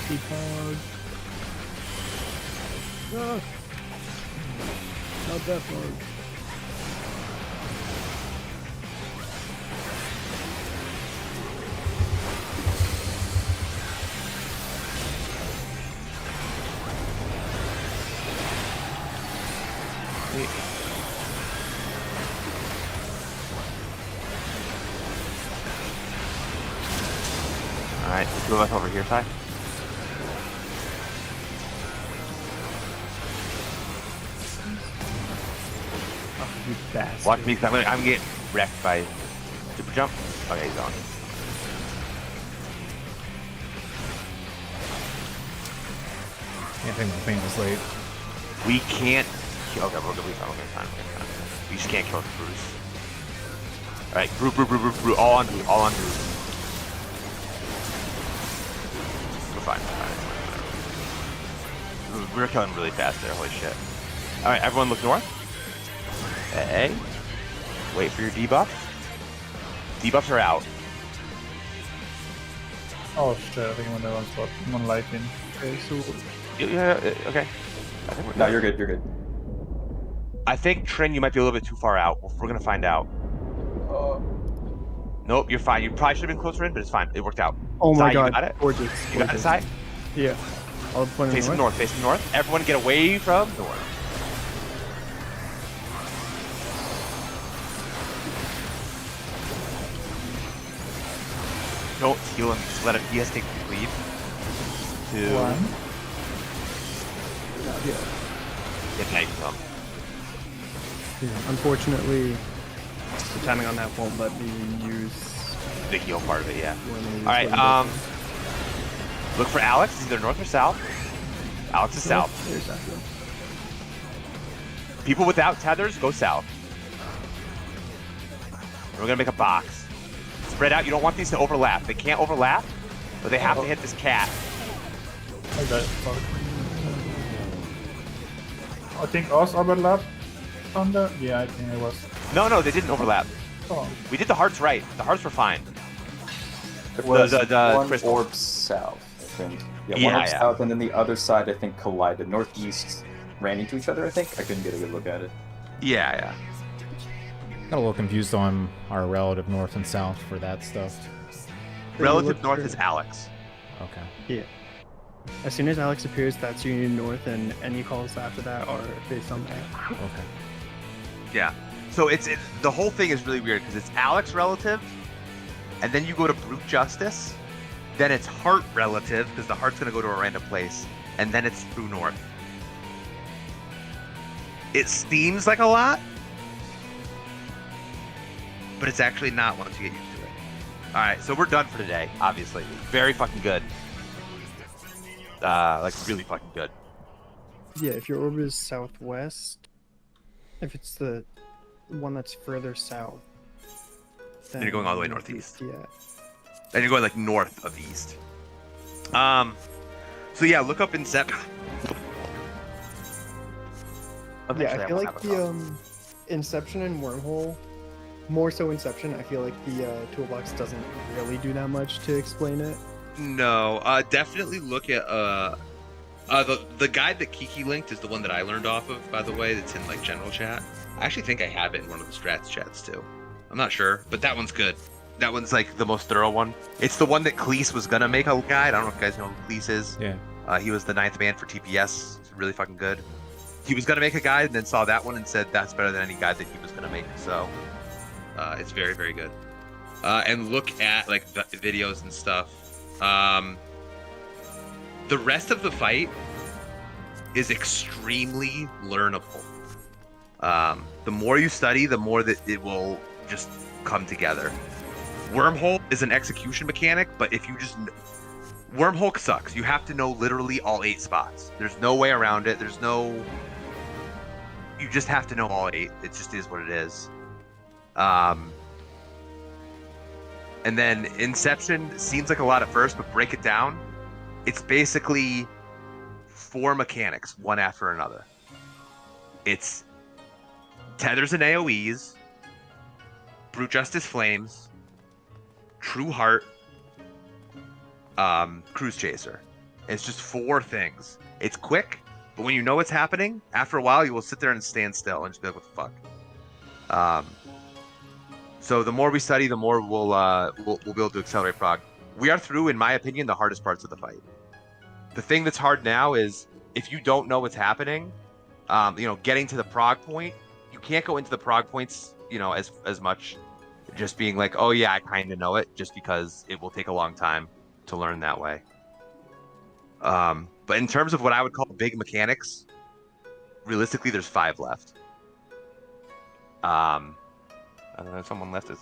Speaker 3: Keep hard. Ah. Not that hard.
Speaker 2: Alright, the two of us over here, Ty.
Speaker 3: Oh, you bastard.
Speaker 2: Watch me, 'cause I'm getting wrecked by super jump. Okay, he's on.
Speaker 1: I think my paint was late.
Speaker 2: We can't. Okay, we're gonna be fine. We just can't kill the Bruce. Alright, Brew. All on Brew. We're fine. We're killing really fast there. Holy shit. Alright, everyone look north. Hey. Wait for your debuff. Debuffs are out.
Speaker 4: Oh shit, I think I'm on the wrong spot. I'm on lighting.
Speaker 3: Okay, so
Speaker 2: Yeah, okay. I think
Speaker 5: No, you're good. You're good.
Speaker 2: I think, Trin, you might be a little bit too far out. We're gonna find out. Nope, you're fine. You probably should have been closer in, but it's fine. It worked out.
Speaker 3: oh my
Speaker 2: Sai,
Speaker 3: god,
Speaker 2: you got it?
Speaker 3: gorgeous.
Speaker 2: You got it, Sai?
Speaker 3: Yeah. I'll point
Speaker 2: Facing north, facing north. Everyone get away from north. Don't heal him. Just let him. He has to take the lead. 2.
Speaker 4: One.
Speaker 3: Yeah.
Speaker 2: Get tagged him.
Speaker 3: Yeah. Unfortunately, the timing on that won't let me use
Speaker 2: The heal part of it, yeah.
Speaker 3: one of these
Speaker 2: Alright,
Speaker 3: windows.
Speaker 2: look for Alex. It's either north or south. Alex is south.
Speaker 3: There's that one.
Speaker 2: People without tethers, go south. We're gonna make a box. Spread out. You don't want these to overlap. They can't overlap, but they have to hit this cat.
Speaker 4: I got it. Sorry. I think us overlap on the. Yeah, I think it was.
Speaker 2: No, they didn't overlap.
Speaker 4: Oh,
Speaker 2: We did the hearts right. The hearts were fine.
Speaker 5: It was
Speaker 2: the
Speaker 5: one
Speaker 2: crystal.
Speaker 5: orb south, I think. Yeah, one
Speaker 2: Yeah,
Speaker 5: orb
Speaker 2: yeah.
Speaker 5: south, and then the other side, I think, collided. Northeast ran into each other, I think. I couldn't get a good look at it.
Speaker 2: Yeah.
Speaker 1: Got a little confused on our relative north and south for that stuff.
Speaker 2: Relative
Speaker 3: look
Speaker 2: north
Speaker 3: for-
Speaker 2: is Alex.
Speaker 1: Okay.
Speaker 3: Yeah. As soon as Alex appears, that's Union North, and any calls after that are based on that.
Speaker 1: Okay.
Speaker 2: Yeah. So the whole thing is really weird because it's Alex relative, and then you go to Brute Justice, then it's Heart relative because the Heart's gonna go to a random place, and then it's True North. It seems like a lot, but it's actually not once you get used to it. All right, so we're done for today. Obviously, very fucking good. Like really fucking good.
Speaker 3: Yeah, if your orb is southwest, if it's the one that's further south,
Speaker 2: Then you're going all the way northeast.
Speaker 3: Yeah.
Speaker 2: And you're going like north of east. So yeah, look up Inception.
Speaker 3: Yeah, I feel like the Inception and Wormhole, more so Inception. I feel like the toolbox doesn't really do that much to explain it.
Speaker 7: No, definitely look at the guide that Kiki linked is the one that I learned off of, by the way. That's in like general chat. I actually think I have it in one of the strats chats too. I'm not sure, but that one's good.
Speaker 2: That one's like the most thorough one. It's the one that Cleese was gonna make a guide. I don't know if you guys know who Cleese is.
Speaker 1: Yeah.
Speaker 2: He was the 9th man for TPS. It's really fucking good. He was gonna make a guide and then saw that one and said that's better than any guide that he was gonna make. So
Speaker 7: It's very, very good. And look at like the videos and stuff. The rest of the fight is extremely learnable. The more you study, the more that it will just come together. Wormhole is an execution mechanic, but if you just Wormhole sucks. You have to know literally all 8 spots. There's no way around it. You just have to know all 8. It just is what it is. And then Inception seems like a lot at first, but break it down. It's basically 4 mechanics, one after another. It's Tethers and AoEs, Brute Justice Flames, True Heart, Cruise Chaser. It's just 4 things. It's quick, but when you know what's happening, after a while you will sit there and stand still and just be like, what the fuck? So the more we study, the more we'll be able to accelerate prog. We are through, in my opinion, the hardest parts of the fight. The thing that's hard now is if you don't know what's happening, getting to the prog point, you can't go into the prog points, as much just being like, oh yeah, I kind of know it, just because it will take a long time.
Speaker 2: to learn that way. But in terms of what I would call big mechanics, realistically, there's 5 left. I don't know, someone left his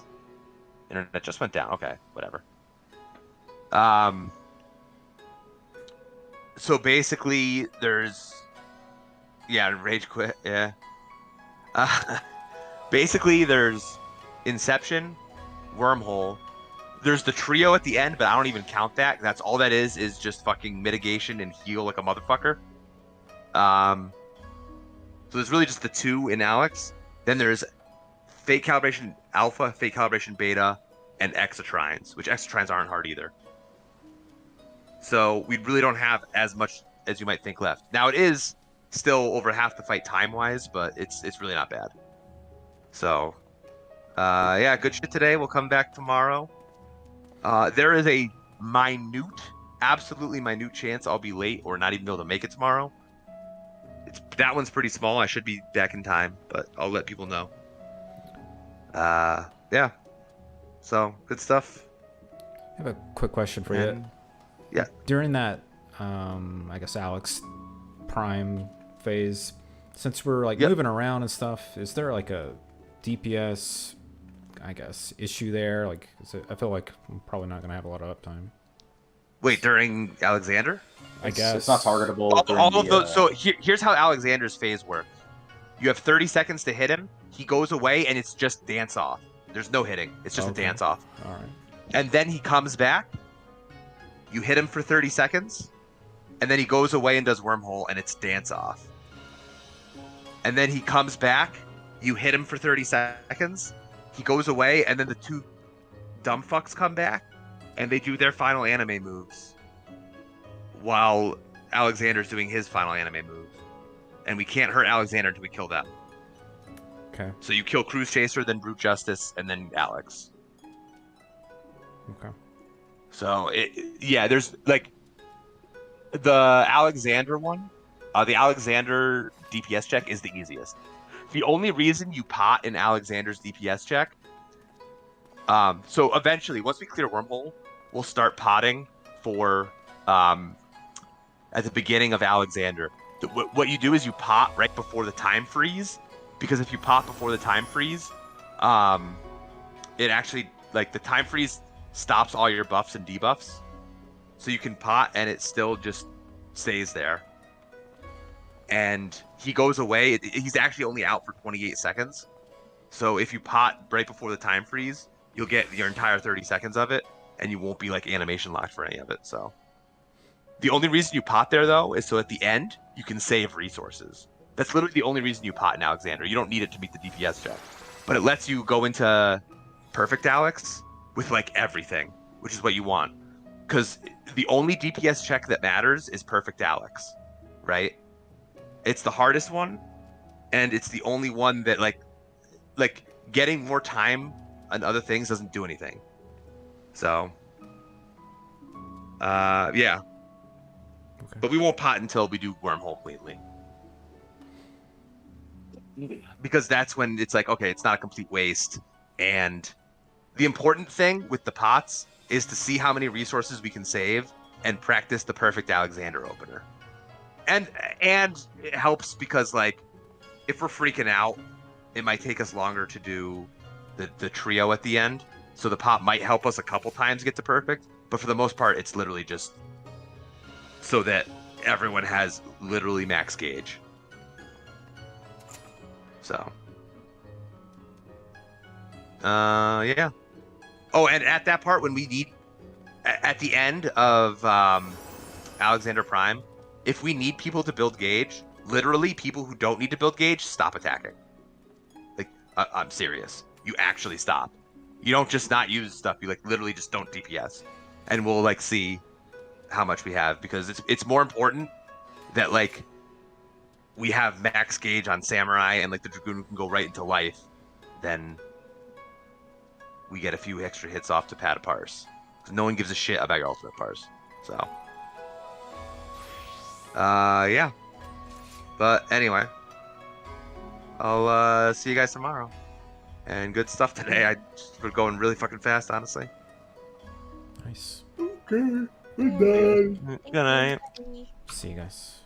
Speaker 2: internet just went down. Okay, whatever. So basically, there's rage quit. Yeah. Basically, there's Inception, Wormhole. There's the trio at the end, but I don't even count that. That's all that is just fucking mitigation and heal like a motherfucker. So there's really just the 2 in Alex. Then there's Fate Calibration Alpha, Fate Calibration Beta, and Exotrines, which Exotrines aren't hard either. So we really don't have as much as you might think left. Now it is still over half the fight time-wise, but it's really not bad. So, yeah, good shit today. We'll come back tomorrow. There is a absolutely minute chance I'll be late or not even be able to make it tomorrow. That one's pretty small. I should be back in time, but I'll let people know. Yeah. So, good stuff.
Speaker 1: I have a quick question for you.
Speaker 2: Yeah.
Speaker 1: During that, I guess, Alex Prime phase, since we're like moving around and stuff, is there like a DPS, I guess, issue there? Like, I feel like I'm probably not going to have a lot of uptime.
Speaker 2: Wait, during Alexander?
Speaker 1: I guess.
Speaker 5: It's not targetable.
Speaker 2: All of those. So here's how Alexander's phase works. You have 30 seconds to hit him. He goes away, and it's just dance off. There's no hitting. It's just a dance off.
Speaker 1: All right.
Speaker 2: And then he comes back. You hit him for 30 seconds, and then he goes away and does Wormhole, and it's dance off. And then he comes back. You hit him for 30 seconds. He goes away, and then the 2 dumb fucks come back, and they do their final anime moves while Alexander's doing his final anime move. And we can't hurt Alexander until we kill them.
Speaker 1: Okay.
Speaker 2: So you kill Cruise Chaser, then Brute Justice, and then Alex.
Speaker 1: Okay.
Speaker 2: So, there's, like, the Alexander one, the Alexander DPS check is the easiest. The only reason you pot in Alexander's DPS check, so eventually, once we clear Wormhole, we'll start potting for, at the beginning of Alexander. What you do is you pot right before the time freeze, because if you pot before the time freeze, it actually, like, the time freeze stops all your buffs and debuffs, so you can pot and it still just stays there. And he goes away. He's actually only out for 28 seconds. So if you pot right before the time freeze, you'll get your entire 30 seconds of it, and you won't be like animation locked for any of it. So the only reason you pot there, though, is so at the end you can save resources. That's literally the only reason you pot in Alexander. You don't need it to meet the DPS check, but it lets you go into Perfect Alex with like everything, which is what you want. Because the only DPS check that matters is Perfect Alex, right? It's the hardest one, and it's the only one that like getting more time on other things doesn't do anything. So, yeah.
Speaker 1: Okay.
Speaker 2: But we won't pot until we do Wormhole cleanly. Because that's when it's like, okay, it's not a complete waste. And the important thing with the pots is to see how many resources we can save and practice the Perfect Alexander opener. And it helps because, like, if we're freaking out, it might take us longer to do the trio at the end. So the pot might help us a couple times get to perfect. But for the most part, it's literally just so that everyone has literally max gauge. So, yeah. Oh, and at that part, when we need, at the end of Alexander Prime, if we need people to build gauge, literally people who don't need to build gauge, stop attacking. Like, I'm serious. You actually stop. You don't just not use stuff. You, like, literally just don't DPS. And we'll, like, see how much we have, because it's more important that, like, we have max gauge on Samurai and, like, the Dragoon can go right into life than we get a few extra hits off to pad a parse. Because no one gives a shit about your ultimate parse. So, yeah. But anyway, I'll see you guys tomorrow. And good stuff today. We're going really fucking fast, honestly.
Speaker 1: Nice.
Speaker 2: Good night.
Speaker 1: See you guys.